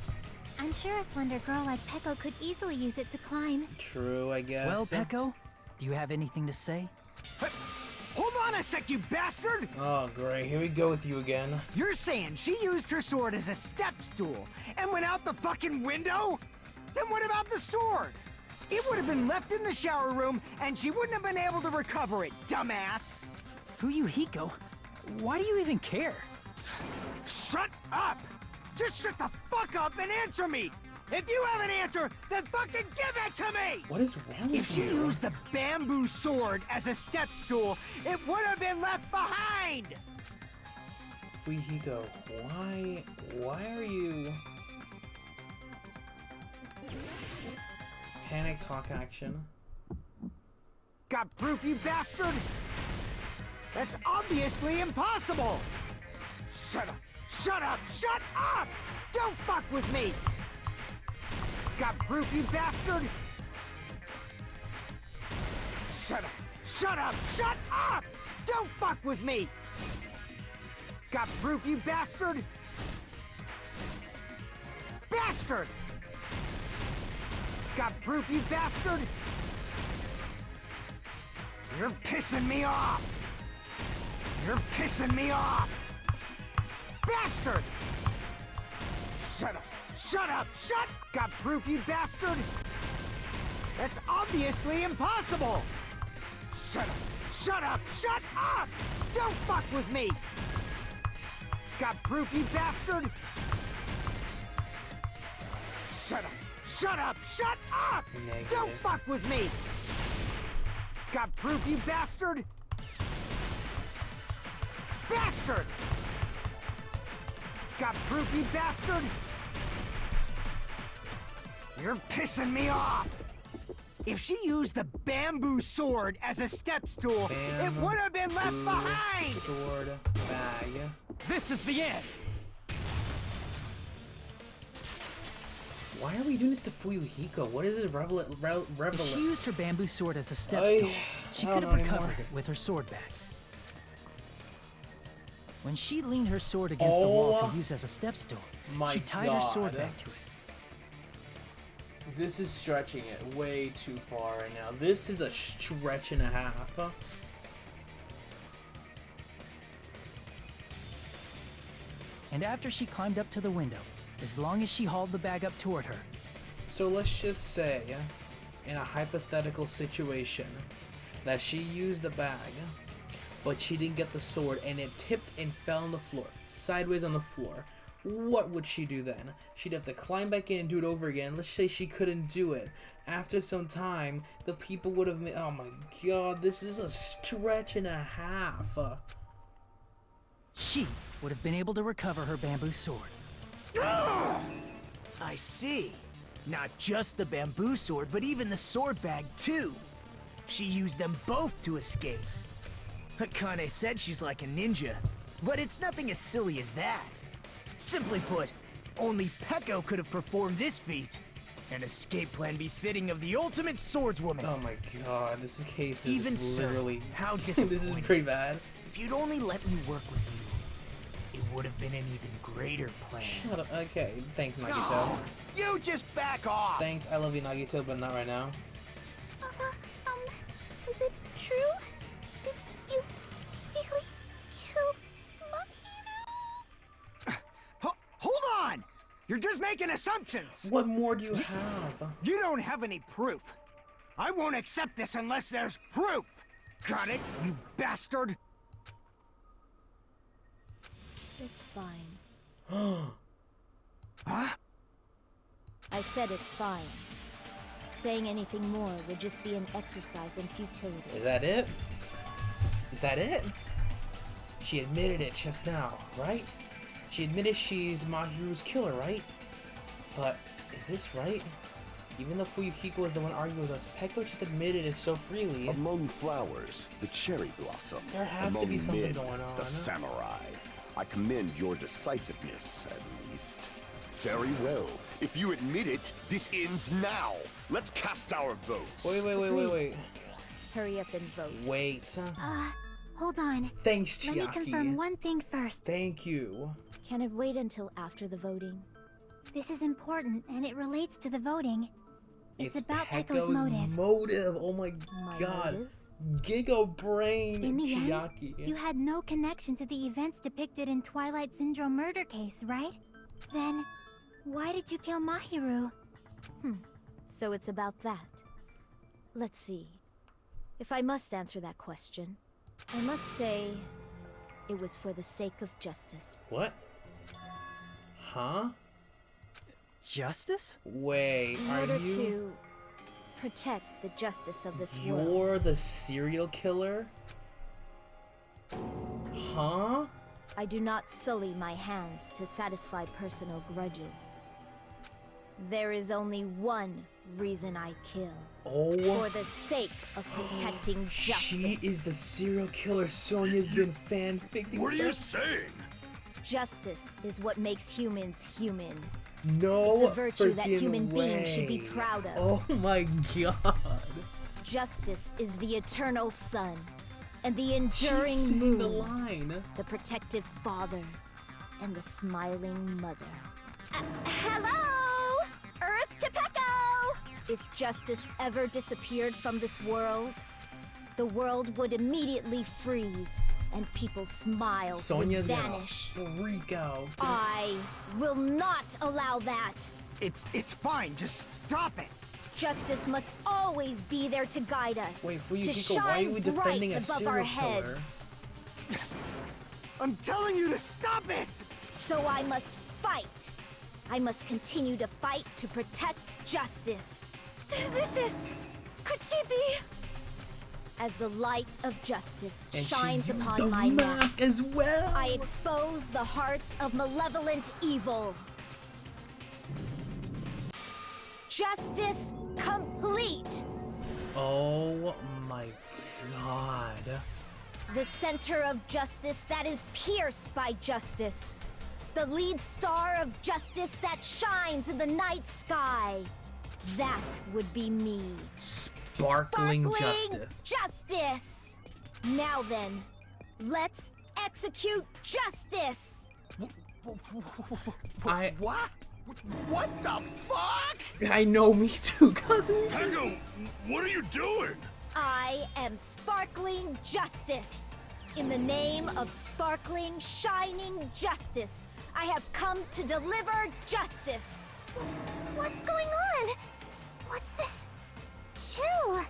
Speaker 13: I'm sure a slender girl like Peko could easily use it to climb.
Speaker 1: True, I guess.
Speaker 7: Well, Peko, do you have anything to say?
Speaker 8: Hold on a sec, you bastard!
Speaker 1: Oh, great. Here we go with you again.
Speaker 8: You're saying she used her sword as a step stool and went out the fucking window? Then what about the sword? It would have been left in the shower room and she wouldn't have been able to recover it, dumbass!
Speaker 7: Fuyuhiko, why do you even care?
Speaker 8: Shut up! Just shut the fuck up and answer me! If you have an answer, then fucking give it to me!
Speaker 1: What is wrong with
Speaker 8: If she
Speaker 1: you?
Speaker 8: used the bamboo sword as a step stool, it would have been left behind!
Speaker 1: Fuyuhiko, why are you... Panic talk action.
Speaker 8: Got proof, you bastard? That's obviously impossible! Shut up! Shut up! Shut up! Don't fuck with me! Got proof, you bastard? Shut up! Shut up! Shut up! Don't fuck with me! Got proof, you bastard? Bastard! Got proof, you bastard? You're pissing me off! You're pissing me off! Bastard! Shut up! Shut up! Shut! Got proof, you bastard? That's obviously impossible! Shut up! Shut up! Shut up! Don't fuck with me! Got proof, you bastard? Shut up! Shut up! Shut up!
Speaker 1: Negative.
Speaker 8: Don't fuck with me! Got proof, you bastard? Bastard! Got proof, you bastard? You're pissing me off! If she used the bamboo sword as a step stool, it would have been left behind!
Speaker 1: Sword bag.
Speaker 7: This is the end!
Speaker 1: Why are we doing this to Fuyuhiko? What is it,
Speaker 7: If she used her bamboo sword as a step
Speaker 1: I
Speaker 7: stool, she
Speaker 1: don't
Speaker 7: could
Speaker 1: know
Speaker 7: have
Speaker 1: anymore.
Speaker 7: recovered it with her sword back. When she leaned her sword against the wall
Speaker 1: Oh
Speaker 7: to use as a step stool,
Speaker 1: my
Speaker 7: she tied her sword
Speaker 1: God.
Speaker 7: back to it.
Speaker 1: This is stretching it way too far right now. This is a stretch and a half.
Speaker 7: And after she climbed up to the window, as long as she hauled the bag up toward her.
Speaker 1: So let's just say, in a hypothetical situation, that she used the bag, but she didn't get the sword and it tipped and fell on the floor, sideways on the floor. What would she do then? She'd have to climb back in and do it over again. Let's say she couldn't do it. After some time, the people would have oh my god, this is a stretch and a half.
Speaker 7: She would have been able to recover her bamboo sword.
Speaker 5: I see. Not just the bamboo sword, but even the sword bag, too. She used them both to escape. Akane said she's like a ninja, but it's nothing as silly as that. Simply put, only Peko could have performed this feat. An escape plan befitting of the ultimate swordswoman.
Speaker 1: Oh my god, this case is
Speaker 5: Even so,
Speaker 1: literally...
Speaker 5: how
Speaker 1: this is
Speaker 5: disappointing.
Speaker 1: pretty bad.
Speaker 5: If you'd only let me work with you, it would have been an even greater plan.
Speaker 1: Shut up. Okay, thanks, Nagito.
Speaker 10: Oh, you just back off!
Speaker 1: Thanks, I love you, Nagito, but not right now.
Speaker 3: Is it true that you really killed Mahiru?
Speaker 8: Hold on! You're just making assumptions!
Speaker 1: What more do you have?
Speaker 8: You don't have any proof. I won't accept this unless there's proof! Got it, you bastard?
Speaker 6: It's fine.
Speaker 8: Huh?
Speaker 6: I said it's fine. Saying anything more would just be an exercise in futility.
Speaker 1: Is that it? Is that it? She admitted it just now, right? She admitted she's Mahiru's killer, right? But is this right? Even though Fuyuhiko was the one arguing with us, Peko just admitted it so freely.
Speaker 4: Among flowers, the cherry blossom.
Speaker 1: There has to
Speaker 4: Among
Speaker 1: be something
Speaker 4: men,
Speaker 1: going on.
Speaker 4: The samurai. I commend your decisiveness, at least. Very well. If you admit it, this ends now. Let's cast our votes.
Speaker 1: Wait.
Speaker 6: Hurry up and vote.
Speaker 1: Wait.
Speaker 13: Hold on.
Speaker 1: Thanks,
Speaker 13: Let me
Speaker 1: Chiaki.
Speaker 13: confirm one thing first.
Speaker 1: Thank you.
Speaker 6: Can it wait until after the voting?
Speaker 13: This is important, and it relates to the voting. It's about
Speaker 1: Peko's
Speaker 13: Peko's
Speaker 1: motive. Oh my god.
Speaker 6: Motive?
Speaker 1: Giga brain,
Speaker 13: In the
Speaker 1: Chiaki.
Speaker 13: end, you had no connection to the events depicted in Twilight Syndrome murder case, right? Then, why did you kill Mahiru?
Speaker 6: So it's about that. Let's see. If I must answer that question, I must say it was for the sake of justice.
Speaker 1: What? Huh?
Speaker 5: Justice?
Speaker 1: Wait,
Speaker 6: In
Speaker 1: are
Speaker 6: order
Speaker 1: you...
Speaker 6: to protect the justice of this world.
Speaker 1: You're the serial killer? Huh?
Speaker 6: I do not sully my hands to satisfy personal grudges. There is only one reason I kill.
Speaker 1: Oh.
Speaker 6: For the sake of protecting justice.
Speaker 1: She is the serial killer Sonya's been fanficting.
Speaker 9: What are you saying?
Speaker 6: Justice is what makes humans human.
Speaker 1: No
Speaker 6: It's a virtue that
Speaker 1: freaking
Speaker 6: human
Speaker 1: way.
Speaker 6: beings should be proud of.
Speaker 1: Oh my god.
Speaker 6: Justice is the eternal sun, and the
Speaker 1: She's
Speaker 6: enduring
Speaker 1: saying
Speaker 6: moon,
Speaker 1: the line.
Speaker 6: the protective father, and the smiling mother. Hello! Earth to Peko! If justice ever disappeared from this world, the world would immediately freeze, and people's smiles
Speaker 1: Sonya's
Speaker 6: would
Speaker 1: gonna
Speaker 6: vanish.
Speaker 1: freak out.
Speaker 6: I will not allow that!
Speaker 8: It's fine, just stop it!
Speaker 6: Justice must always be there to guide us.
Speaker 1: Wait,
Speaker 6: to
Speaker 1: Fuyuhiko,
Speaker 6: shine
Speaker 1: why are we defending
Speaker 6: bright
Speaker 1: a
Speaker 6: above our
Speaker 1: serial killer?
Speaker 6: heads.
Speaker 8: I'm telling you to stop it!
Speaker 6: So I must fight. I must continue to fight to protect justice.
Speaker 11: This is... Could she be...
Speaker 6: As the light of justice
Speaker 1: And
Speaker 6: shines
Speaker 1: she used
Speaker 6: upon
Speaker 1: the
Speaker 6: my
Speaker 1: mask as well.
Speaker 6: I expose the hearts of malevolent evil. Justice complete.
Speaker 1: Oh my god.
Speaker 6: The center of justice that is pierced by justice. The lead star of justice that shines in the night sky. That would be me.
Speaker 1: Sparkling justice.
Speaker 6: Justice! Now then, let's execute justice!
Speaker 10: What? What the fuck?
Speaker 1: I know, me too, Kazumi.
Speaker 9: Peko, what are you doing?
Speaker 6: I am sparkling justice. In the name of sparkling, shining justice, I have come to deliver justice.
Speaker 3: What's going on? What's this? Chill.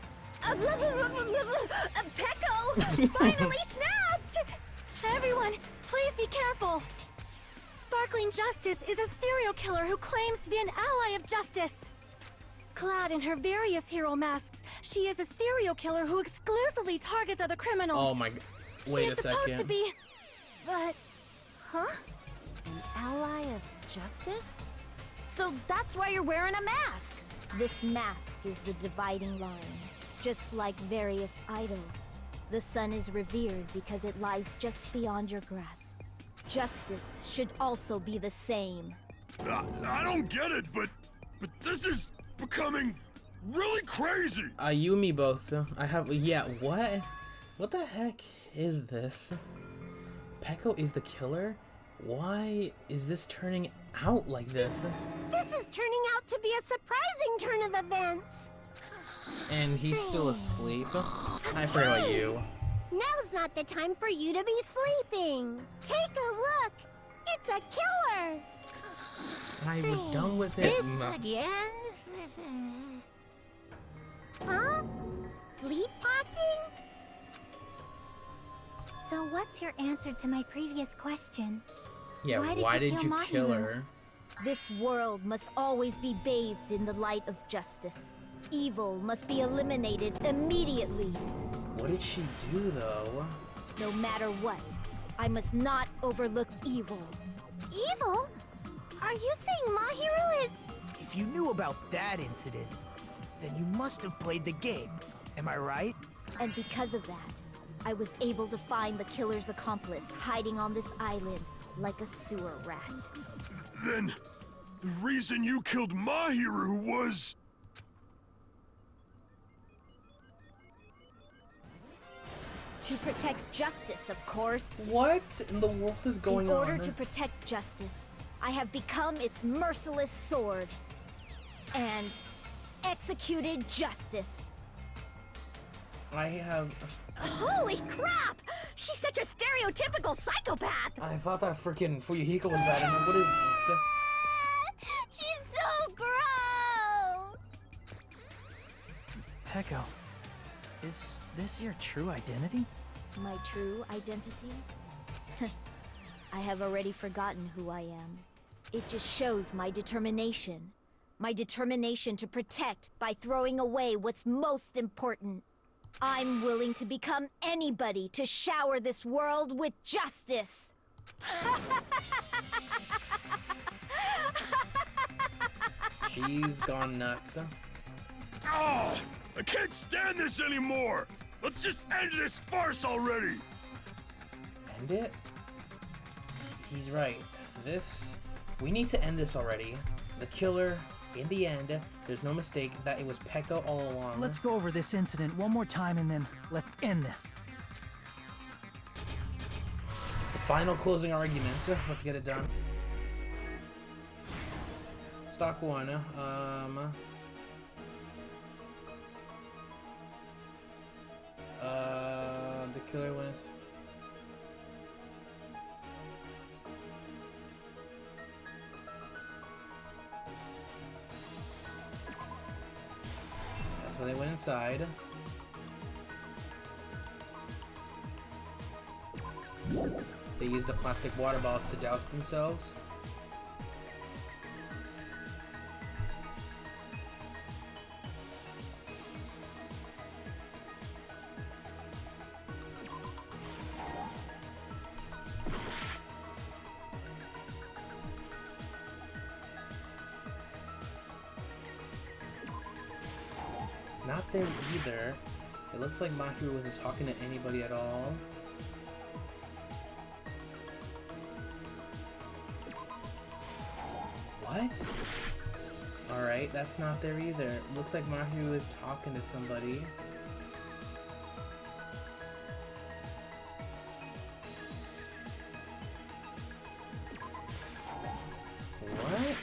Speaker 11: Peko finally snapped! Everyone, please be careful. Sparkling Justice is a serial killer who claims to be an ally of justice. Clad in her various hero masks, she is a serial killer who exclusively targets other criminals.
Speaker 1: Oh my god. Wait a
Speaker 11: She's supposed to
Speaker 1: second.
Speaker 11: be... But... Huh?
Speaker 12: An ally of justice? So that's why you're wearing a mask!
Speaker 6: This mask is the dividing line. Just like various idols, the sun is revered because it lies just beyond your grasp. Justice should also be the same.
Speaker 9: I don't get it, but this is becoming really crazy.
Speaker 1: You and me both. I have... Yeah, what? What the heck is this? Peko is the killer? Why is this turning out like this?
Speaker 14: This is turning out to be a surprising turn of events.
Speaker 1: And he's still asleep? I forgot about you.
Speaker 14: Now's not the time for you to be sleeping. Take a look. It's a killer.
Speaker 1: I'm done with it.
Speaker 2: This again?
Speaker 14: Huh? Sleepwalking?
Speaker 13: So what's your answer to my previous question?
Speaker 1: Yeah, why did you kill her?
Speaker 6: This world must always be bathed in the light of justice. Evil must be eliminated immediately.
Speaker 1: What did she do, though?
Speaker 6: No matter what, I must not overlook evil.
Speaker 13: Evil? Are you saying Mahiru is...
Speaker 5: If you knew about that incident, then you must have played the game. Am I right?
Speaker 6: And because of that, I was able to find the killer's accomplice hiding on this island like a sewer rat.
Speaker 9: Then, the reason you killed Mahiru was...
Speaker 6: To protect justice, of course.
Speaker 1: What in the world is going on?
Speaker 6: In order to protect justice, I have become its merciless sword. And executed justice.
Speaker 1: I have...
Speaker 2: Holy crap! She's such a stereotypical psychopath!
Speaker 1: I thought that freaking Fuyuhiko was bad. I mean, what is this?
Speaker 13: She's so gross!
Speaker 7: Peko, is this your true identity?
Speaker 6: My true identity? I have already forgotten who I am. It just shows my determination. My determination to protect by throwing away what's most important. I'm willing to become anybody to shower this world with justice.
Speaker 1: She's gone nuts.
Speaker 9: Oh, I can't stand this anymore! Let's just end this farce already!
Speaker 1: End it? He's right. We need to end this already. The killer, in the end, there's no mistake that it was Peko all along.
Speaker 7: Let's go over this incident one more time and then let's end this.
Speaker 1: The final closing arguments. Let's get it done. Stock one. The killer wins. That's when they went inside. They used the plastic water bottles to douse themselves. Not there either. It looks like Mahiru wasn't talking to anybody at all. What? Alright, that's not there either. Looks like Mahiru is talking to somebody. What?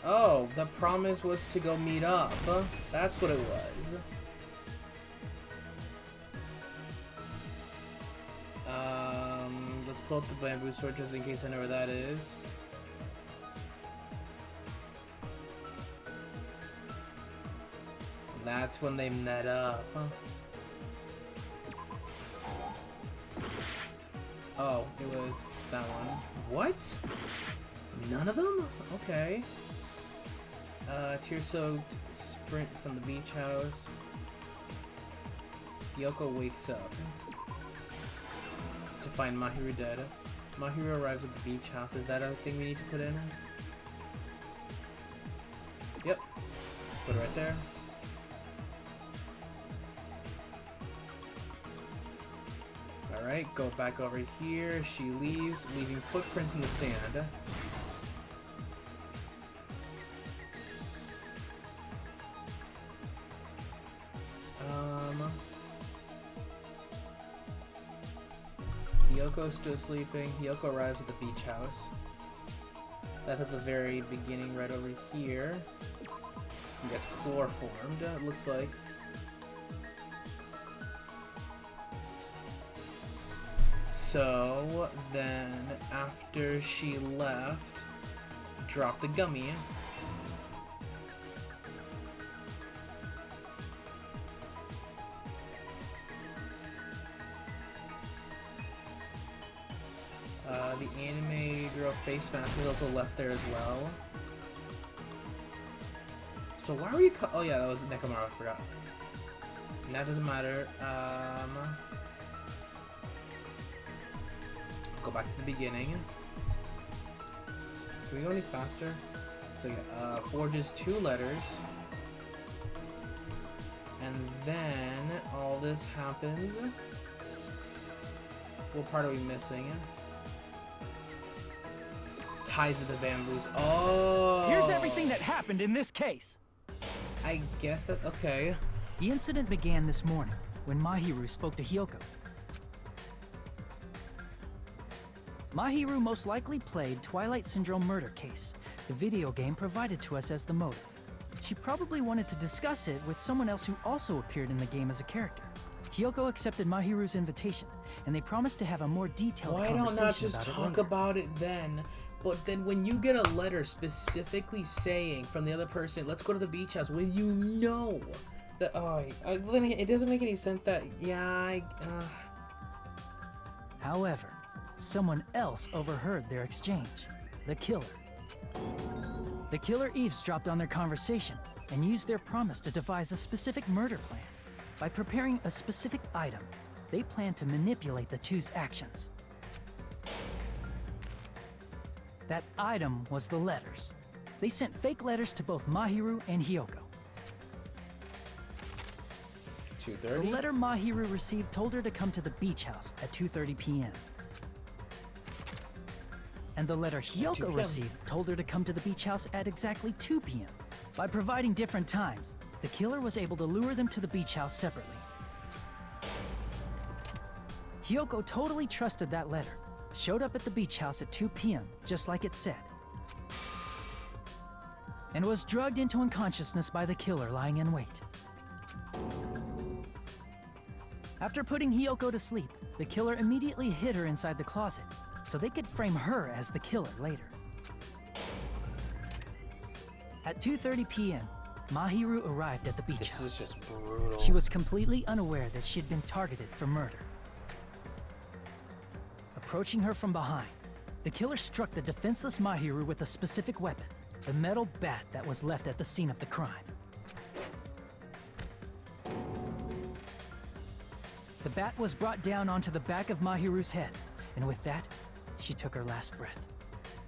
Speaker 1: Oh, the promise was to go meet up. That's what it was. Let's pull up the bamboo sword just in case I know where that is. That's when they met up. Oh, it was that one. What? None of them? Okay. Tear-soaked sprint from the beach house. Kyoko wakes up to find Mahiru dead. Mahiru arrives at the beach house. Is that a thing we need to put in? Yep. Put it right there. Alright, go back over here. She leaves, leaving footprints in the sand. Hyoko's still sleeping. Hyoko arrives at the beach house. That's at the very beginning, right over here. He gets chloroformed, it looks like. So then, after she left, drop the gummy. The anime girl face mask is also left there as well. So why were you oh yeah, that was Nekomaru, I forgot. And that doesn't matter. Go back to the beginning. Can we go any faster? So yeah, forges 2 letters. And then all this happens. What part are we missing? Ties of the bamboos. Oh!
Speaker 7: Here's everything that happened in this case.
Speaker 1: I guess that, okay.
Speaker 7: The incident began this morning when Mahiru spoke to Hyoko. Mahiru most likely played Twilight Syndrome Murder Case, the video game provided to us as the motive. She probably wanted to discuss it with someone else who also appeared in the game as a character. Hyoko accepted Mahiru's invitation, and they promised to have a more detailed conversation about it.
Speaker 1: Why don't not just talk about it then? But then when you get a letter specifically saying from the other person, let's go to the beach house, when you know that, it doesn't make any sense that,
Speaker 7: However, someone else overheard their exchange. The killer. The killer eavesdropped on their conversation and used their promise to devise a specific murder plan. By preparing a specific item, they planned to manipulate the two's actions. That item was the letters. They sent fake letters to both Mahiru and Hyoko.
Speaker 1: 2:30?
Speaker 7: The letter Mahiru received told her to come to the beach house at 2:30 p.m. And the letter Hyoko received told her to come to the beach house at exactly 2 p.m. By providing different times, the killer was able to lure them to the beach house separately. Hyoko totally trusted that letter, showed up at the beach house at 2 p.m., just like it said, and was drugged into unconsciousness by the killer lying in wait. After putting Hyoko to sleep, the killer immediately hid her inside the closet, so they could frame her as the killer later. At 2:30 p.m., Mahiru arrived at the beach house.
Speaker 1: This is just brutal.
Speaker 7: She was completely unaware that she'd been targeted for murder. Approaching her from behind, the killer struck the defenseless Mahiru with a specific weapon, the metal bat that was left at the scene of the crime. The bat was brought down onto the back of Mahiru's head, and with that, she took her last breath.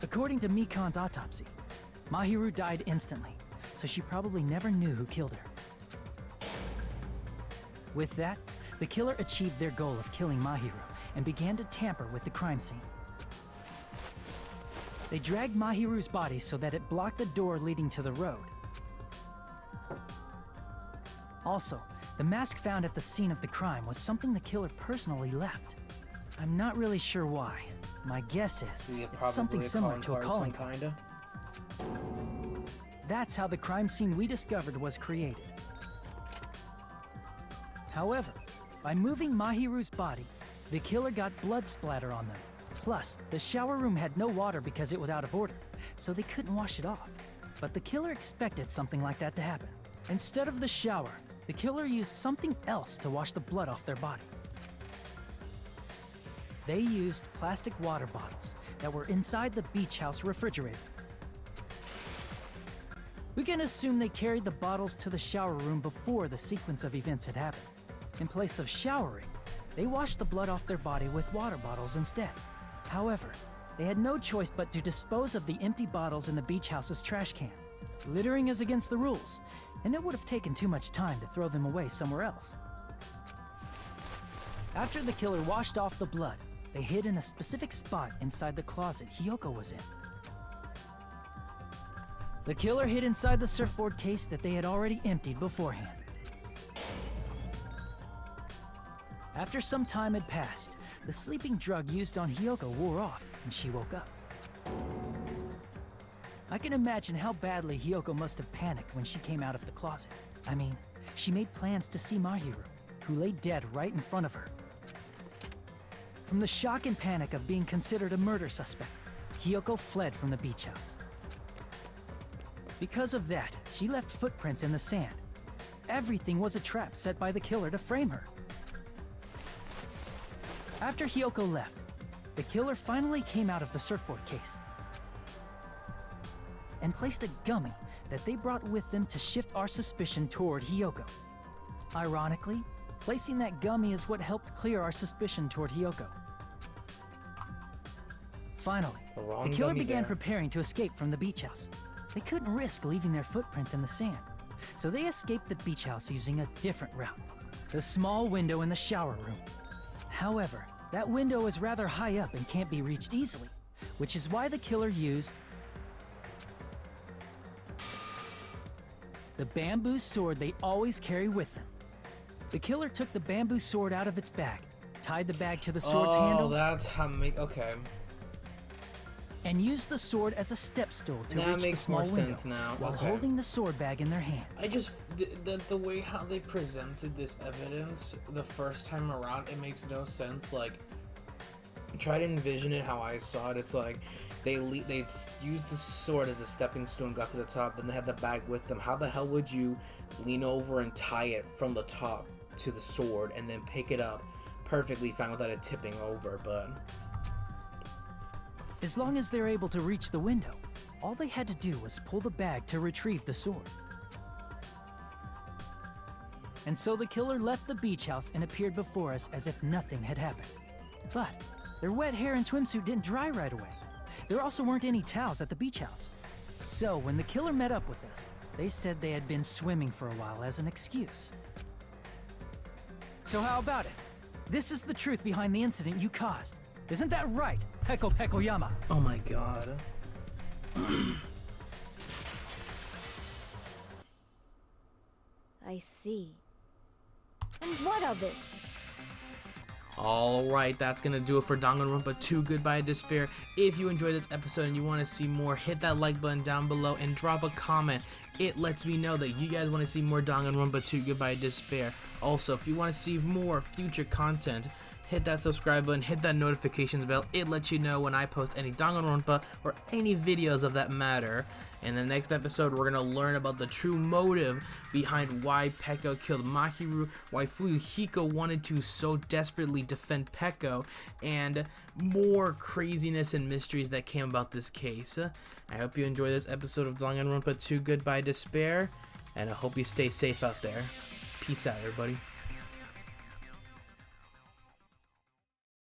Speaker 7: According to Mikan's autopsy, Mahiru died instantly, so she probably never knew who killed her. With that, the killer achieved their goal of killing Mahiru and began to tamper with the crime scene. They dragged Mahiru's body so that it blocked the door leading to the road. Also, the mask found at the scene of the crime was something the killer personally left. I'm not really sure why. My guess is it's something similar to a calling card. That's how the crime scene we discovered was created. However, by moving Mahiru's body, the killer got blood splatter on them. Plus, the shower room had no water because it was out of order, so they couldn't wash it off. But the killer expected something like that to happen. Instead of the shower, the killer used something else to wash the blood off their body. They used plastic water bottles that were inside the beach house refrigerator. We can assume they carried the bottles to the shower room before the sequence of events had happened. In place of showering, they washed the blood off their body with water bottles instead. However, they had no choice but to dispose of the empty bottles in the beach house's trash can. Littering is against the rules, and it would have taken too much time to throw them away somewhere else. After the killer washed off the blood, they hid in a specific spot inside the closet Hyoko was in. The killer hid inside the surfboard case that they had already emptied beforehand. After some time had passed, the sleeping drug used on Hiyoko wore off and she woke up. I can imagine how badly Hiyoko must have panicked when she came out of the closet. I mean, she made plans to see Mahiru, who lay dead right in front of her. From the shock and panic of being considered a murder suspect, Hiyoko fled from the beach house. Because of that, she left footprints in the sand. Everything was a trap set by the killer to frame her. After Hiyoko left, the killer finally came out of the surfboard case and placed a gummy that they brought with them to shift our suspicion toward Hiyoko. Ironically, placing that gummy is what helped clear our suspicion toward Hiyoko. Finally, the killer began preparing to escape from the beach house. They couldn't risk leaving their footprints in the sand, so they escaped the beach house using a different route, the small window in the shower room. However, that window is rather high up and can't be reached easily, which is why the killer used the bamboo sword they always carry with them. The killer took the bamboo sword out of its bag, tied the bag to the sword's handle.
Speaker 1: Oh, that's how okay.
Speaker 7: And used the sword as a step stool to
Speaker 1: That
Speaker 7: reach
Speaker 1: makes
Speaker 7: the small
Speaker 1: more
Speaker 7: window
Speaker 1: sense now.
Speaker 7: while
Speaker 1: Okay.
Speaker 7: holding the sword bag in their hand.
Speaker 1: I just the way how they presented this evidence the first time around, it makes no sense. Like, try to envision it how I saw it. It's like they used the sword as a stepping stone, got to the top, then they had the bag with them. How the hell would you lean over and tie it from the top to the sword and then pick it up perfectly fine without it tipping over? But
Speaker 7: as long as they're able to reach the window, all they had to do was pull the bag to retrieve the sword. And so the killer left the beach house and appeared before us as if nothing had happened. But their wet hair and swimsuit didn't dry right away. There also weren't any towels at the beach house. So when the killer met up with us, they said they had been swimming for a while as an excuse. So how about it? This is the truth behind the incident you caused. Isn't that right, Peko Pekoyama?
Speaker 1: oh my god.
Speaker 6: I see. And what of it?
Speaker 1: Alright, that's gonna do it for Danganronpa 2 Goodbye Despair. If you enjoyed this episode and you want to see more, hit that like button down below and drop a comment. It lets me know that you guys want to see more Danganronpa 2 Goodbye Despair. Also, if you want to see more future content, hit that subscribe button, hit that notifications bell. It lets you know when I post any Danganronpa or any videos of that matter. In the next episode, we're going to learn about the true motive behind why Peko killed Mahiru, why Fuyuhiko wanted to so desperately defend Peko, and more craziness and mysteries that came about this case. I hope you enjoy this episode of Danganronpa 2 Goodbye Despair, and I hope you stay safe out there. Peace out, everybody.